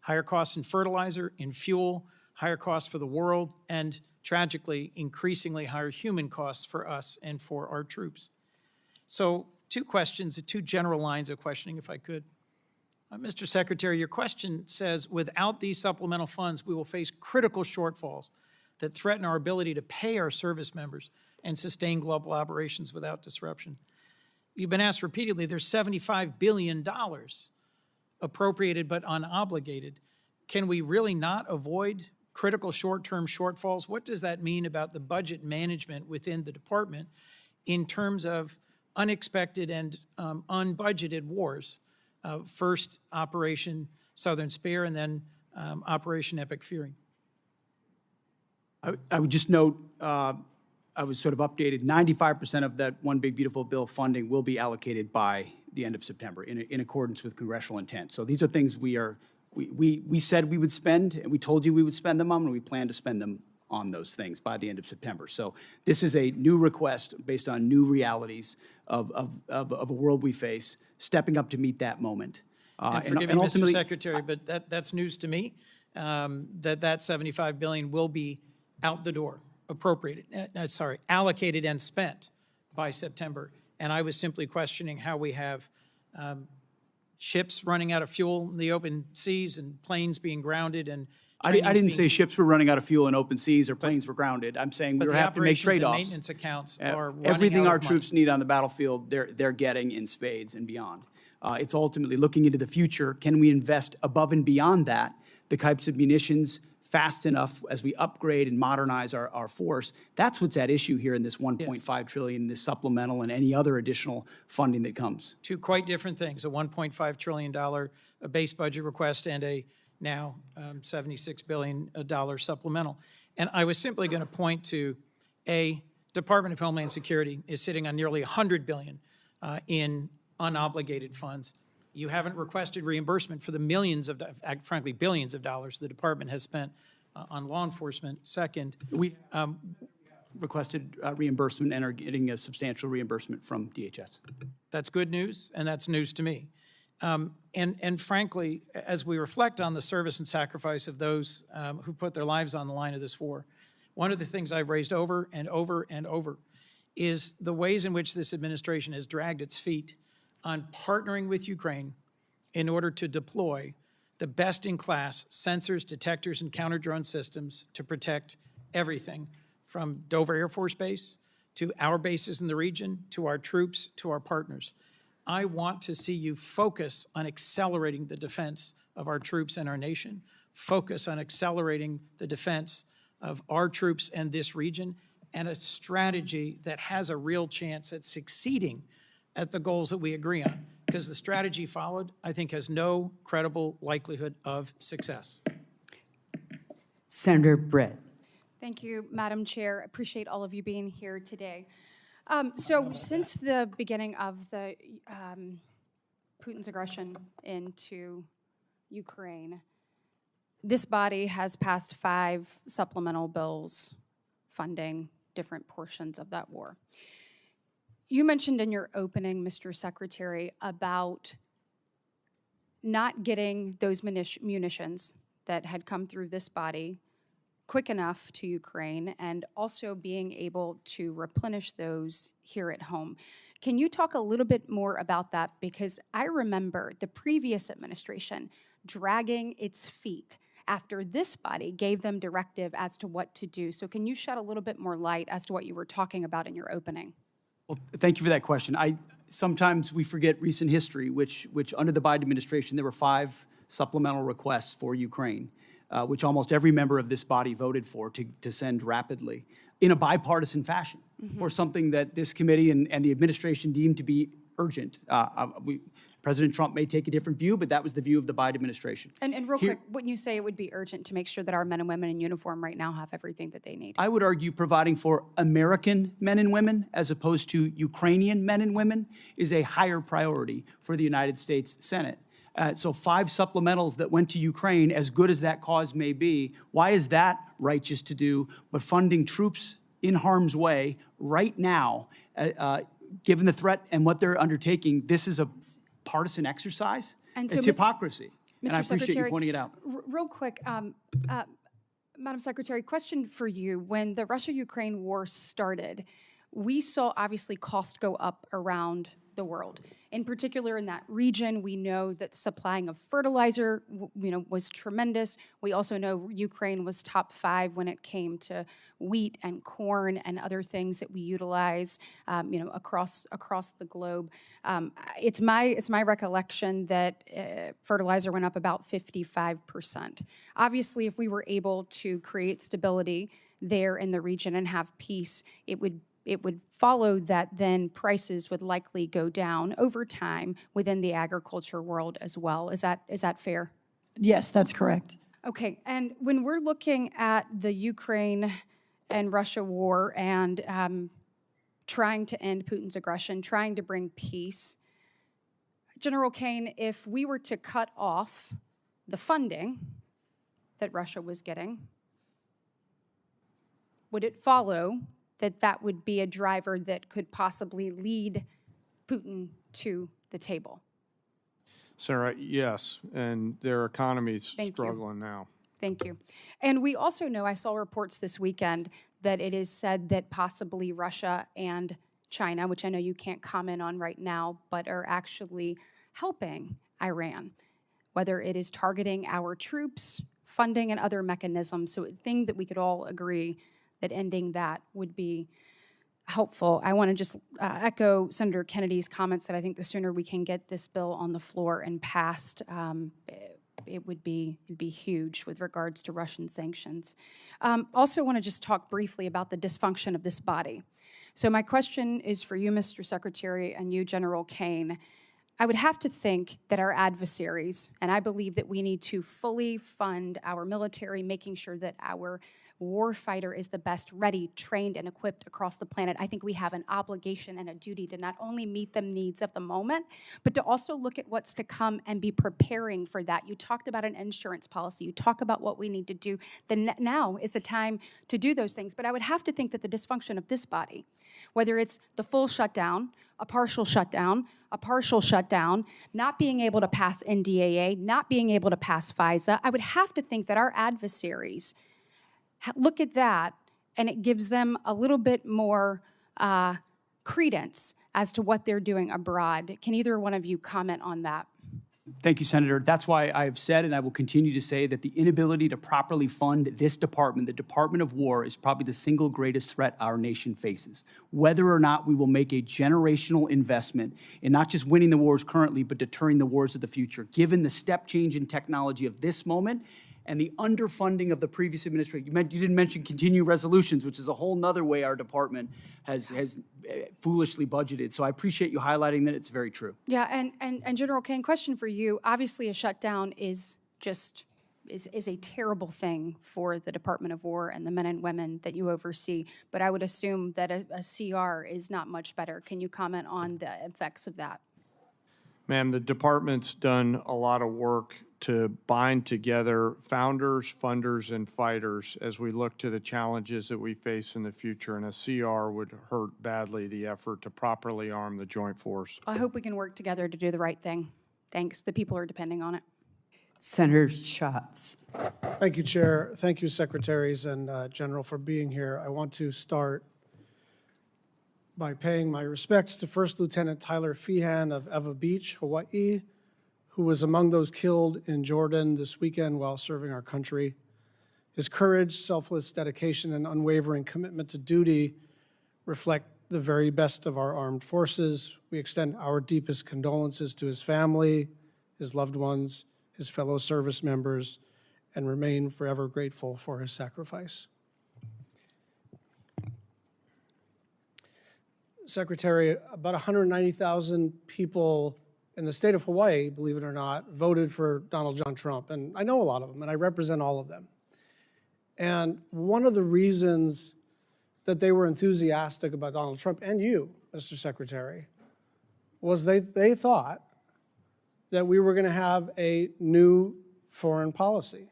Higher costs in fertilizer, in fuel, higher costs for the world, and tragically, increasingly higher human costs for us and for our troops. So, two questions, two general lines of questioning, if I could. Mr. Secretary, your question says, without these supplemental funds, we will face critical shortfalls that threaten our ability to pay our service members and sustain global operations without disruption. You've been asked repeatedly, there's $75 billion appropriated but unobligated. Can we really not avoid critical short-term shortfalls? What does that mean about the budget management within the department in terms of unexpected and unbudgeted wars? First, Operation Southern Spear, and then Operation Epic Fury. I would just note, I was sort of updated, 95% of that One Big Beautiful Bill funding will be allocated by the end of September in accordance with congressional intent. So these are things we said we would spend, and we told you we would spend them on, and we plan to spend them on those things by the end of September. So this is a new request based on new realities of a world we face, stepping up to meet that moment. And forgive me, Mr. Secretary, but that's news to me, that $75 billion will be out the door, allocated and spent by September. And I was simply questioning how we have ships running out of fuel in the open seas and planes being grounded and I didn't say ships were running out of fuel in open seas or planes were grounded. I'm saying we have to make trade-offs. Maintenance accounts are running everything out our of troops money. need on the battlefield, they're getting in spades and beyond. It's ultimately looking into the future. Can we invest above and beyond that, the types of munitions, fast enough as we upgrade and modernize our force? That's what's at issue here in this $1.5 trillion, this supplemental, and any other additional funding that comes. Two quite different things: a $1.5 trillion base budget request and a now $76 billion supplemental. And I was simply going to point to Department of Homeland Security is sitting on nearly $100 billion in unobligated funds. You haven't requested reimbursement for the millions of, frankly, billions of dollars the department has spent on law enforcement. Second, we requested reimbursement and are getting a substantial reimbursement from DHS. That's good news, and that's news to me. And frankly, as we reflect on the service and sacrifice of those who put their lives on the line of this war, one of the things I've raised over and over and over is the ways in which this administration has dragged its feet on partnering with Ukraine in order to deploy the best-in-class sensors, detectors, and counter-drone systems to protect everything from Dover Air Force Base to our bases in the region, to our troops, to our partners. I want to see you focus on accelerating the defense of our troops and our nation, focus on accelerating the defense of our troops and this region, and a strategy that has a real chance at succeeding at the goals that we agree on. Because the strategy followed, I think, has no credible likelihood of success. Senator Britt. Thank you, Madam Chair. Appreciate all of you being here today. So since the beginning of the Putin's aggression into Ukraine, this body has passed 5 supplemental bills funding different portions of that war. You mentioned in your opening, Mr. Secretary, about not getting those munitions that had come through this body quick enough to Ukraine, and also being able to replenish those here at home. Can you talk a little bit more about that? Because I remember the previous administration dragging its feet after this body gave them directive as to what to do. So can you shed a little bit more light as to what you were talking about in your opening? Well, thank you for that question. Sometimes we forget recent history, which under the Biden administration, there were 5 supplemental requests for Ukraine, which almost every member of this body voted for to send rapidly in a bipartisan fashion for something that this committee and the administration deemed to be urgent. President Trump may take a different view, but that was the view of the Biden administration. And real quick, wouldn't you say it would be urgent to make sure that our men and women in uniform right now have everything that they need? I would argue providing for American men and women as opposed to Ukrainian men and women is a higher priority for the United States Senate. So 5 supplementals that went to Ukraine, as good as that cause may be, why is that righteous to do? But funding troops in harm's way right now, given the threat and what they're undertaking, this is a partisan exercise. And so, it's hypocrisy. And I appreciate Secretary, you pointing it out. Real quick, Madam Secretary, question for you. When the Russia-Ukraine war started, we saw obviously cost go up around the world. In particular, in that region, we know that the supplying of fertilizer, was tremendous. We also know Ukraine was top 5 when it came to wheat and corn and other things that we utilize, across the globe. It's my recollection that fertilizer went up about 55%. Obviously, if we were able to create stability there in the region and have peace, it would follow that then prices would likely go down over time within the agriculture world as well. Is that fair? Yes, that's correct. Okay, and when we're looking at the Ukraine and Russia war and trying to end Putin's aggression, trying to bring peace, General Caine, if we were to cut off the funding that Russia was getting, would it follow that would be a driver that could possibly lead Putin to the table? Sarah, yes, and their economy's struggling now. Thank you. And we also know, I saw reports this weekend, that it is said that possibly Russia and China, which I know you can't comment on right now, but are actually helping Iran, whether it is targeting our troops, funding, and other mechanisms. So a thing that we could all agree that ending that would be helpful. I want to just echo Senator Kennedy's comments that I think the sooner we can get this bill on the floor and passed, it'd be huge with regards to Russian sanctions. Also want to just talk briefly about the dysfunction of this body. So my question is for you, Mr. Secretary, and you, General Caine. I would have to think that our adversaries, and I believe that we need to fully fund our military, making sure that our warfighter is the best ready, trained, and equipped across the planet. I think we have an obligation and a duty to not only meet the needs of the moment, but to also look at what's to come and be preparing for that. You talked about an insurance policy. You talk about what we need to do. Now is the time to do those things. But I would have to think that the dysfunction of this body, whether it's the full shutdown, a partial shutdown, not being able to pass NDAA, not being able to pass FISA, I would have to think that our adversaries look at that, and it gives them a little bit more credence as to what they're doing abroad. Can either one of you comment on that? Thank you, Senator. That's why I have said, and I will continue to say, that the inability to properly fund this department, the Department of War, is probably the single greatest threat our nation faces. Whether or not we will make a generational investment in not just winning the wars currently, but deterring the wars of the future, given the step change in technology of this moment and the underfunding of the previous administration. You didn't mention continuing resolutions, which is a whole nother way our department has foolishly budgeted. So I appreciate you highlighting that. It's very true. Yeah, and General Caine, question for you. Obviously, a shutdown is a terrible thing for the Department of War and the men and women that you oversee. But I would assume that a CR is not much better. Can you comment on the effects of that? Ma'am, the department's done a lot of work to bind together founders, funders, and fighters as we look to the challenges that we face in the future, and a CR would hurt badly the effort to properly arm the joint force. I hope we can work together to do the right thing. Thanks. The people are depending on it. Senator Schatz. Thank you, Chair. Thank you, Secretaries and General, for being here. I want to start by paying my respects to First Lieutenant Tyler Feehan of Eva Beach, Hawaii, who was among those killed in Jordan this weekend while serving our country. His courage, selfless dedication, and unwavering commitment to duty reflect the very best of our armed forces. We extend our deepest condolences to his family, his loved ones, his fellow service members, and remain forever grateful for his sacrifice. Secretary, about 190,000 people in the state of Hawaii, believe it or not, voted for Donald John Trump. And I know a lot of them, and I represent all of them. And one of the reasons that they were enthusiastic about Donald Trump, and you, Mr. Secretary, was they thought that we were going to have a new foreign policy.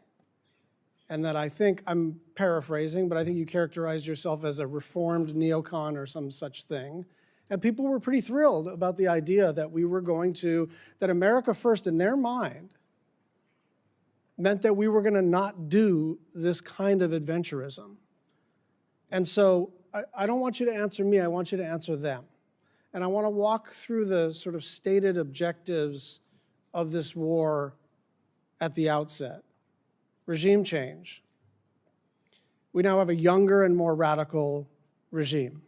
And that I think, I'm paraphrasing, but I think you characterized yourself as a reformed neocon or some such thing. And people were pretty thrilled about the idea that we were going to, that America first in their mind meant that we were going to not do this kind of adventurism. And so I don't want you to answer me, I want you to answer them. And I want to walk through the sort of stated objectives of this war at the outset. Regime change. We now have a younger and more radical regime.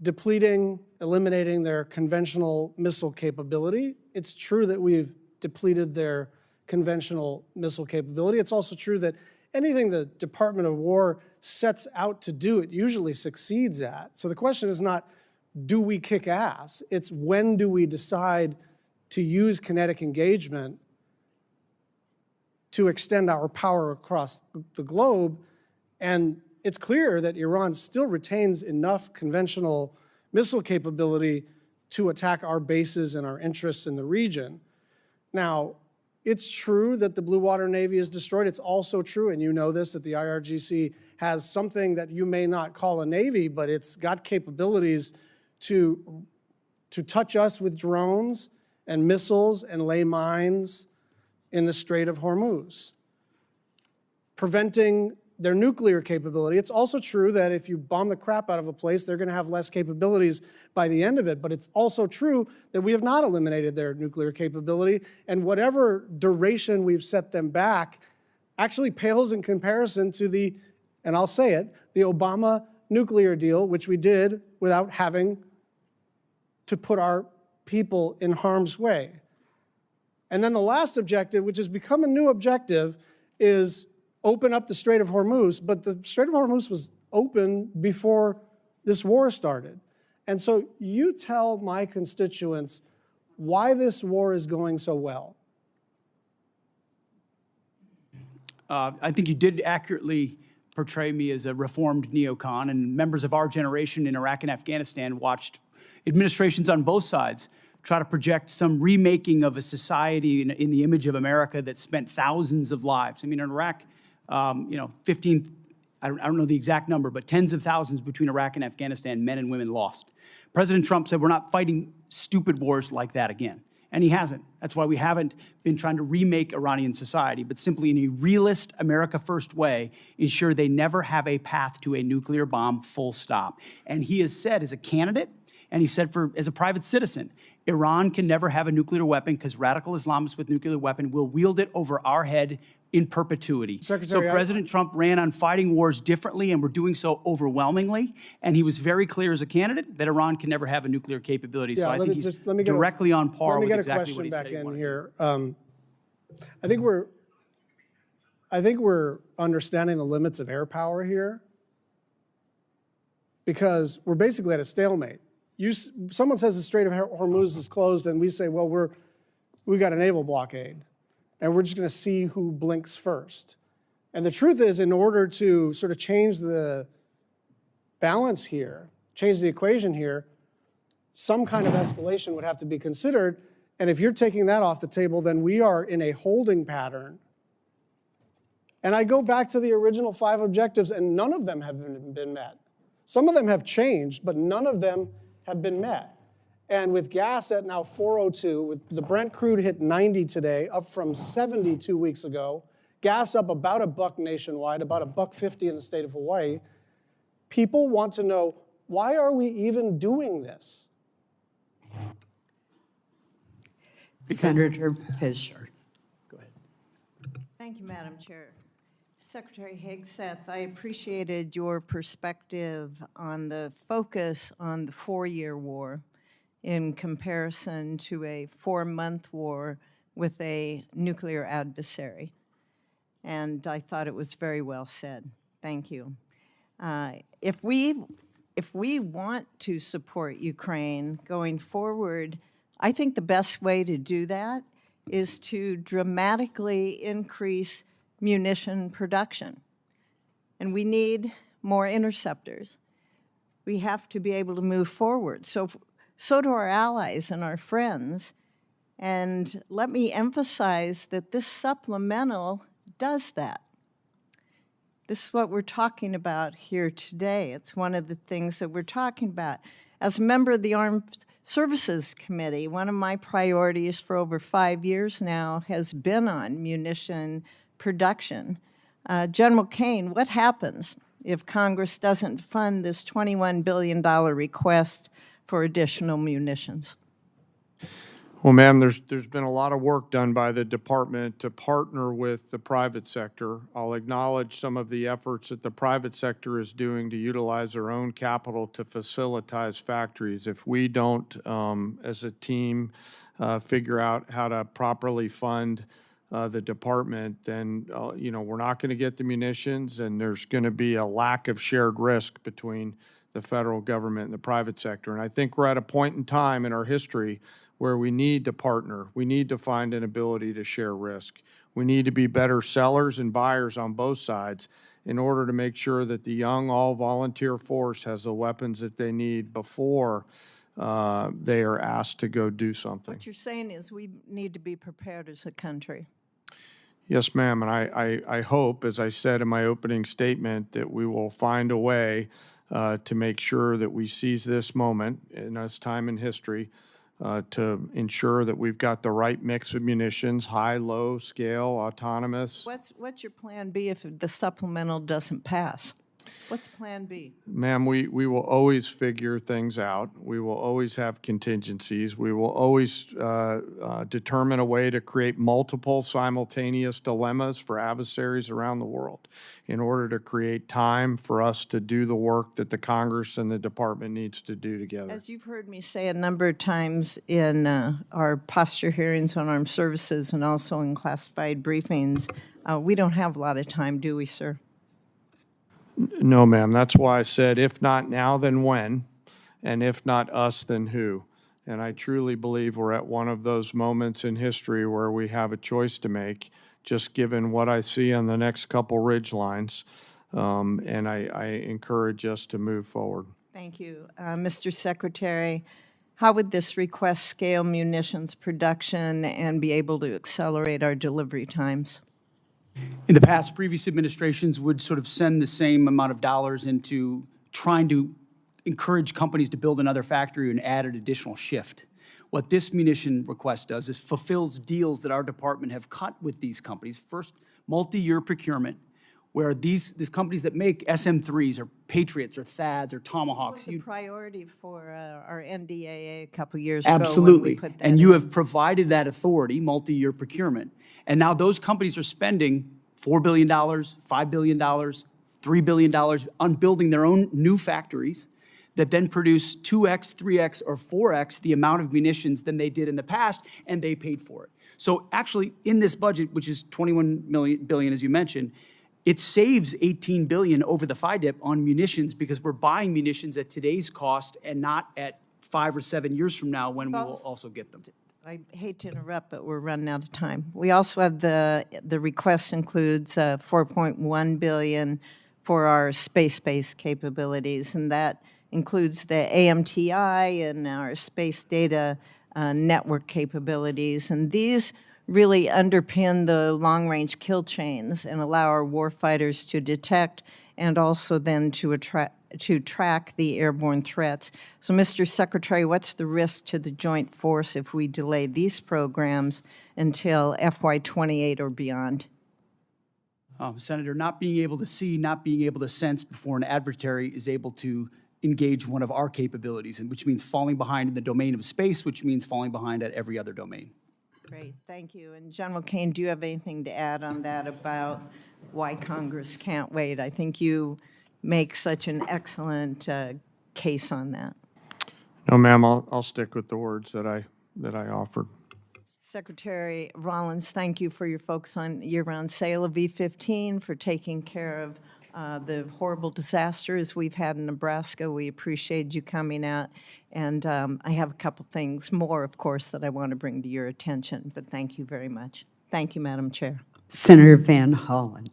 Depleting, eliminating their conventional missile capability. It's true that we've depleted their conventional missile capability. It's also true that anything the Department of War sets out to do, it usually succeeds at. So the question is not, do we kick ass? It's when do we decide to use kinetic engagement to extend our power across the globe. And it's clear that Iran still retains enough conventional missile capability to attack our bases and our interests in the region. Now, it's true that the Blue Water Navy is destroyed. It's also true, and you know this, that the IRGC has something that you may not call a navy, but it's got capabilities to touch us with drones and missiles and lay mines in the Strait of Hormuz, preventing their nuclear capability. It's also true that if you bomb the crap out of a place, they're going to have less capabilities by the end of it. But it's also true that we have not eliminated their nuclear capability, and whatever duration we've set them back actually pales in comparison to the, and I'll say it, the Obama nuclear deal, which we did without having to put our people in harm's way. And then the last objective, which has become a new objective, is open up the Strait of Hormuz. But the Strait of Hormuz was open before this war started. And so you tell my constituents why this war is going so well. I think you did accurately portray me as a reformed neocon, and members of our generation in Iraq and Afghanistan watched administrations on both sides try to project some remaking of a society in the image of America that spent thousands of lives. I mean, in Iraq, 15, I don't know the exact number, but tens of thousands between Iraq and Afghanistan, men and women lost. President Trump said, we're not fighting stupid wars like that again. And he hasn't. That's why we haven't been trying to remake Iranian society, but simply in a realist, America first way, ensure they never have a path to a nuclear bomb, full stop. And he has said as a candidate, and he said as a private citizen, Iran can never have a nuclear weapon because radical Islamists with nuclear weapon will wield it over our head in perpetuity. Secretary, so President Trump ran on fighting wars differently, and we're doing so overwhelmingly. And he was very clear as a candidate that Iran can never have a nuclear capability. Yeah, so I think he's directly on par with exactly what he said he wanted. Let me get a question back in here. I think we're understanding the limits of air power here, because we're basically at a stalemate. Someone says the Strait of Hormuz is closed, and we say, well, we got a naval blockade, and we're just going to see who blinks first. And the truth is, in order to sort of change the balance here, change the equation here, some kind of escalation would have to be considered. And if you're taking that off the table, then we are in a holding pattern. And I go back to the original 5 objectives, and none of them have been met. Some of them have changed, but none of them have been met. And with gas at now 402, with the Brent crude hit 90 today, up from 70 2 weeks ago, gas up about $1 nationwide, about $1.50 in the state of Hawaii, people want to know, why are we even doing this? Senator Fisher. Go ahead. Thank you, Madam Chair. Secretary Hegseth, I appreciated your perspective on the focus on the 4-year war in comparison to a 4-month war with a nuclear adversary. And I thought it was very well said. Thank you. If we want to support Ukraine going forward, I think the best way to do that is to dramatically increase munition production. And we need more interceptors. We have to be able to move forward. So do our allies and our friends. And let me emphasize that this supplemental does that. This is what we're talking about here today. It's one of the things that we're talking about. As a member of the Armed Services Committee, one of my priorities for over 5 years now has been on munition production. General Caine, what happens if Congress doesn't fund this $21 billion request for additional munitions? Well, ma'am, there's been a lot of work done by the department to partner with the private sector. I'll acknowledge some of the efforts that the private sector is doing to utilize their own capital to facilitate factories. If we don't, as a team, figure out how to properly fund the department, then we're not going to get the munitions, and there's going to be a lack of shared risk between the federal government and the private sector. And I think we're at a point in time in our history where we need to partner. We need to find an ability to share risk. We need to be better sellers and buyers on both sides in order to make sure that the young all-volunteer force has the weapons that they need before they are asked to go do something. What you're saying is we need to be prepared as a country. Yes, ma'am, and I hope, as I said in my opening statement, that we will find a way to make sure that we seize this moment in this time in history to ensure that we've got the right mix of munitions, high, low scale, autonomous. What's your plan B if the supplemental doesn't pass? What's plan B? Ma'am, we will always figure things out. We will always have contingencies. We will always determine a way to create multiple simultaneous dilemmas for adversaries around the world in order to create time for us to do the work that the Congress and the department needs to do together. As you've heard me say a number of times in our posture hearings on armed services and also in classified briefings, we don't have a lot of time, do we, sir? No, ma'am. That's why I said, if not now, then when? And if not us, then who? And I truly believe we're at one of those moments in history where we have a choice to make, just given what I see on the next couple ridge lines. And I encourage us to move forward. Thank you. Mr. Secretary, how would this request scale munitions production and be able to accelerate our delivery times? In the past, previous administrations would sort of send the same amount of dollars into trying to encourage companies to build another factory and add an additional shift. What this munition request does is fulfills deals that our department have cut with these companies. First, multi-year procurement, where these companies that make SM-3s or Patriots or THAADs or Tomahawks. It was a priority for our NDAA a couple years ago. Absolutely. When we put that and you in. have provided that authority, multi-year procurement. And now those companies are spending $4 billion, $5 billion, $3 billion on building their own new factories that then produce 2x, 3x, or 4x the amount of munitions than they did in the past, and they paid for it. So actually, in this budget, which is $21 billion, as you mentioned, it saves $18 billion over the FYDP on munitions because we're buying munitions at today's cost and not at 5 or 7 years from now when we will also get them. I hate to interrupt, but we're running out of time. We also have the request includes $4.1 billion for our space-based capabilities, and that includes the AMTI and our space data network capabilities. And these really underpin the long-range kill chains and allow our warfighters to detect and also then to track the airborne threats. So, Mr. Secretary, what's the risk to the joint force if we delay these programs until FY28 or beyond? Senator, not being able to see, not being able to sense before an adversary is able to engage one of our capabilities, and which means falling behind in the domain of space, which means falling behind at every other domain. Great, thank you. And General Caine, do you have anything to add on that about why Congress can't wait. I think you make such an excellent case on that. No, ma'am, I'll stick with the words that I offered. Secretary Rollins, thank you for your focus on year-round sale of B-15, for taking care of the horrible disasters we've had in Nebraska. We appreciate you coming out. And I have a couple things more, of course, that I want to bring to your attention, but thank you very much. Thank you, Madam Chair. Senator Van Hollen.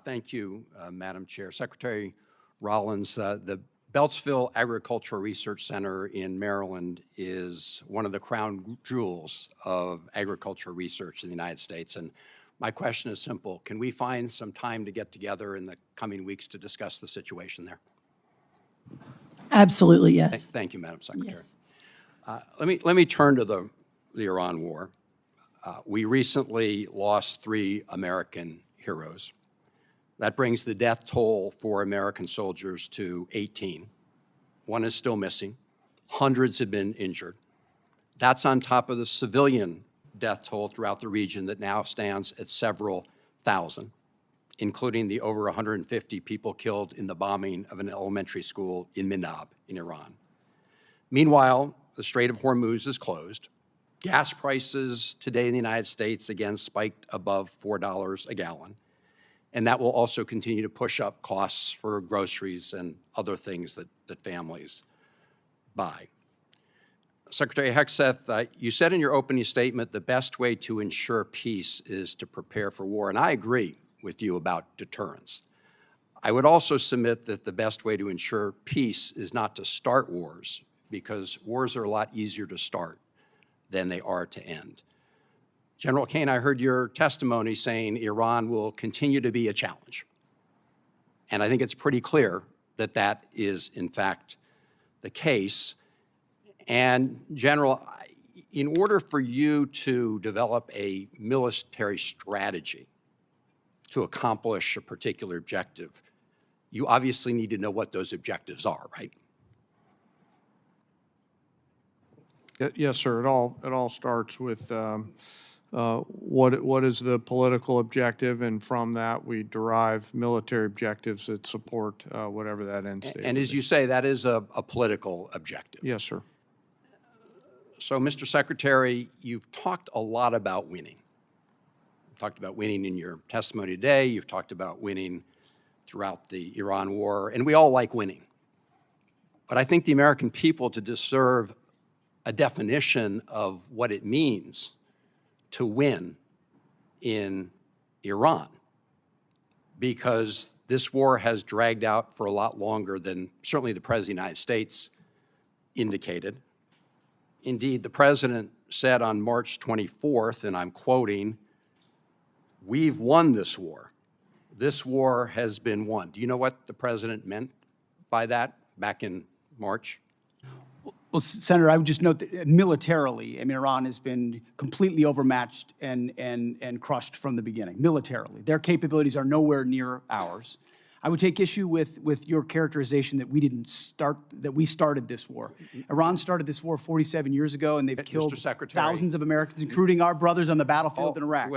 Thank you, Madam Chair. Secretary Rollins, the Beltsville Agricultural Research Center in Maryland is one of the crown jewels of agricultural research in the United States. And my question is simple. Can we find some time to get together in the coming weeks to discuss the situation there? Absolutely, yes. Thank you, Madam Secretary. Yes. Let me turn to the Iran war. We recently lost 3 American heroes. That brings the death toll for American soldiers to 18. 1 is still missing. Hundreds have been injured. That's on top of the civilian death toll throughout the region that now stands at several thousand, including the over 150 people killed in the bombing of an elementary school in Minab in Iran. Meanwhile, the Strait of Hormuz is closed. Gas prices today in the United States again spiked above $4 a gallon. And that will also continue to push up costs for groceries and other things that families buy. Secretary Hegseth, you said in your opening statement the best way to ensure peace is to prepare for war, and I agree with you about deterrence. I would also submit that the best way to ensure peace is not to start wars, because wars are a lot easier to start than they are to end. General Caine, I heard your testimony saying Iran will continue to be a challenge. And I think it's pretty clear that that is, in fact, the case. And, General, in order for you to develop a military strategy to accomplish a particular objective, you obviously need to know what those objectives are, right? Yes, sir. It all starts with what is the political objective, and from that we derive military objectives that support whatever that end state. And as you say, that is a political objective. Yes, sir. So, Mr. Secretary, you've talked a lot about winning. You've talked about winning in your testimony today. You've talked about winning throughout the Iran war, and we all like winning. But I think the American people deserve a definition of what it means to win in Iran, because this war has dragged out for a lot longer than certainly the President of the United States indicated. Indeed, the President said on March 24th, and I'm quoting, "We've won this war. This war has been won." Do you know what the President meant by that back in March? Well, Senator, I would just note that militarily, I mean, Iran has been completely overmatched and crushed from the beginning, militarily. Their capabilities are nowhere near ours. I would take issue with your characterization that we started this war. Iran started this war 47 years ago, and they've killed thousands of Americans, including our brothers on the battlefield in Iraq.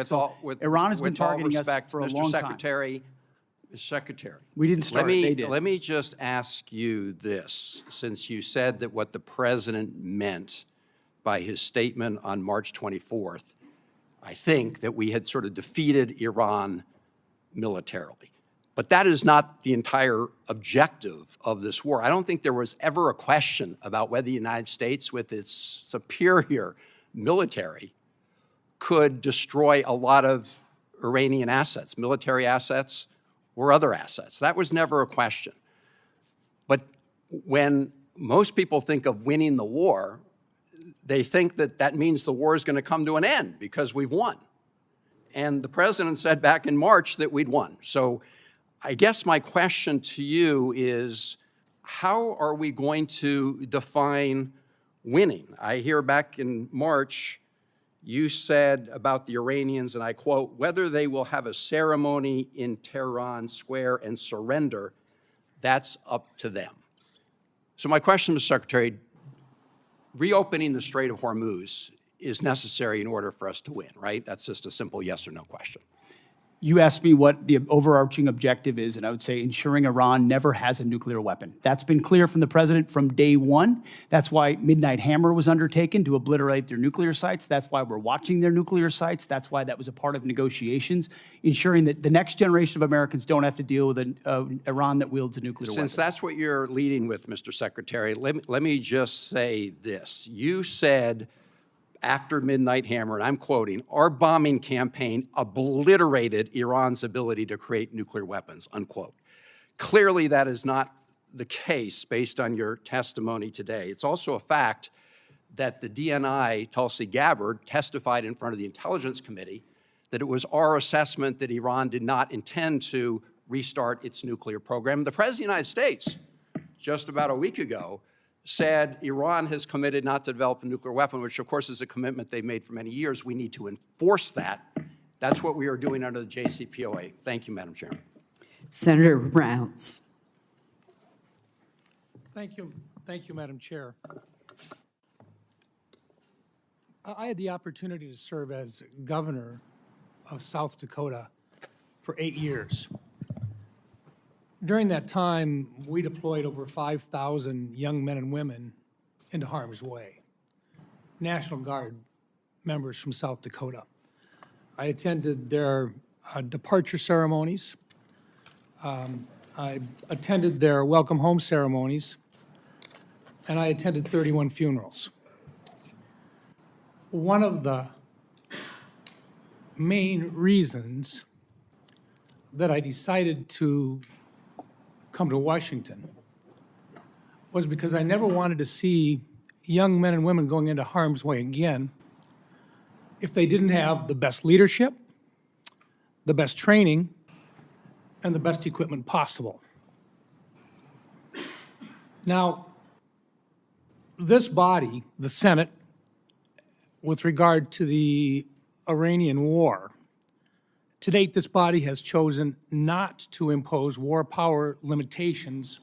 Iran has been targeting us for a long time. Mr. Secretary, we didn't start it, they did. Let me just ask you this, since you said that what the President meant by his statement on March 24th, I think that we had sort of defeated Iran militarily. But that is not the entire objective of this war. I don't think there was ever a question about whether the United States, with its superior military, could destroy a lot of Iranian assets, military assets, or other assets. That was never a question. But when most people think of winning the war, they think that that means the war is going to come to an end because we've won. And the President said back in March that we'd won. So I guess my question to you is, how are we going to define winning? I hear back in March, you said about the Iranians, and I quote, "Whether they will have a ceremony in Tehran Square and surrender, that's up to them." So my question, Mr. Secretary, reopening the Strait of Hormuz is necessary in order for us to win, right? That's just a simple yes or no question. You asked me what the overarching objective is, and I would say ensuring Iran never has a nuclear weapon. That's been clear from the president from day one. That's why Midnight Hammer was undertaken, to obliterate their nuclear sites. That's why we're watching their nuclear sites. That's why that was a part of negotiations, ensuring that the next generation of Americans don't have to deal with an Iran that wields a nuclear weapon. Since that's what you're leading with, Mr. Secretary, let me just say this. You said after Midnight Hammer, and I'm quoting, "Our bombing campaign obliterated Iran's ability to create nuclear weapons," unquote. Clearly, that is not the case based on your testimony today. It's also a fact that the DNI, Tulsi Gabbard, testified in front of the Intelligence Committee that it was our assessment that Iran did not intend to restart its nuclear program. The President of the United States, just about a week ago, said Iran has committed not to develop a nuclear weapon, which of course is a commitment they've made for many years. We need to enforce that. That's what we are doing under the JCPOA. Thank you, Madam Chairman. Senator Rounds. Thank you, Madam Chair. I had the opportunity to serve as governor of South Dakota for 8 years. During that time, we deployed over 5,000 young men and women into harm's way, National Guard members from South Dakota. I attended their departure ceremonies. I attended their welcome home ceremonies, and I attended 31 funerals. One of the main reasons that I decided to come to Washington was because I never wanted to see young men and women going into harm's way again if they didn't have the best leadership, the best training, and the best equipment possible. Now, this body, the Senate, with regard to the Iranian war, to date, this body has chosen not to impose war power limitations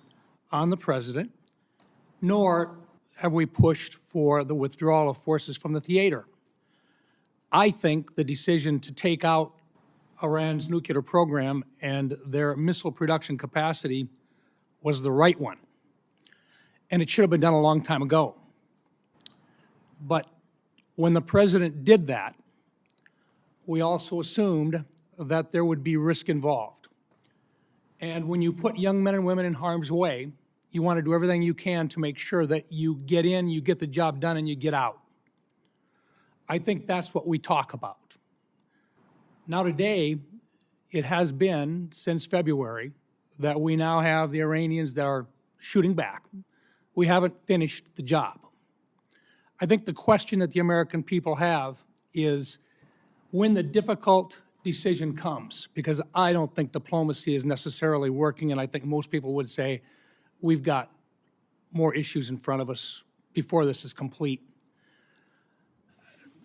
on the president, nor have we pushed for the withdrawal of forces from the theater. I think the decision to take out Iran's nuclear program and their missile production capacity was the right one, and it should have been done a long time ago. But when the president did that, we also assumed that there would be risk involved. And when you put young men and women in harm's way, you want to do everything you can to make sure that you get in, you get the job done, and you get out. I think that's what we talk about. Now today, it has been since February that we now have the Iranians that are shooting back. We haven't finished the job. I think the question that the American people have is when the difficult decision comes, because I don't think diplomacy is necessarily working, and I think most people would say we've got more issues in front of us before this is complete.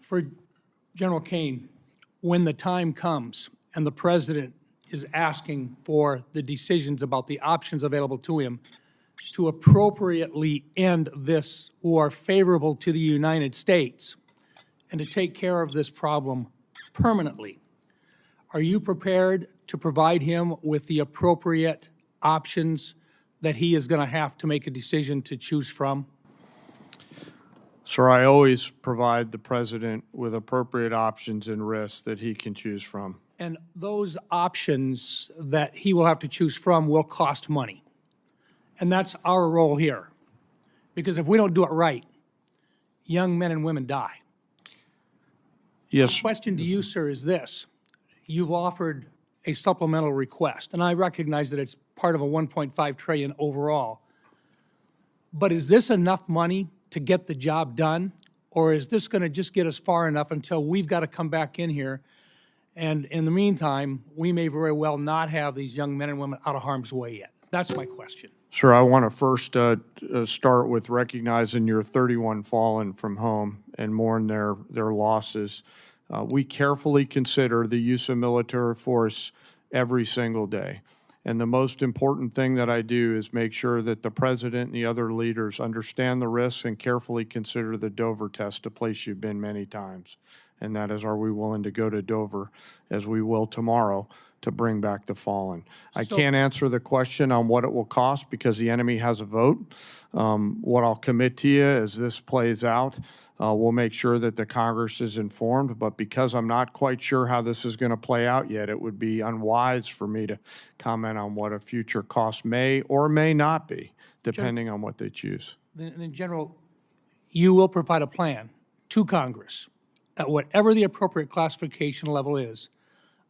For General Caine, when the time comes and the president is asking for the decisions about the options available to him to appropriately end this war favorable to the United States and to take care of this problem permanently, are you prepared to provide him with the appropriate options that he is going to have to make a decision to choose from? Sir, I always provide the president with appropriate options and risks that he can choose from. And those options that he will have to choose from will cost money. And that's our role here. Because if we don't do it right, young men and women die. Yes. My question to you, sir, is this. You've offered a supplemental request, and I recognize that it's part of a $1.5 trillion overall. But is this enough money to get the job done, or is this going to just get us far enough until we've got to come back in here, and in the meantime, we may very well not have these young men and women out of harm's way yet? That's my question. Sir, I want to first start with recognizing your 31 fallen from home and mourn their losses. We carefully consider the use of military force every single day. And the most important thing that I do is make sure that the president and the other leaders understand the risks and carefully consider the Dover test, a place you've been many times. and that is, are we willing to go to Dover, as we will tomorrow, to bring back the fallen? I can't answer the question on what it will cost because the enemy has a vote. What I'll commit to you as this plays out, we'll make sure that the Congress is informed, but because I'm not quite sure how this is going to play out yet, it would be unwise for me to comment on what a future cost may or may not be, depending on what they choose. In general, you will provide a plan to Congress at whatever the appropriate classification level is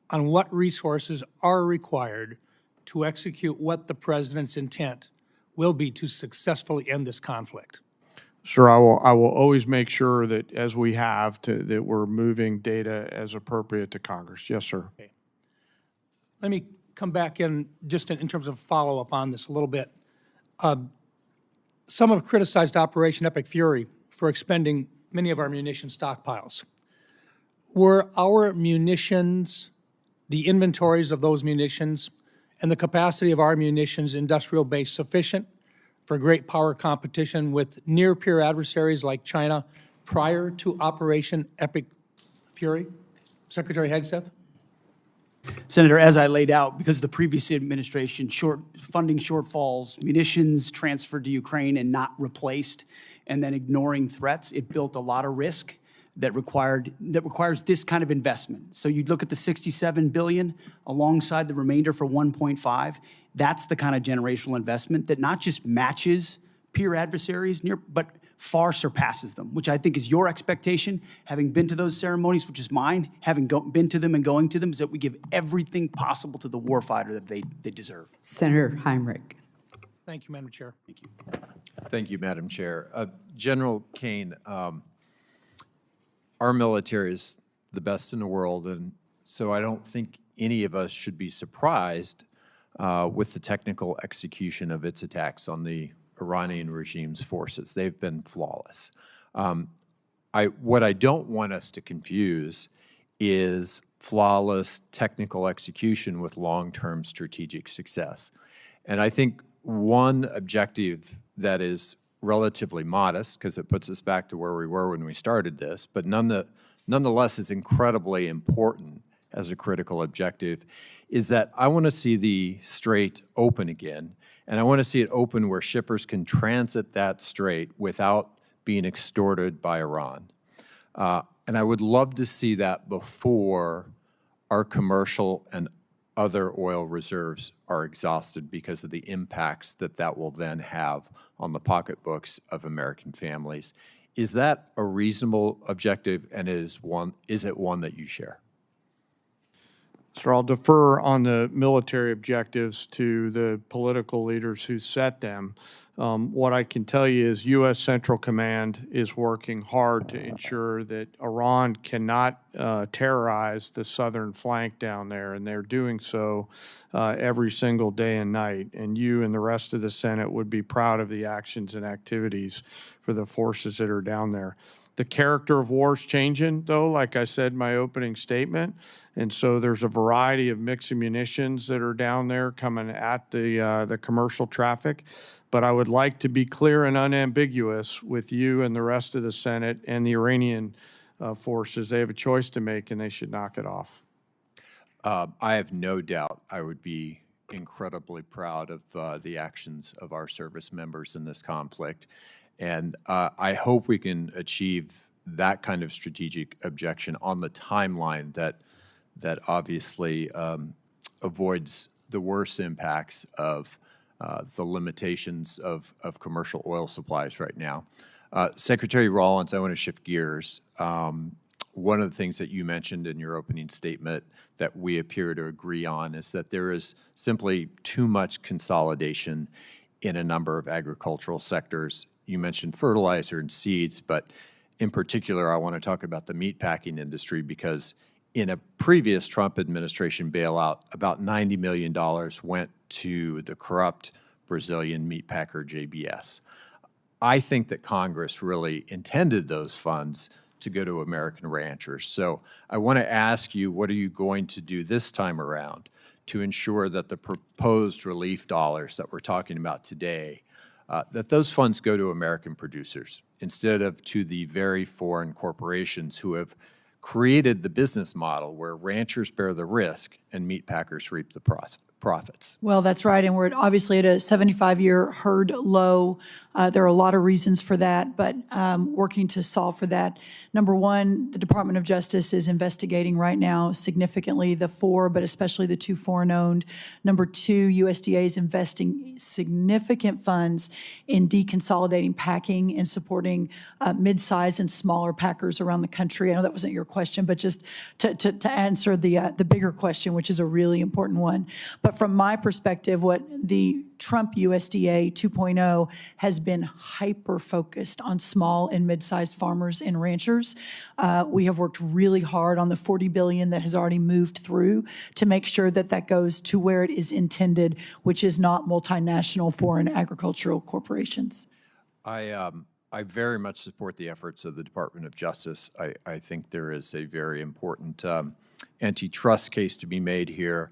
on what resources are required to execute what the president's intent will be to successfully end this conflict. Sure, I will always make sure that, as we have, that we're moving data as appropriate to Congress. Yes, sir. Okay. Let me come back in just in terms of follow-up on this a little bit. Some have criticized Operation Epic Fury for expending many of our munition stockpiles. Were our munitions, the inventories of those munitions, and the capacity of our munitions industrial base sufficient for great power competition with near-peer adversaries like China prior to Operation Epic Fury? Secretary Hegseth? Senator, as I laid out, because of the previous administration, funding shortfalls, munitions transferred to Ukraine and not replaced, and then ignoring threats, it built a lot of risk that requires this kind of investment. So you'd look at the $67 billion alongside the remainder for 1.5. That's the kind of generational investment that not just matches peer adversaries, but far surpasses them, which I think is your expectation, having been to those ceremonies, which is mine, having been to them and going to them, is that we give everything possible to the warfighter that they deserve. Senator Heinrich. Thank you, Madam Chair. Thank you. Thank you, Madam Chair. General Caine, our military is the best in the world, and so I don't think any of us should be surprised with the technical execution of its attacks on the Iranian regime's forces. They've been flawless. What I don't want us to confuse is flawless technical execution with long-term strategic success. And I think one objective that is relatively modest, because it puts us back to where we were when we started this, but nonetheless is incredibly important as a critical objective, is that I want to see the strait open again, and I want to see it open where shippers can transit that strait without being extorted by Iran. And I would love to see that before our commercial and other oil reserves are exhausted because of the impacts that that will then have on the pocketbooks of American families. Is that a reasonable objective, and is it one that you share? So I'll defer on the military objectives to the political leaders who set them. What I can tell you is U.S. Central Command is working hard to ensure that Iran cannot terrorize the southern flank down there, and they're doing so every single day and night. And you and the rest of the Senate would be proud of the actions and activities for the forces that are down there. The character of war is changing, though, like I said in my opening statement. And so there's a variety of mixed munitions that are down there coming at the commercial traffic. But I would like to be clear and unambiguous with you and the rest of the Senate and the Iranian forces. They have a choice to make, and they should knock it off. I have no doubt I would be incredibly proud of the actions of our service members in this conflict. And I hope we can achieve that kind of strategic objection on the timeline that obviously avoids the worst impacts of the limitations of commercial oil supplies right now. Secretary Rollins, I want to shift gears. One of the things that you mentioned in your opening statement that we appear to agree on is that there is simply too much consolidation in a number of agricultural sectors. You mentioned fertilizer and seeds, but in particular, I want to talk about the meatpacking industry because in a previous Trump administration bailout, about $90 million went to the corrupt Brazilian meatpacker JBS. I think that Congress really intended those funds to go to American ranchers. So I want to ask you, what are you going to do this time around to ensure that the proposed relief dollars that we're talking about today, that those funds go to American producers instead of to the very foreign corporations who have created the business model where ranchers bear the risk and meat packers reap the profits. Well, that's right, and we're obviously at a 75-year herd low. There are a lot of reasons for that, but working to solve for that. Number one, the Department of Justice is investigating right now significantly the 4, but especially the 2 foreign-owned. Number two, USDA is investing significant funds in deconsolidating packing and supporting mid-size and smaller packers around the country. I know that wasn't your question, but just to answer the bigger question, which is a really important one. But from my perspective, what the Trump USDA 2.0 has been hyper-focused on small and mid-sized farmers and ranchers. We have worked really hard on the $40 billion that has already moved through to make sure that that goes to where it is intended, which is not multinational foreign agricultural corporations. I very much support the efforts of the Department of Justice. I think there is a very important antitrust case to be made here.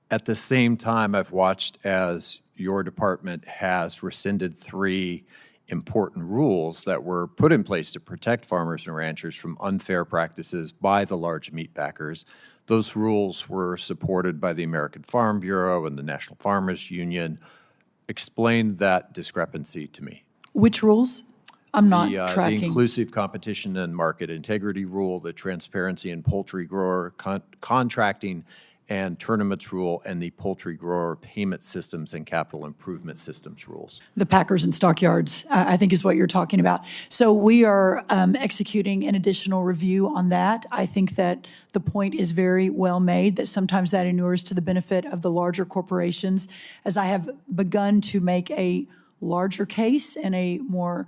At the same time, I've watched as your department has rescinded 3 important rules that were put in place to protect farmers and ranchers from unfair practices by the large meat packers. Those rules were supported by the American Farm Bureau and the National Farmers Union. Explain that discrepancy to me. Which rules? I'm not tracking. The inclusive competition and market integrity rule, the transparency in poultry grower contracting and tournaments rule, and the poultry grower payment systems and capital improvement systems rules. The packers and stockyards, I think is what you're talking about. So we are executing an additional review on that. I think that the point is very well made, that sometimes that inures to the benefit of the larger corporations. As I have begun to make a larger case and a more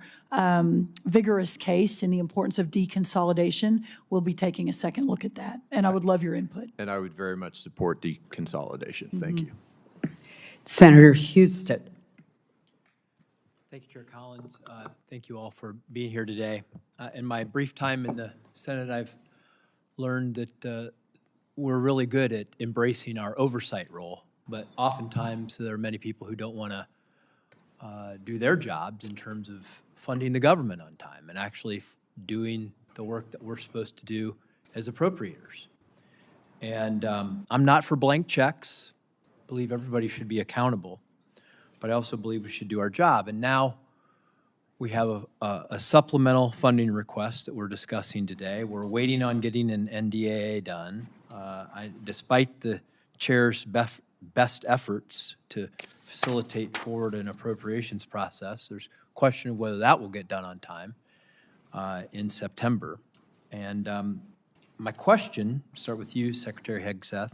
vigorous case in the importance of deconsolidation, we'll be taking a second look at that. And I would love your input. And I would very much support deconsolidation. Thank you. Senator Hegseth. Thank you, Chair Collins. Thank you all for being here today. In my brief time in the Senate, I've learned that we're really good at embracing our oversight role, but oftentimes there are many people who don't want to do their jobs in terms of funding the government on time and actually doing the work that we're supposed to do as appropriators. And I'm not for blank checks. I believe everybody should be accountable, but I also believe we should do our job. And now we have a supplemental funding request that we're discussing today. We're waiting on getting an NDAA done. Despite the chair's best efforts to facilitate forward an appropriations process, there's question of whether that will get done on time in September. And my question, start with you, Secretary Hegseth,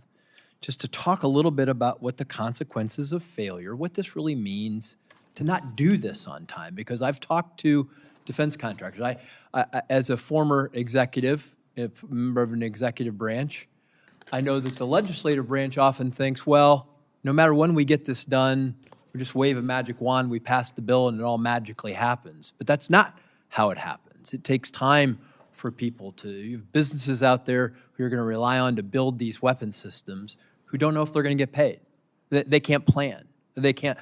just to talk a little bit about what the consequences of failure, what this really means to not do this on time. Because I've talked to defense contractors. I as a former executive, a member of an executive branch, I know that the legislative branch often thinks, well, no matter when we get this done, we just wave a magic wand, we pass the bill, and it all magically happens. But that's not how it happens. It takes time for people to, you have businesses out there who you're going to rely on to build these weapon systems who don't know if they're going to get paid. They can't plan. They can't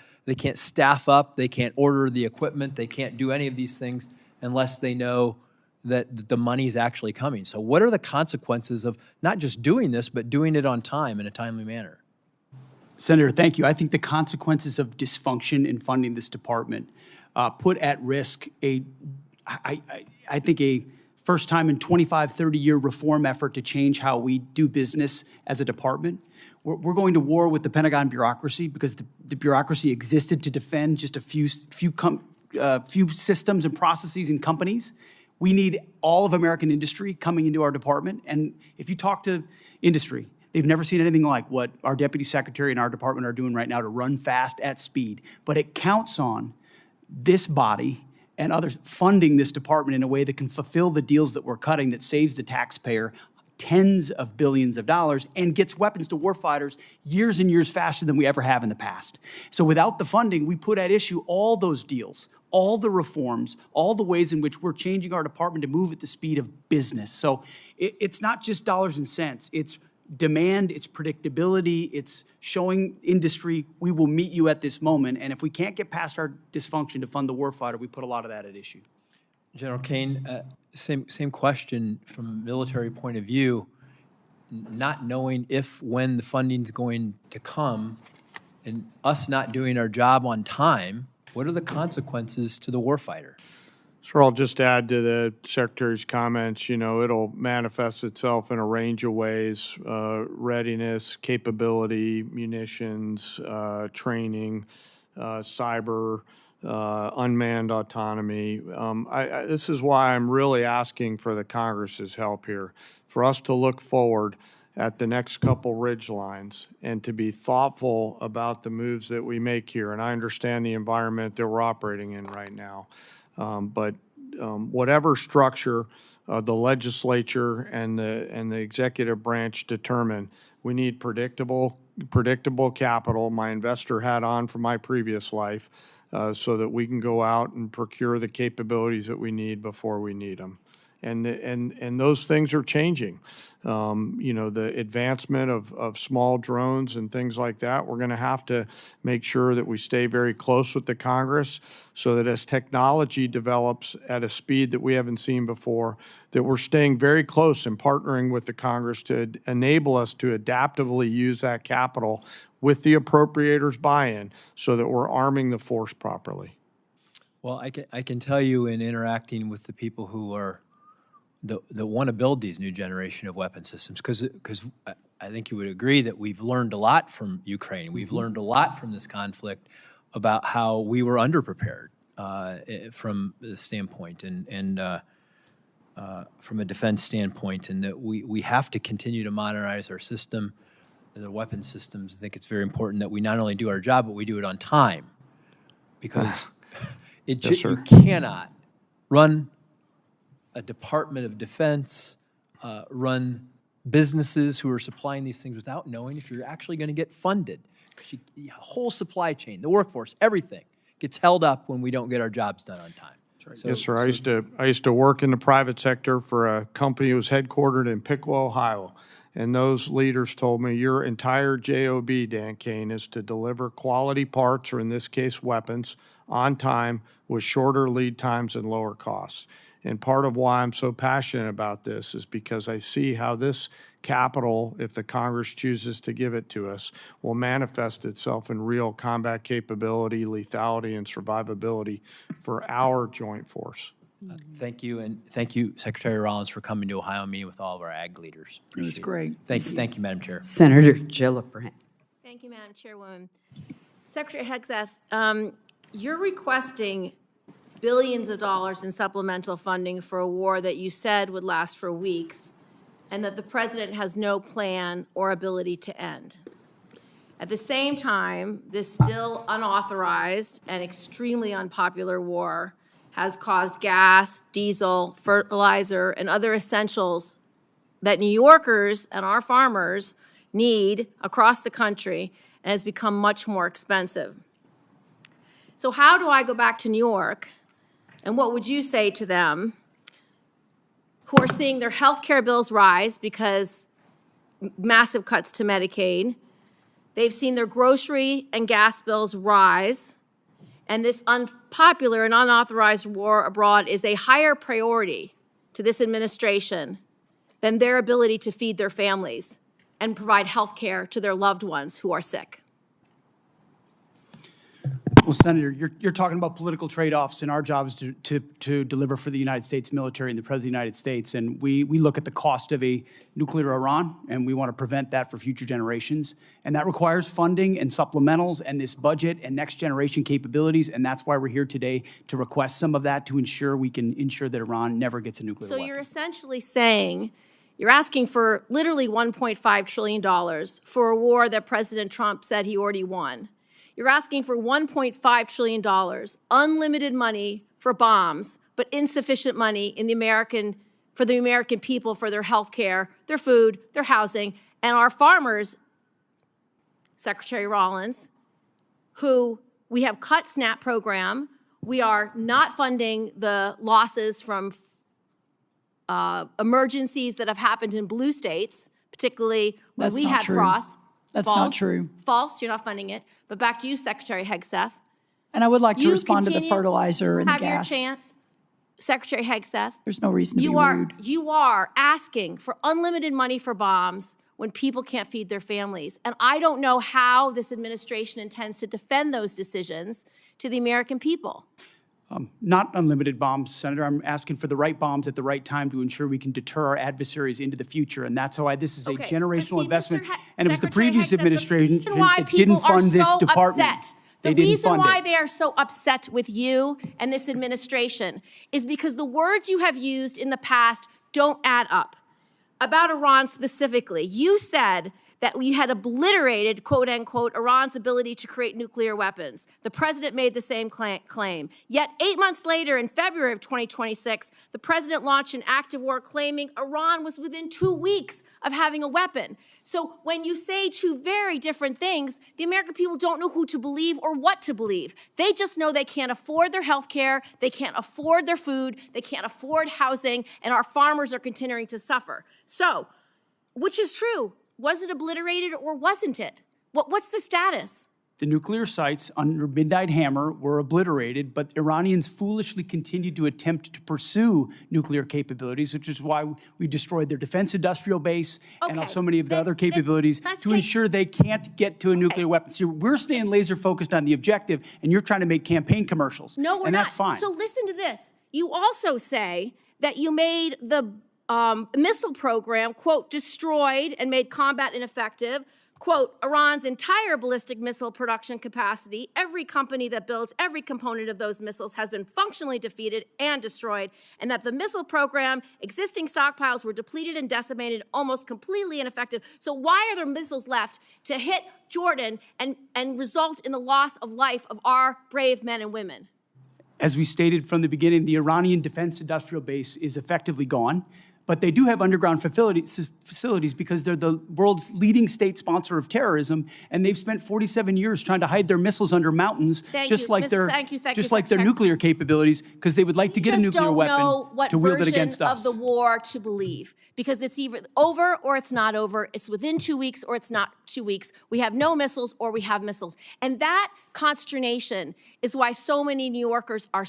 staff up. They can't order the equipment. They can't do any of these things unless they know that the money is actually coming. So what are the consequences of not just doing this, but doing it on time in a timely manner? Senator, thank you. I think the consequences of dysfunction in funding this department put at risk I think a first time in 25, 30-year reform effort to change how we do business as a department. We're going to war with the Pentagon bureaucracy because the bureaucracy existed to defend just a few systems and processes and companies. We need all of American industry coming into our department. And if you talk to industry, they've never seen anything like what our deputy secretary and our department are doing right now to run fast at speed. But it counts on this body and others funding this department in a way that can fulfill the deals that we're cutting that saves the taxpayer tens of billions of dollars and gets weapons to warfighters years and years faster than we ever have in the past. So without the funding, we put at issue all those deals, all the reforms, all the ways in which we're changing our department to move at the speed of business. So it's not just dollars and cents. It's demand, it's predictability, it's showing industry, we will meet you at this moment. And if we can't get past our dysfunction to fund the warfighter, we put a lot of that at issue. General Caine, same question from a military point of view. Not knowing when the funding's going to come, and us not doing our job on time, what are the consequences to the warfighter? Sure, I'll just add to the Secretary's comments. You know, it'll manifest itself in a range of ways: readiness, capability, munitions, training, cyber, unmanned autonomy. This is why I'm really asking for the Congress's help here, for us to look forward at the next couple ridge lines and to be thoughtful about the moves that we make here. And I understand the environment that we're operating in right now. But whatever structure the legislature and the executive branch determine, we need predictable capital, my investor hat on from my previous life, so that we can go out and procure the capabilities that we need before we need them. And those things are changing. You know, the advancement of small drones and things like that, we're going to have to make sure that we stay very close with the Congress so that as technology develops at a speed that we haven't seen before, that we're staying very close and partnering with the Congress to enable us to adaptively use that capital with the appropriators' buy-in so that we're arming the force properly. Well, I can tell you in interacting with the people who are that want to build these new generation of weapon systems, because I think you would agree that we've learned a lot from Ukraine. We've learned a lot from this conflict about how we were underprepared from the standpoint and from a defense standpoint, and that we have to continue to modernize our system, the weapon systems. I think it's very important that we not only do our job, but we do it on time, because you cannot run a Department of Defense, run businesses who are supplying these things without knowing if you're actually going to get funded. Because the whole supply chain, the workforce, everything gets held up when we don't get our jobs done on time. So, yes, sir. I used to work in the private sector for a company that was headquartered in Piqua, Ohio. And those leaders told me, your entire job, Dan Caine, is to deliver quality parts, or in this case, weapons, on time with shorter lead times and lower costs. And part of why I'm so passionate about this is because I see how this capital, if the Congress chooses to give it to us, will manifest itself in real combat capability, lethality, and survivability for our joint force. Thank you, and thank you, Secretary Rollins, for coming to Ohio and meeting with all of our ag leaders. It was great. Thank you, Madam Chair. Senator Gillibrand. Thank you, Madam Chairwoman. Secretary Hegseth, you're requesting billions of dollars in supplemental funding for a war that you said would last for weeks, and that the president has no plan or ability to end. At the same time, this still unauthorized and extremely unpopular war has caused gas, diesel, fertilizer, and other essentials that New Yorkers and our farmers need across the country, and has become much more expensive. So how do I go back to New York, and what would you say to them who are seeing their health care bills rise because massive cuts to Medicaid? They've seen their grocery and gas bills rise, and this unpopular and unauthorized war abroad is a higher priority to this administration than their ability to feed their families and provide health care to their loved ones who are sick. Well, Senator, you're talking about political trade-offs, and our job is to deliver for the United States military and the President of the United States. And we look at the cost of a nuclear Iran, and we want to prevent that for future generations. And that requires funding and supplementals and this budget and next generation capabilities. And that's why we're here today to request some of that to ensure we can ensure that Iran never gets a nuclear weapon. So you're essentially saying, you're asking for literally $1.5 trillion for a war that President Trump said he already won. You're asking for $1.5 trillion, unlimited money for bombs, but insufficient money in for the American people, for their health care, their food, their housing, and our farmers, Secretary Rollins, who we have cut SNAP program. We are not funding the losses from emergencies that have happened in blue states, particularly when we had frost. That's False. not true. False. You're not funding it. But back to you, Secretary Hegseth. And I would like to respond to the fertilizer and the gas. Have your chance. Secretary Hegseth, There's no reason to be rude. you are asking for unlimited money for bombs when people can't feed their families. And I don't know how this administration intends to defend those decisions to the American people. Not unlimited bombs, Senator. I'm asking for the right bombs at the right time to ensure we can deter our adversaries into the future. And that's why this is a Okay, generational but see, investment. Mr. And it was the Secretary previous Hegseth, administration the reason why that people didn't fund are this so department. upset, They the didn't reason fund why it. they are so upset with you and this administration is because the words you have used in the past don't add up. About Iran specifically, you said that we had obliterated, quote unquote, Iran's ability to create nuclear weapons. The president made the same claim. Yet 8 months later, in February of 2026, the president launched an active war claiming Iran was within 2 weeks of having a weapon. So when you say two very different things, the American people don't know who to believe or what to believe. They just know they can't afford their health care, they can't afford their food, they can't afford housing, and our farmers are continuing to suffer. So, which is true? Was it obliterated or wasn't it? What's the status? The nuclear sites under Midnight Hammer were obliterated, but Iranians foolishly continued to attempt to pursue nuclear capabilities, which is why we destroyed their defense industrial base and so many of the other capabilities to ensure they can't get to a nuclear weapon. So we're staying laser focused on the objective, and you're trying to make campaign commercials. No, we're and not. That's fine. So listen to this. You also say that you made the missile program, quote, destroyed and made combat ineffective, quote, Iran's entire ballistic missile production capacity, every company that builds every component of those missiles has been functionally defeated and destroyed, and that the missile program, existing stockpiles were depleted and decimated, almost completely ineffective. So why are there missiles left to hit Jordan and result in the loss of life of our brave men and women? As we stated from the beginning, the Iranian defense industrial base is effectively gone. But they do have underground facilities because they're the world's leading state sponsor of terrorism, and they've spent 47 years trying to hide their missiles under mountains, just like their nuclear capabilities, because they would like to get a nuclear weapon to wield it against us. Of the war to believe, because it's either over or it's not over. It's within 2 weeks or it's not 2 weeks. We have no missiles or we have missiles, and that consternation is why so many New Yorkers are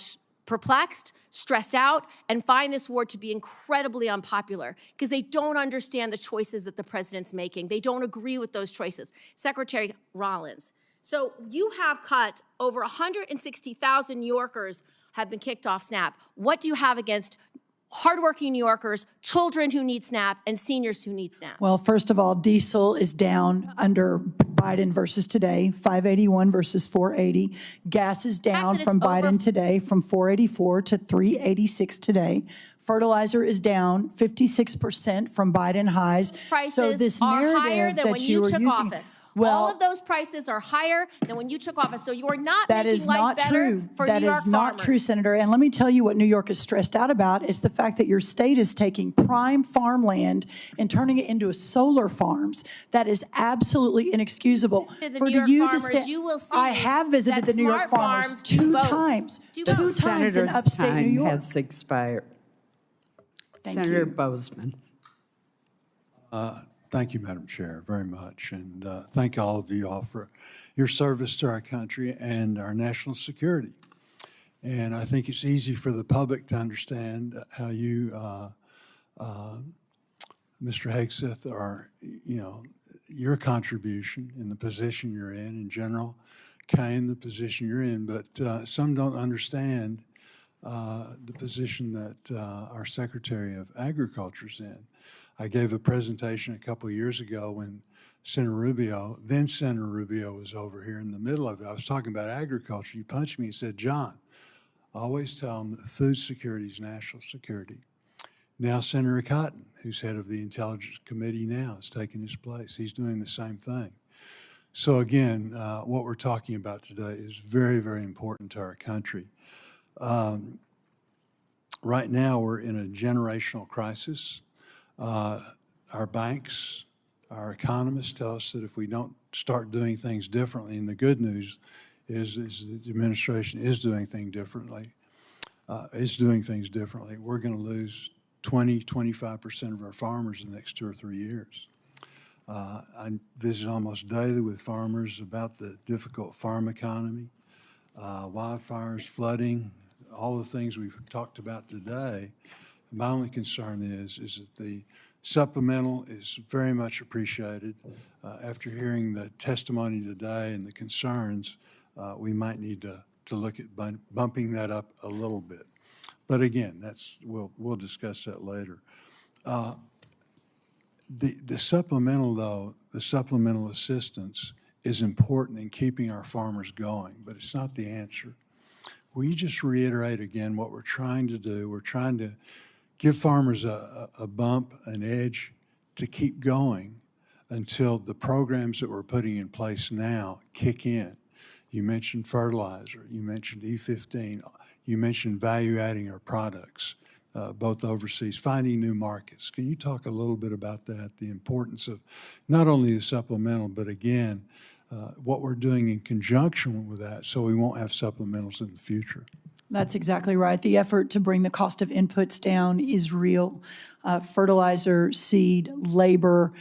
perplexed, stressed out, and find this war to be incredibly unpopular because they don't understand the choices that the president's making. They don't agree with those choices. Secretary Rollins, so you have cut over 160,000 New Yorkers have been kicked off SNAP. What do you have against hardworking New Yorkers, children who need SNAP, and seniors who need SNAP? Well, first of all, diesel is down under Biden versus today, 581 versus 480. Gas is down from Biden today from 484 to 386 today. Fertilizer is down 56% from Biden highs. Prices so this are narrative higher than that when you are took using, office. All of those prices are higher than when you took office. So you are not that making is life not better true. for That New York is not farmers. true, Senator. And let me tell you what New York is stressed out about is the fact that your state is taking prime farmland and turning it into solar farms. That is absolutely inexcusable. For New York farmers, you will see I have visited that the New York smart farmers farms do two both. times. Do Two both. times in Senator's upstate New time York. has expired. Thank Senator you. Bozeman. Thank you, Madam Chair, very much. And thank all of you all for your service to our country and our national security. And I think it's easy for the public to understand how you, Mr. Hegseth, are, your contribution in the position you're in general, Caine, the position you're in, but some don't understand the position that our Secretary of Agriculture's in. I gave a presentation a couple of years ago when Senator Rubio was over here in the middle of it. I was talking about agriculture. You punched me and said, John, always tell them that food security is national security. Now Senator Cotton, who's head of the Intelligence Committee now, is taking his place. He's doing the same thing. So again, what we're talking about today is very, very important to our country. Right now, we're in a generational crisis. Our banks, our economists tell us that if we don't start doing things differently, and the good news is the administration is doing things differently, we're going to lose 20–25% of our farmers in the next 2 or 3 years. I visit almost daily with farmers about the difficult farm economy, wildfires, flooding, all the things we've talked about today. My only concern is that the supplemental is very much appreciated. After hearing the testimony today and the concerns, we might need to look at bumping that up a little bit. But again, we'll discuss that later. The supplemental, though, the supplemental assistance is important in keeping our farmers going, but it's not the answer. Will you just reiterate again what we're trying to do? We're trying to give farmers a bump, an edge to keep going until the programs that we're putting in place now kick in. You mentioned fertilizer, you mentioned E15, you mentioned value adding our products, both overseas, finding new markets. Can you talk a little bit about that, the importance of not only the supplemental, but again, what we're doing in conjunction with that so we won't have supplementals in the future? That's exactly right. The effort to bring the cost of inputs down is real. Fertilizer, seed, labor,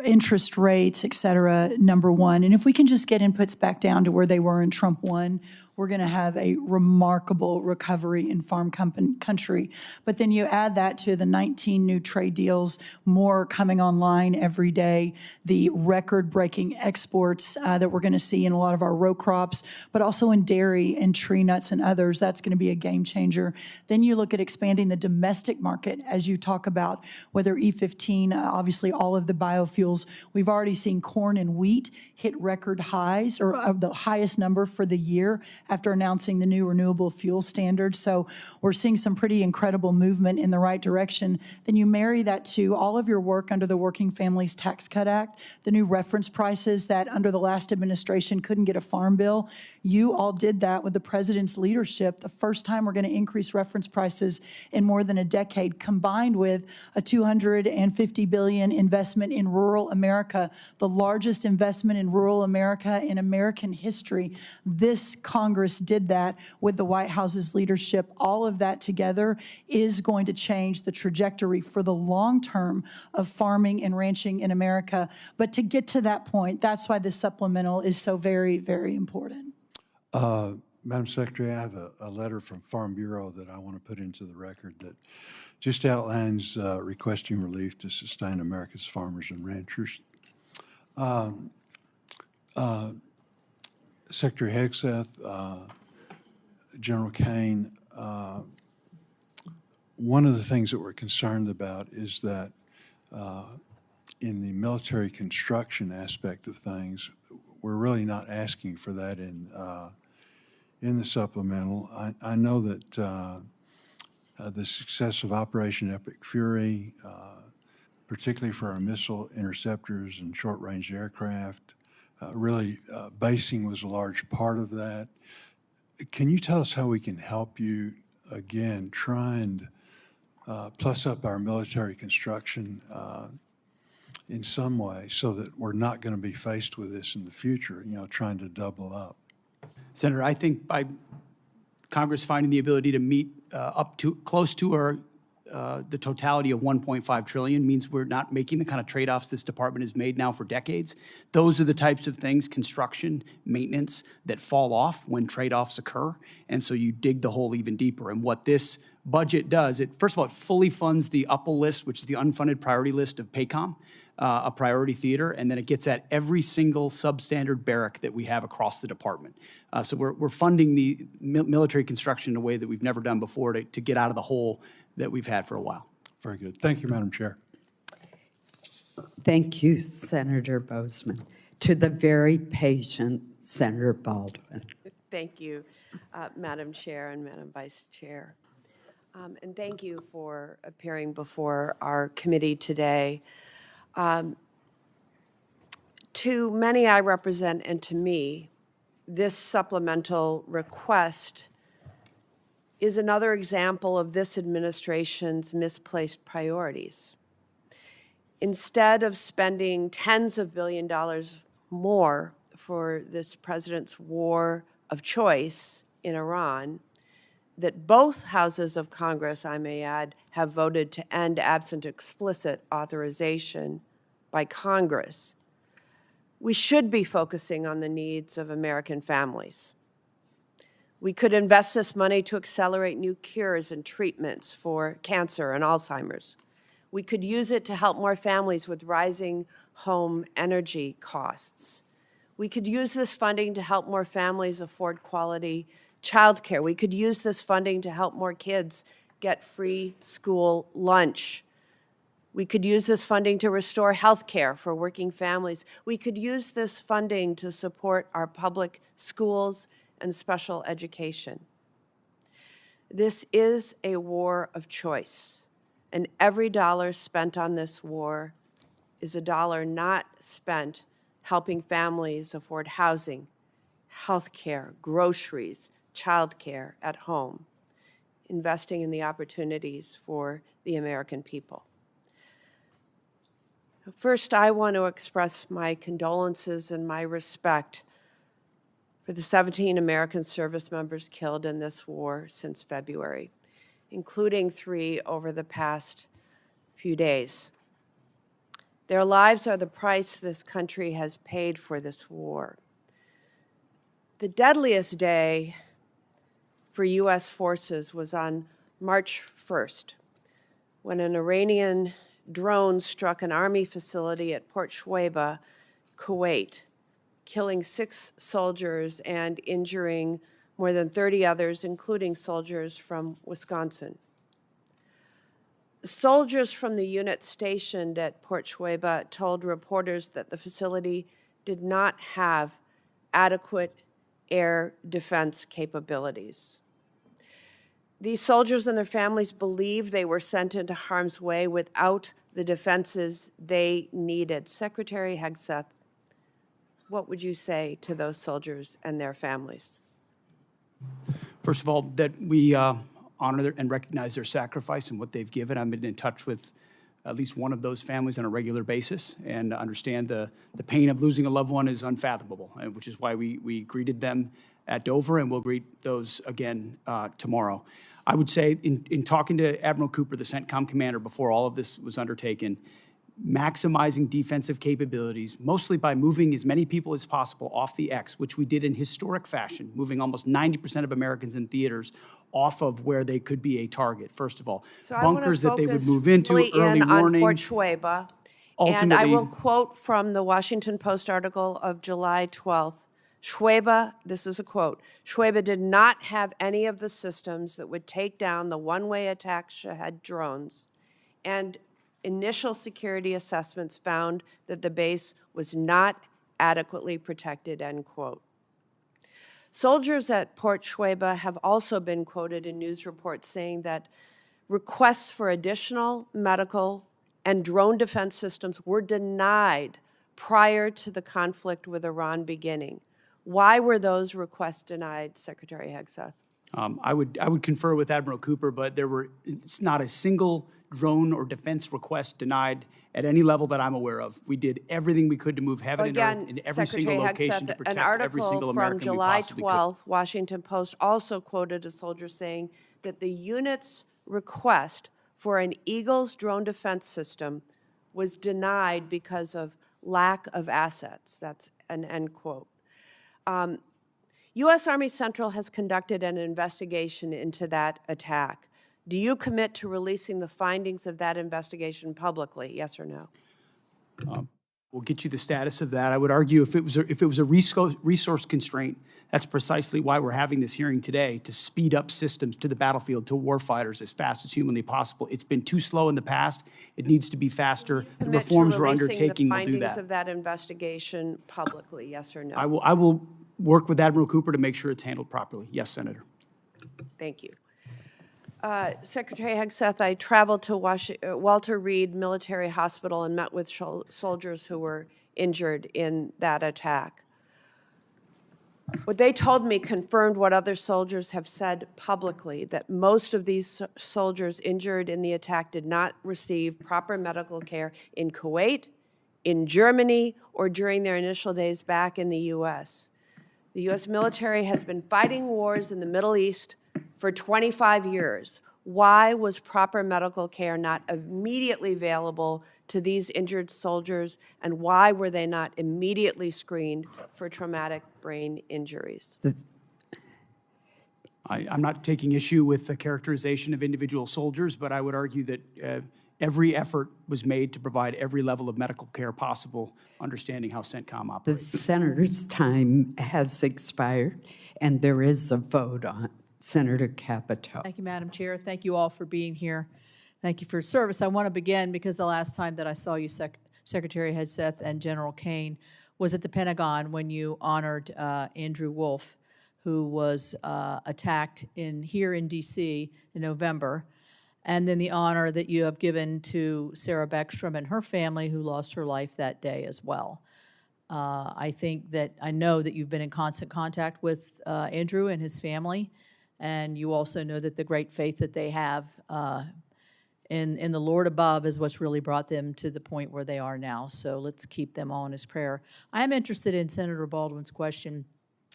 interest rates, et cetera, number one. And if we can just get inputs back down to where they were in Trump 1, we're going to have a remarkable recovery in farm country. But then you add that to the 19 new trade deals, more coming online every day, the record-breaking exports that we're going to see in a lot of our row crops, but also in dairy and tree nuts and others. That's going to be a game changer. Then you look at expanding the domestic market, as you talk about, whether E15, obviously all of the biofuels. We've already seen corn and wheat hit record highs, or the highest number for the year, after announcing the new renewable fuel standard. So we're seeing some pretty incredible movement in the right direction. Then you marry that to all of your work under the Working Families Tax Cut Act, the new reference prices that under the last administration couldn't get a farm bill. You all did that with the president's leadership. The first time we're going to increase reference prices in more than a decade, combined with a $250 billion investment in rural America, the largest investment in rural America in American history. This Congress did that with the White House's leadership. All of that together is going to change the trajectory for the long term of farming and ranching in America. But to get to that point, that's why this supplemental is so very, very important. Madam Secretary, I have a letter from Farm Bureau that I want to put into the record that just outlines requesting relief to sustain America's farmers and ranchers. Secretary Hegseth, General Caine, one of the things that we're concerned about is that in the military construction aspect of things, we're really not asking for that in the supplemental. I know that the success of Operation Epic Fury, particularly for our missile interceptors and short-range aircraft, really basing was a large part of that. Can you tell us how we can help you, again, try and plus up our military construction in some way so that we're not going to be faced with this in the future, trying to double up? Senator, I think by Congress finding the ability to meet up to close to our the totality of $1.5 trillion means we're not making the kind of trade-offs this department has made now for decades. Those are the types of things, construction, maintenance, that fall off when trade-offs occur. And so you dig the hole even deeper. And what this budget does, first of all, it fully funds the UPA list, which is the unfunded priority list of PACOM, a priority theater, and then it gets at every single substandard barrack that we have across the department. So we're funding the military construction in a way that we've never done before to get out of the hole that we've had for a while. Very good. Thank you, Madam Chair. Thank you, Senator Bozeman. To the very patient Senator Baldwin. Thank you, Madam Chair and Madam Vice Chair. And thank you for appearing before our committee today. To many I represent and to me, this supplemental request is another example of this administration's misplaced priorities. Instead of spending tens of billions of dollars more for this president's war of choice in Iran, that both houses of Congress, I may add, have voted to end absent explicit authorization by Congress, we should be focusing on the needs of American families. We could invest this money to accelerate new cures and treatments for cancer and Alzheimer's. We could use it to help more families with rising home energy costs. We could use this funding to help more families afford quality childcare. We could use this funding to help more kids get free school lunch. We could use this funding to restore health care for working families. We could use this funding to support our public schools and special education. This is a war of choice, and every dollar spent on this war is a dollar not spent helping families afford housing, health care, groceries, childcare at home, investing in the opportunities for the American people. First, I want to express my condolences and my respect for the 17 American service members killed in this war since February, including 3 over the past few days. Their lives are the price this country has paid for this war. The deadliest day for U.S. forces was on March 1st, when an Iranian drone struck an Army facility at Port Shuaibah, Kuwait, killing 6 soldiers and injuring more than 30 others, including soldiers from Wisconsin. Soldiers from the unit stationed at Port Shuaibah told reporters that the facility did not have adequate air defense capabilities. These soldiers and their families believed they were sent into harm's way without the defenses they needed. Secretary Hegseth, what would you say to those soldiers and their families? First of all, that we honor and recognize their sacrifice and what they've given. I've been in touch with at least one of those families on a regular basis and understand the pain of losing a loved one is unfathomable, which is why we greeted them at Dover, and we'll greet those again tomorrow. I would say in talking to Admiral Cooper, the CENTCOM commander, before all of this was undertaken, maximizing defensive capabilities, mostly by moving as many people as possible off the X, which we did in historic fashion, moving almost 90% of Americans in theaters off of where they could be a target, first of all. So bunkers that they would move into, early warning. On Fort Shuaibah, and I will quote from the Washington Post article of July 12th. Shuaibah, this is a quote, Shuaibah did not have any of the systems that would take down the one-way attack Shahed drones, and initial security assessments found that the base was not adequately protected, end quote. Soldiers at Port Shuaibah have also been quoted in news reports saying that requests for additional medical and drone defense systems were denied prior to the conflict with Iran beginning. Why were those requests denied, Secretary Hegseth? I would confer with Admiral Cooper, but it's not a single drone or defense request denied at any level that I'm aware of. We did everything we could to move heaven and earth in every single location to protect every single American we possibly could. An article from July 12th, Washington Post, also quoted a soldier saying that the unit's request for an Eagles drone defense system was denied because of lack of assets. That's an end quote. U.S. Army Central has conducted an investigation into that attack. Do you commit to releasing the findings of that investigation publicly, yes or no? We'll get you the status of that. I would argue if it was a resource constraint, that's precisely why we're having this hearing today, to speed up systems to the battlefield, to warfighters as fast as humanly possible. It's been too slow in the past. It needs to be faster. The reforms we're undertaking will do the findings that. of that investigation publicly, yes or no? I will work with Admiral Cooper to make sure it's handled properly. Yes, Senator. Thank you. Secretary Hegseth, I traveled to Walter Reed Military Hospital and met with soldiers who were injured in that attack. What they told me confirmed what other soldiers have said publicly, that most of these soldiers injured in the attack did not receive proper medical care in Kuwait, in Germany, or during their initial days back in the U.S. The U.S. military has been fighting wars in the Middle East for 25 years. Why was proper medical care not immediately available to these injured soldiers, and why were they not immediately screened for traumatic brain injuries? I'm not taking issue with the characterization of individual soldiers, but I would argue that every effort was made to provide every level of medical care possible, understanding how CENTCOM The operates. senator's time has expired, and there is a vote on. Senator Capito. Thank you, Madam Chair. Thank you all for being here. Thank you for your service. I want to begin because the last time that I saw you, Secretary Hegseth and General Caine, was at the Pentagon when you honored Andrew Wolf, who was attacked here in D.C. in November, and then the honor that you have given to Sarah Beckstrom and her family, who lost her life that day as well. I know that you've been in constant contact with Andrew and his family, and you also know that the great faith that they have in the Lord above is what's really brought them to the point where they are now. So let's keep them all in his prayer. I am interested in Senator Baldwin's question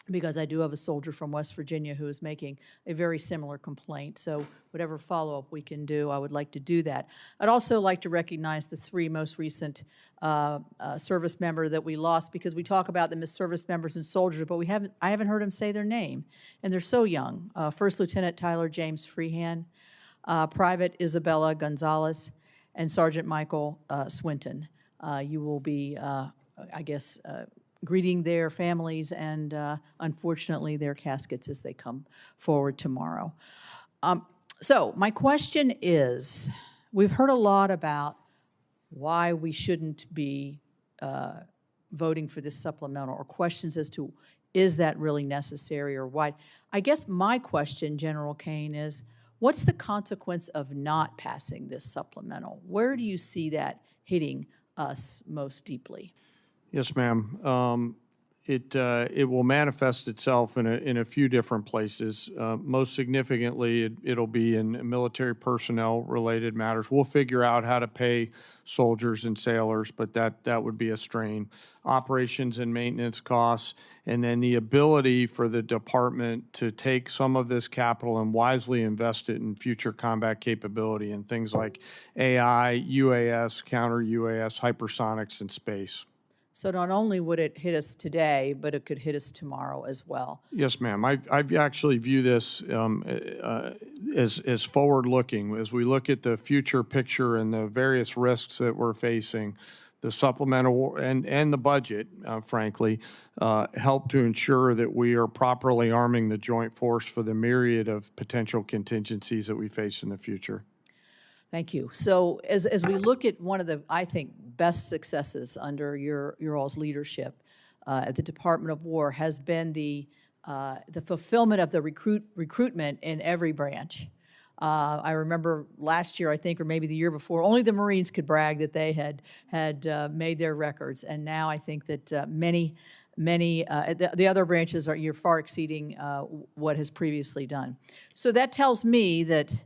because I do have a soldier from West Virginia who is making a very similar complaint. So whatever follow-up we can do, I would like to do that. I'd also like to recognize the three most recent service member that we lost, because we talk about them as service members and soldiers, but I haven't heard them say their name, and they're so young. First Lieutenant Tyler James Freehan, Private Isabella Gonzalez, and Sergeant Michael Swinton. You will be, greeting their families and, unfortunately, their caskets as they come forward tomorrow. So my question is, we've heard a lot about why we shouldn't be voting for this supplemental, or questions as to, is that really necessary or why? I guess my question, General Caine, is, what's the consequence of not passing this supplemental? Where do you see that hitting us most deeply? Yes, ma'am. It will manifest itself in a few different places. Most significantly, it'll be in military personnel-related matters. We'll figure out how to pay soldiers and sailors, but that would be a strain. Operations and maintenance costs, and then the ability for the department to take some of this capital and wisely invest it in future combat capability and things like AI, UAS, counter-UAS, hypersonics, and space. So not only would it hit us today, but it could hit us tomorrow as well. Yes, ma'am. I actually view this as forward-looking. As we look at the future picture and the various risks that we're facing, the supplemental and the budget, frankly, help to ensure that we are properly arming the joint force for the myriad of potential contingencies that we face in the future. Thank you. So as we look at one of the, I think, best successes under your all's leadership at the Department of War has been the fulfillment of the recruitment in every branch. I remember last year, I think, or maybe the year before, only the Marines could brag that they had made their records, and now I think that the other branches you're far exceeding what has previously done. So that tells me that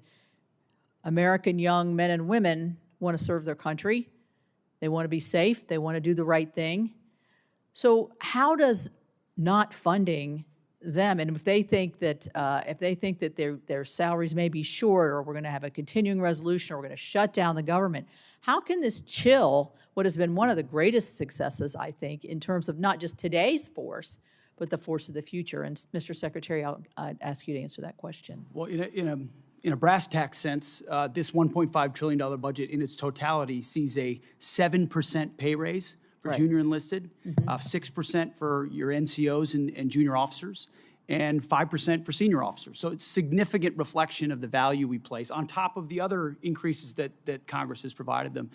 American young men and women want to serve their country. They want to be safe. They want to do the right thing. So how does not funding them, and if they think that their salaries may be short, or we're going to have a continuing resolution, or we're going to shut down the government, how can this chill what has been one of the greatest successes, I think, in terms of not just today's force, but the force of the future? And Mr. Secretary, I'll ask you to answer that question. Well, in a brass tax sense, this $1.5 trillion budget in its totality sees a 7% pay raise for junior enlisted, 6% for your NCOs and junior officers, and 5% for senior officers. So it's a significant reflection of the value we place on top of the other increases that Congress has provided them.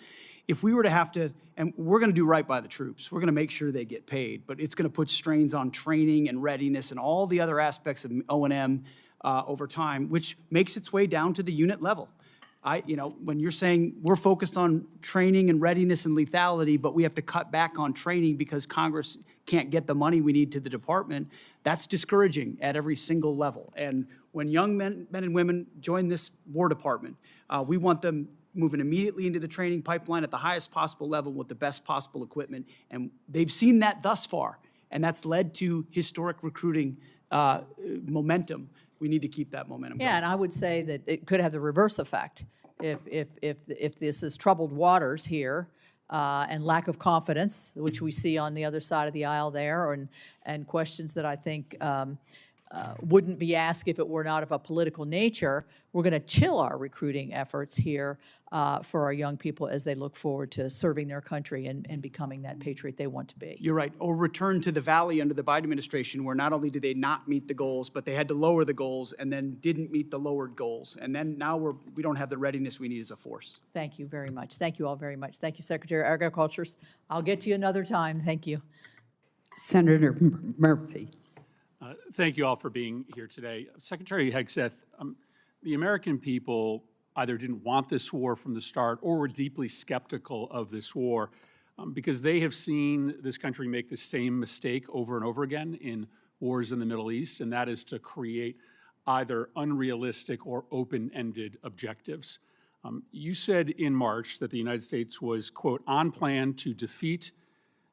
If we were to have to, and we're going to do right by the troops, we're going to make sure they get paid, but it's going to put strains on training and readiness and all the other aspects of O&M over time, which makes its way down to the unit level. When you're saying we're focused on training and readiness and lethality, but we have to cut back on training because Congress can't get the money we need to the department, that's discouraging at every single level. And when young men and women join this War Department, we want them moving immediately into the training pipeline at the highest possible level with the best possible equipment. And they've seen that thus far, and that's led to historic recruiting momentum. We need to keep that momentum going. Yeah, and I would say that it could have the reverse effect. If this is troubled waters here and lack of confidence, which we see on the other side of the aisle there, and questions that I think wouldn't be asked if it were not of a political nature. We're going to chill our recruiting efforts here for our young people as they look forward to serving their country and becoming that patriot they want to be. You're right. Or return to the valley under the Biden administration, where not only did they not meet the goals, but they had to lower the goals and then didn't meet the lowered goals. And then now we don't have the readiness we need as a force. Thank you very much. Thank you all very much. Thank you, Secretary of Agriculture. I'll get to you another time. Thank you. Senator Murphy. Thank you all for being here today. Secretary Hegseth, the American people either didn't want this war from the start or were deeply skeptical of this war because they have seen this country make the same mistake over and over again in wars in the Middle East, and that is to create either unrealistic or open-ended objectives. You said in March that the United States was, quote, on plan to defeat,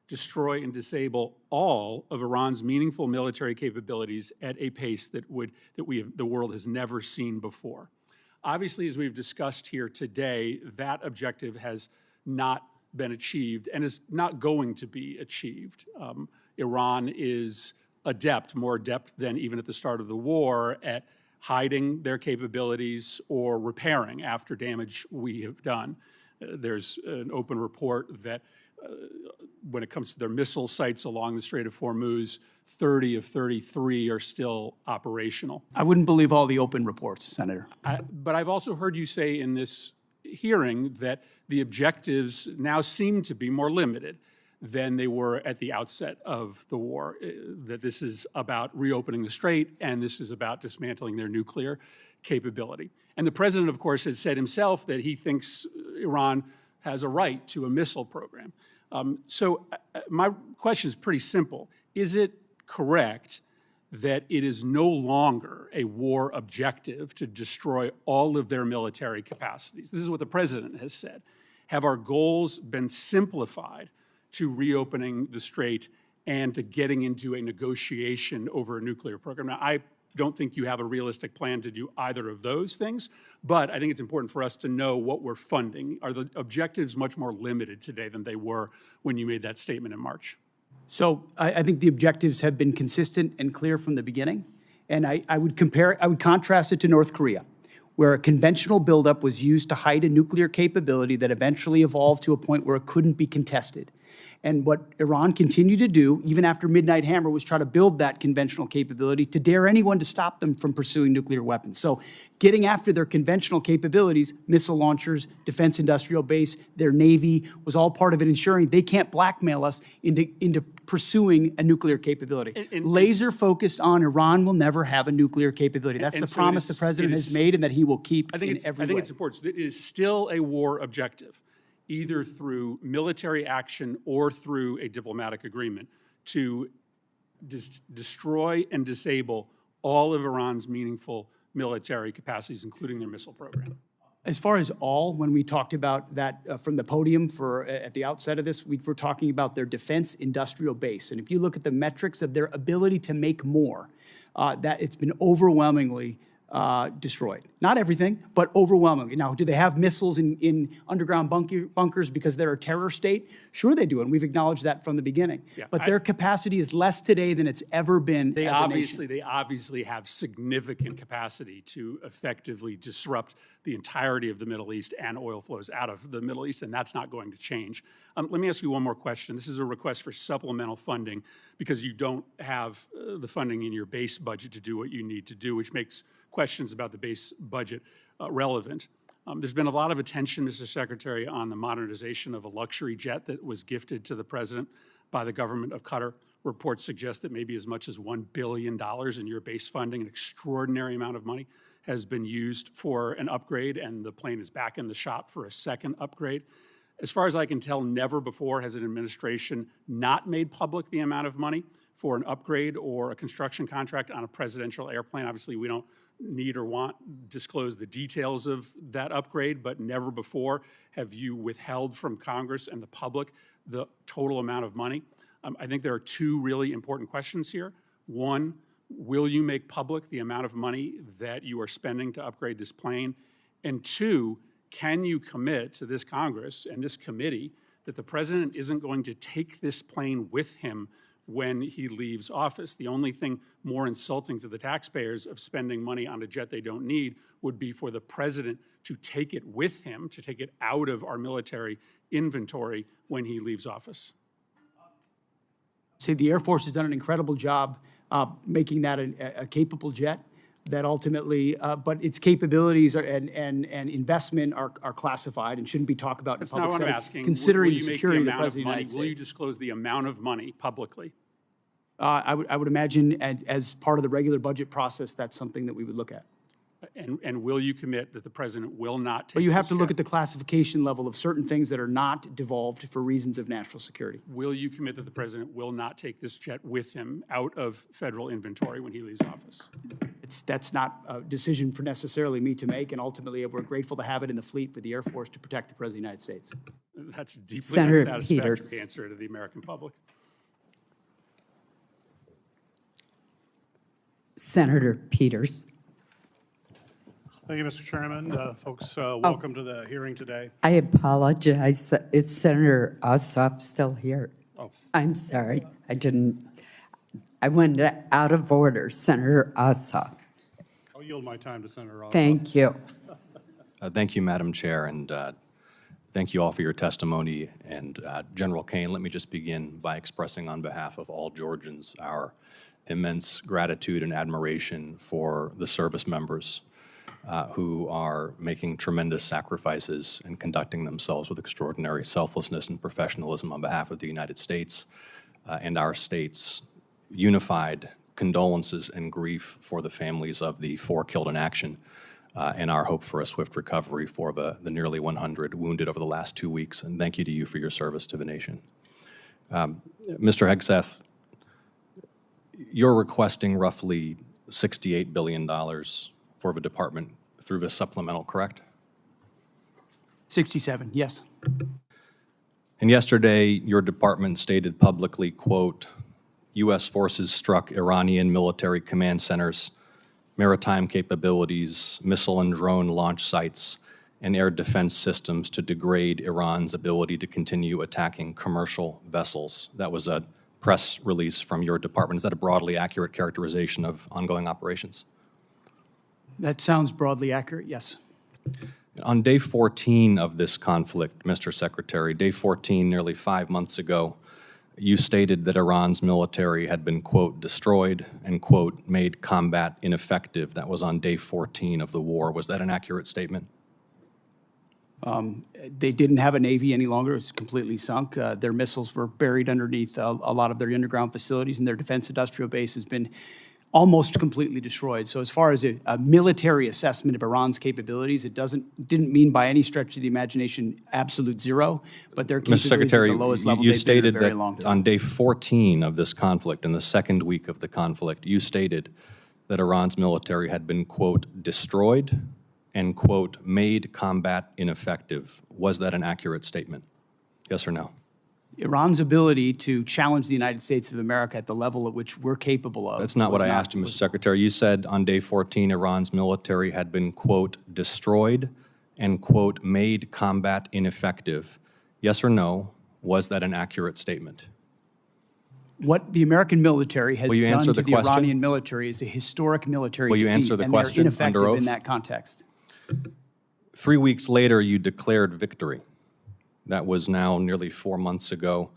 destroy, and disable all of Iran's meaningful military capabilities at a pace that the world has never seen before. Obviously, as we've discussed here today, that objective has not been achieved and is not going to be achieved. Iran is adept, more adept than even at the start of the war, at hiding their capabilities or repairing after damage we have done. There's an open report that when it comes to their missile sites along the Strait of Hormuz, 30 of 33 are still operational. I wouldn't believe all the open reports, Senator. But I've also heard you say in this hearing that the objectives now seem to be more limited than they were at the outset of the war, that this is about reopening the strait and this is about dismantling their nuclear capability. And the president, of course, has said himself that he thinks Iran has a right to a missile program. So my question is pretty simple. Is it correct that it is no longer a war objective to destroy all of their military capacities? This is what the president has said. Have our goals been simplified to reopening the strait and to getting into a negotiation over a nuclear program? Now, I don't think you have a realistic plan to do either of those things, but I think it's important for us to know what we're funding. Are the objectives much more limited today than they were when you made that statement in March? So I think the objectives have been consistent and clear from the beginning. And I would contrast it to North Korea, where a conventional buildup was used to hide a nuclear capability that eventually evolved to a point where it couldn't be contested. And what Iran continued to do, even after Midnight Hammer, was try to build that conventional capability to dare anyone to stop them from pursuing nuclear weapons. So getting after their conventional capabilities, missile launchers, defense industrial base, their Navy, was all part of it, ensuring they can't blackmail us into pursuing a nuclear capability. Laser focused on Iran will never have a nuclear capability. That's the promise the president has made and that he will keep in every way. I think it's important. It is still a war objective, either through military action or through a diplomatic agreement, to destroy and disable all of Iran's meaningful military capacities, including their missile program. As far as all, when we talked about that from the podium at the outset of this, we were talking about their defense industrial base. And if you look at the metrics of their ability to make more, that it's been overwhelmingly destroyed. Not everything, but overwhelmingly. Now, do they have missiles in underground bunkers because they're a terror state? Sure they do, and we've acknowledged that from the beginning. Yeah, but their capacity is less today than it's ever been They as a nation. obviously have significant capacity to effectively disrupt the entirety of the Middle East and oil flows out of the Middle East, and that's not going to change. Let me ask you one more question. This is a request for supplemental funding because you don't have the funding in your base budget to do what you need to do, which makes questions about the base budget relevant. There's been a lot of attention, Mr. Secretary, on the modernization of a luxury jet that was gifted to the president by the government of Qatar. Reports suggest that maybe as much as $1 billion in your base funding, an extraordinary amount of money, has been used for an upgrade, and the plane is back in the shop for a second upgrade. As far as I can tell, never before has an administration not made public the amount of money for an upgrade or a construction contract on a presidential airplane. Obviously, we don't need or want disclose the details of that upgrade, but never before have you withheld from Congress and the public the total amount of money. I think there are two really important questions here. One, will you make public the amount of money that you are spending to upgrade this plane? And two, can you commit to this Congress and this committee that the president isn't going to take this plane with him when he leaves office. The only thing more insulting to the taxpayers of spending money on a jet they don't need would be for the president to take it with him, to take it out of our military inventory when he leaves office. Say the Air Force has done an incredible job making that a capable jet that ultimately, but its capabilities and investment are classified and shouldn't be talked about in That's the public not what I'm setting, asking. considering Will the you make security of the amount President of the United Will you States. disclose the amount of money publicly? I would imagine as part of the regular budget process, that's something that we would look at. And will you commit that the president will not take But you have this to look jet? at the classification level of certain things that are not devolved for reasons of national security. Will you commit that the president will not take this jet with him out of federal inventory when he leaves office? That's not a decision for necessarily me to make, and ultimately, we're grateful to have it in the fleet for the Air Force to protect the President of the United States. That's a deeply Senator unsatisfactory Peters. answer to the American public. Senator Peters. Thank you, Mr. Chairman. Folks, welcome to the hearing today. I apologize. Is Senator Ossoff still here? Oh. I'm sorry. I went out of order. Senator Ossoff. I'll yield my time to Senator Ossoff. Thank you. Thank you, Madam Chair, and thank you all for your testimony. And General Caine, let me just begin by expressing on behalf of all Georgians our immense gratitude and admiration for the service members who are making tremendous sacrifices and conducting themselves with extraordinary selflessness and professionalism on behalf of the United States and our state's unified condolences and grief for the families of the 4 killed in action and our hope for a swift recovery for the nearly 100 wounded over the last 2 weeks. And thank you to you for your service to the nation. Mr. Hegseth, you're requesting roughly $68 billion for the department through the supplemental, correct? 67, yes. And yesterday, your department stated publicly, quote, U.S. forces struck Iranian military command centers, maritime capabilities, missile and drone launch sites, and air defense systems to degrade Iran's ability to continue attacking commercial vessels. That was a press release from your department. Is that a broadly accurate characterization of ongoing operations? That sounds broadly accurate, yes. On day 14 of this conflict, Mr. Secretary, day 14, nearly 5 months ago, you stated that Iran's military had been, quote, destroyed and, quote, made combat ineffective. That was on day 14 of the war. Was that an accurate statement? They didn't have a Navy any longer. It was completely sunk. Their missiles were buried underneath a lot of their underground facilities, and their defense industrial base has been almost completely destroyed. So as far as a military assessment of Iran's capabilities, it didn't mean by any stretch of the imagination absolute zero, but their capabilities Mr. Secretary, at the lowest level you they've been in stated a very that long time. on day 14 of this conflict, in the second week of the conflict, you stated that Iran's military had been, quote, destroyed and, quote, made combat ineffective. Was that an accurate statement? Yes or no? Iran's ability to challenge the United States of America at the level at which we're capable of. That's not what I asked you, Mr. Secretary. You said on day 14 Iran's military had been, quote, destroyed and, quote, made combat ineffective. Yes or no? Was that an accurate statement? What the American military has Will you done answer to the the question? Iranian military is a historic military Will you defeat, answer the and they're question under ineffective oath? in that context. 3 weeks later, you declared victory. That was now nearly 4 months ago.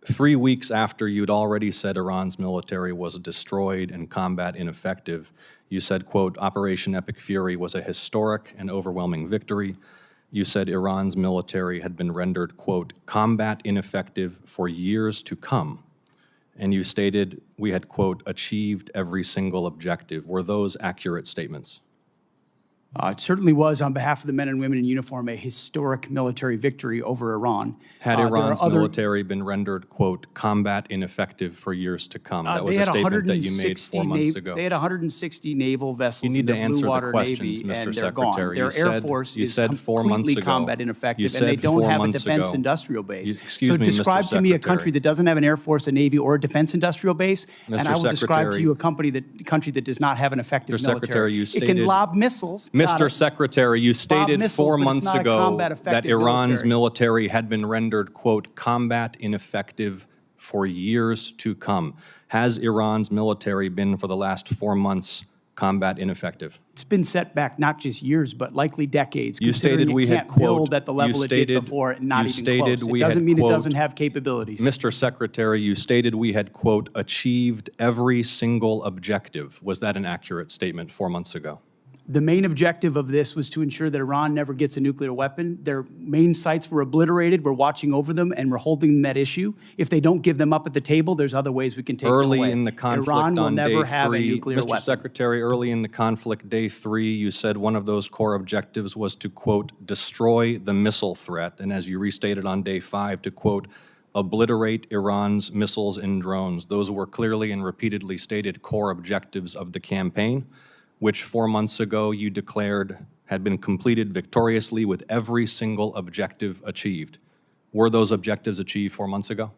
3 weeks after you'd already said Iran's military was destroyed and combat ineffective, you said, quote, Operation Epic Fury was a historic and overwhelming victory. You said Iran's military had been rendered, quote, combat ineffective for years to come. And you stated we had, quote, achieved every single objective. Were those accurate statements? It certainly was, on behalf of the men and women in uniform, a historic military victory over Iran. Had Iran's military been rendered, quote, combat ineffective for years to come? That was a statement that you made 4 months ago. They had 160 naval vessels You need in to the answer Blue the Water questions, Navy, Mr. and they're gone. Secretary. Their Air Force you is said 4 months completely ago. combat You ineffective, said and they don't 4 have a months defense ago. industrial base. Excuse so me, Mr. describe to me a country Secretary. that doesn't have an Air Force, a Navy, or a defense industrial base, Mr. and I will describe to Secretary. you a country that does not have an effective Mr. military. Secretary, you It stated, can lob missiles. Mr. Secretary, you stated missiles, 4 but it's months not a ago combat that effective Iran's military. military had been rendered, quote, combat ineffective for years to come. Has Iran's military been, for the last 4 months, combat ineffective? It's been set back not just years, but likely decades. You stated we had, can't build quote, at the level it did before, and not even close. It doesn't mean it doesn't have capabilities. Mr. Secretary, you stated we had, quote, achieved every single objective. Was that an accurate statement 4 months ago? The main objective of this was to ensure that Iran never gets a nuclear weapon. Their main sites were obliterated. We're watching over them, and we're holding them at issue. If they don't give them up at the table, there's other ways we can take them away. Early in the conflict Iran will on never day have a 3, nuclear Mr. weapon. Secretary, early in the conflict, day 3, you said one of those core objectives was to, quote, destroy the missile threat, and as you restated on day 5, to, quote, obliterate Iran's missiles and drones. Those were clearly and repeatedly stated core objectives of the campaign, which 4 months ago you declared had been completed victoriously with every single objective achieved. Were those objectives achieved 4 months ago?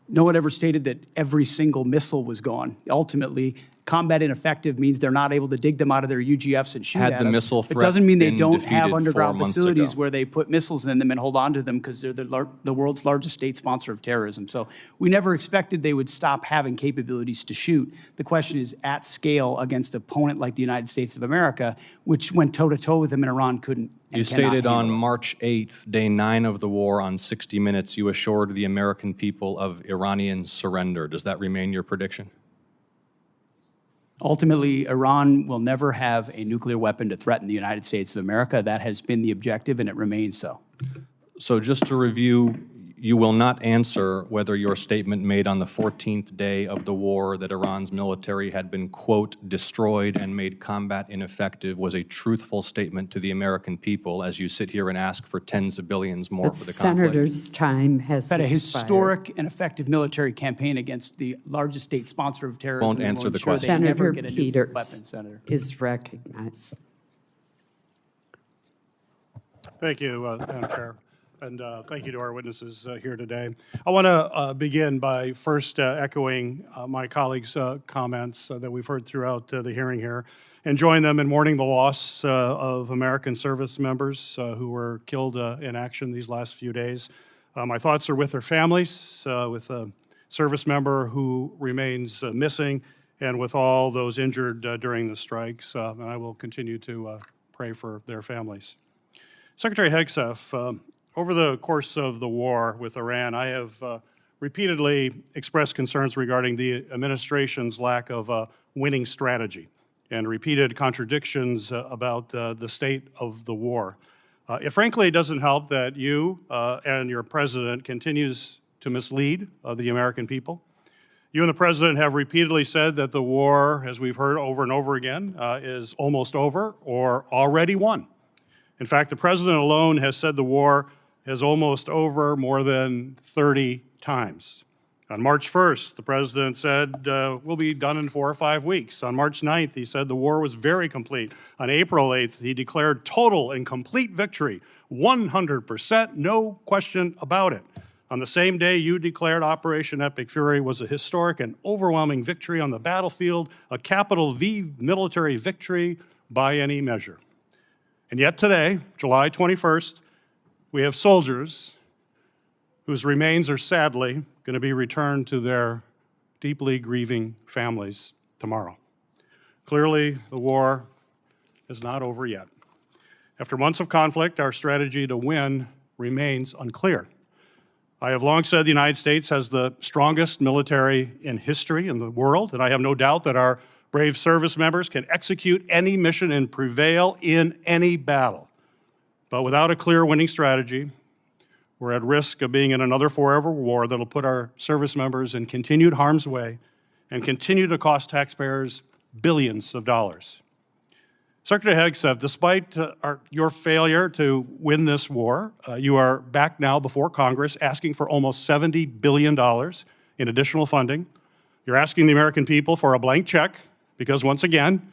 No one ever stated that every single missile was gone. Ultimately, combat ineffective means they're not able to dig them out of their UGFs and shoot Had at the us. missile It threat doesn't mean they been don't have defeated underground 4 months facilities ago? where they put missiles in them and hold on to them because they're the world's largest state sponsor of terrorism. So we never expected they would stop having capabilities to shoot. The question is at scale against an opponent like the United States of America, which went toe-to-toe with them and Iran couldn't. You stated on March 8th, day 9 of the war, on 60 Minutes, you assured the American people of Iranian surrender. Does that remain your prediction? Ultimately, Iran will never have a nuclear weapon to threaten the United States of America. That has been the objective, and it remains so. So just to review, you will not answer whether your statement made on the 14th day of the war that Iran's military had been, quote, destroyed and made combat ineffective was a truthful statement to the American people as you sit here and ask for tens of billions more for the conflict. Senator's time has Had a expired. historic and effective military campaign against the largest state sponsor of terrorism. Won't and answer will the ensure they question. never Senator get a nuclear weapon, Peters Senator. is recognized. Thank you, Madam Chair. And thank you to our witnesses here today. I want to begin by first echoing my colleagues' comments that we've heard throughout the hearing here, and join them in mourning the loss of American service members who were killed in action these last few days. My thoughts are with their families, with a service member who remains missing, and with all those injured during the strikes. And I will continue to pray for their families. Secretary Hegseth, over the course of the war with Iran, I have repeatedly expressed concerns regarding the administration's lack of a winning strategy and repeated contradictions about the state of the war. It frankly doesn't help that you and your president continues to mislead the American people. You and the president have repeatedly said that the war, as we've heard over and over again, is almost over or already won. In fact, the president alone has said the war is almost over more than 30 times. On March 1st, the president said, we'll be done in 4 or 5 weeks. On March 9th, he said the war was very complete. On April 8th, he declared total and complete victory, 100%, no question about it. On the same day, you declared Operation Epic Fury was a historic and overwhelming victory on the battlefield, a capital V military victory by any measure. And yet today, July 21st, we have soldiers whose remains are sadly going to be returned to their deeply grieving families tomorrow. Clearly, the war is not over yet. After months of conflict, our strategy to win remains unclear. I have long said the United States has the strongest military in history in the world, and I have no doubt that our brave service members can execute any mission and prevail in any battle. But without a clear winning strategy, we're at risk of being in another forever war that'll put our service members in continued harm's way and continue to cost taxpayers billions of dollars. Secretary Hegseth, despite your failure to win this war, you are back now before Congress asking for almost $70 billion in additional funding. You're asking the American people for a blank check because, once again,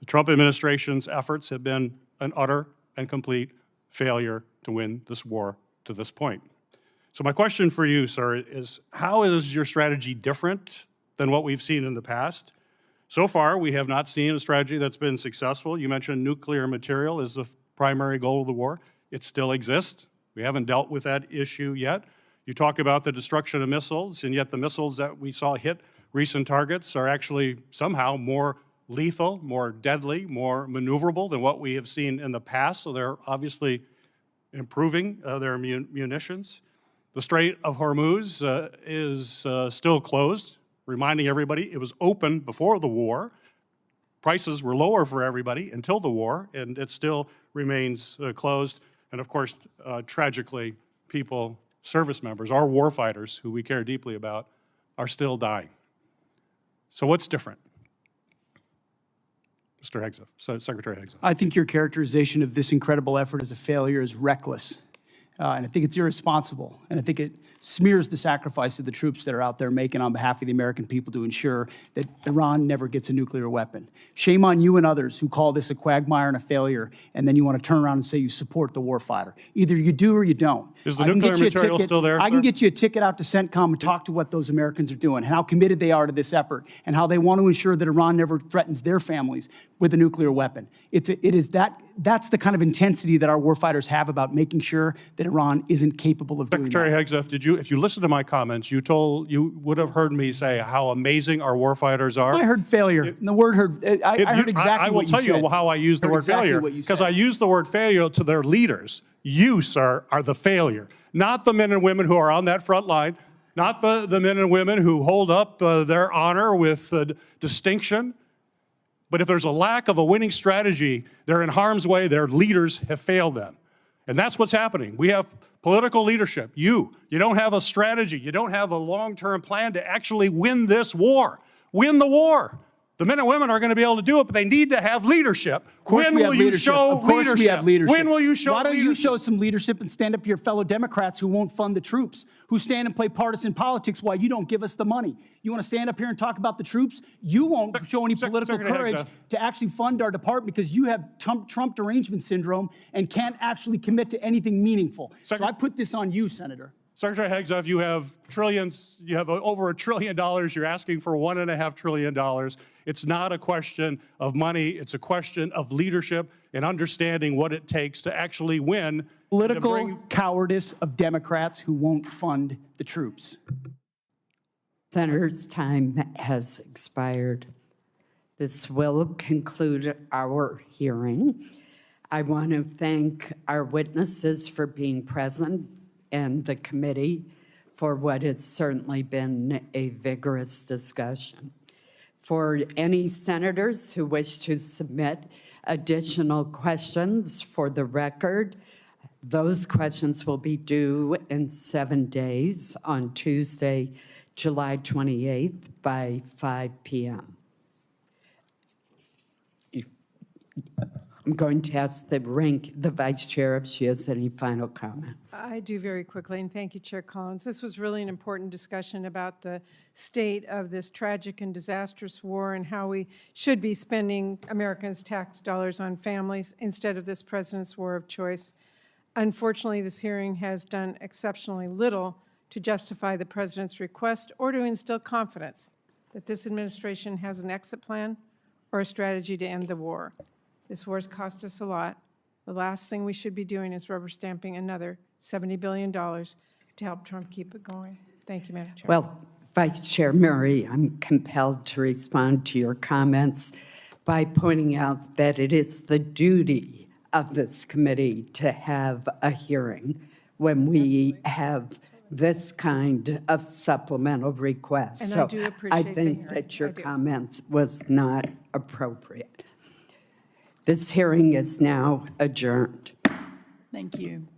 the Trump administration's efforts have been an utter and complete failure to win this war to this point. So my question for you, sir, is how is your strategy different than what we've seen in the past? So far, we have not seen a strategy that's been successful. You mentioned nuclear material is the primary goal of the war. It still exists. We haven't dealt with that issue yet. You talk about the destruction of missiles, and yet the missiles that we saw hit recent targets are actually somehow more lethal, more deadly, more maneuverable than what we have seen in the past. So they're obviously improving their munitions. The Strait of Hormuz is still closed, reminding everybody it was open before the war. Prices were lower for everybody until the war, and it still remains closed. And of course, tragically, people, service members, our warfighters, who we care deeply about, are still dying. So what's different? Mr. Hegseth, Secretary Hegseth. I think your characterization of this incredible effort as a failure is reckless. And I think it's irresponsible. And I think it smears the sacrifice of the troops that are out there making on behalf of the American people to ensure that Iran never gets a nuclear weapon. Shame on you and others who call this a quagmire and a failure, and then you want to turn around and say you support the warfighter. Either you do or you don't. Is the nuclear material still there, I can sir? get you a ticket out to CENTCOM and talk to what those Americans are doing and how committed they are to this effort and how they want to ensure that Iran never threatens their families with a nuclear weapon. That's the kind of intensity that our warfighters have about making sure that Iran isn't capable of doing that. Secretary Hegseth, if you listen to my comments, you would have heard me say how amazing our warfighters are. I heard failure. And the word heard, I heard exactly what you said. I will tell you how I use the word failure, because I use the word failure to their leaders. You, sir, are the failure, not the men and women who are on that front line, not the men and women who hold up their honor with distinction. But if there's a lack of a winning strategy, they're in harm's way. Their leaders have failed them. And that's what's happening. We have political leadership. You don't have a strategy. You don't have a long-term plan to actually win this war. Win the war. The men and women are going to be able to do it, but they need to have leadership. When will you show leadership? Of course we have leadership. When will you show leadership? Why don't you show some leadership and stand up to your fellow Democrats who won't fund the troops, who stand and play partisan politics while you don't give us the money? You want to stand up here and talk about the troops? You won't show any political courage to actually fund our department because you have Trump derangement syndrome and can't actually commit to anything meaningful. So I put this on you, Senator. Secretary Hegseth, you have trillions, you have over $1 trillion. You're asking for $1.5 trillion. It's not a question of money. It's a question of leadership and understanding what it takes to actually win. Political cowardice of Democrats who won't fund the troops. Senator's time has expired. This will conclude our hearing. I want to thank our witnesses for being present and the committee for what has certainly been a vigorous discussion. For any senators who wish to submit additional questions for the record, those questions will be due in 7 days on Tuesday, July 28th by 5 p.m. I'm going to ask the Vice Chair if she has any final comments. I do very quickly, and thank you, Chair Collins. This was really an important discussion about the state of this tragic and disastrous war and how we should be spending Americans' tax dollars on families instead of this president's war of choice. Unfortunately, this hearing has done exceptionally little to justify the president's request or to instill confidence that this administration has an exit plan or a strategy to end the war. This war has cost us a lot. The last thing we should be doing is rubber stamping another $70 billion to help Trump keep it going. Thank you, Madam Chair. Well, Vice Chair Murray, I'm compelled to respond to your comments by pointing out that it is the duty of this committee to have a hearing when we have this kind of supplemental request. And I do appreciate I think that your comments was not appropriate. This hearing is now adjourned. Thank you.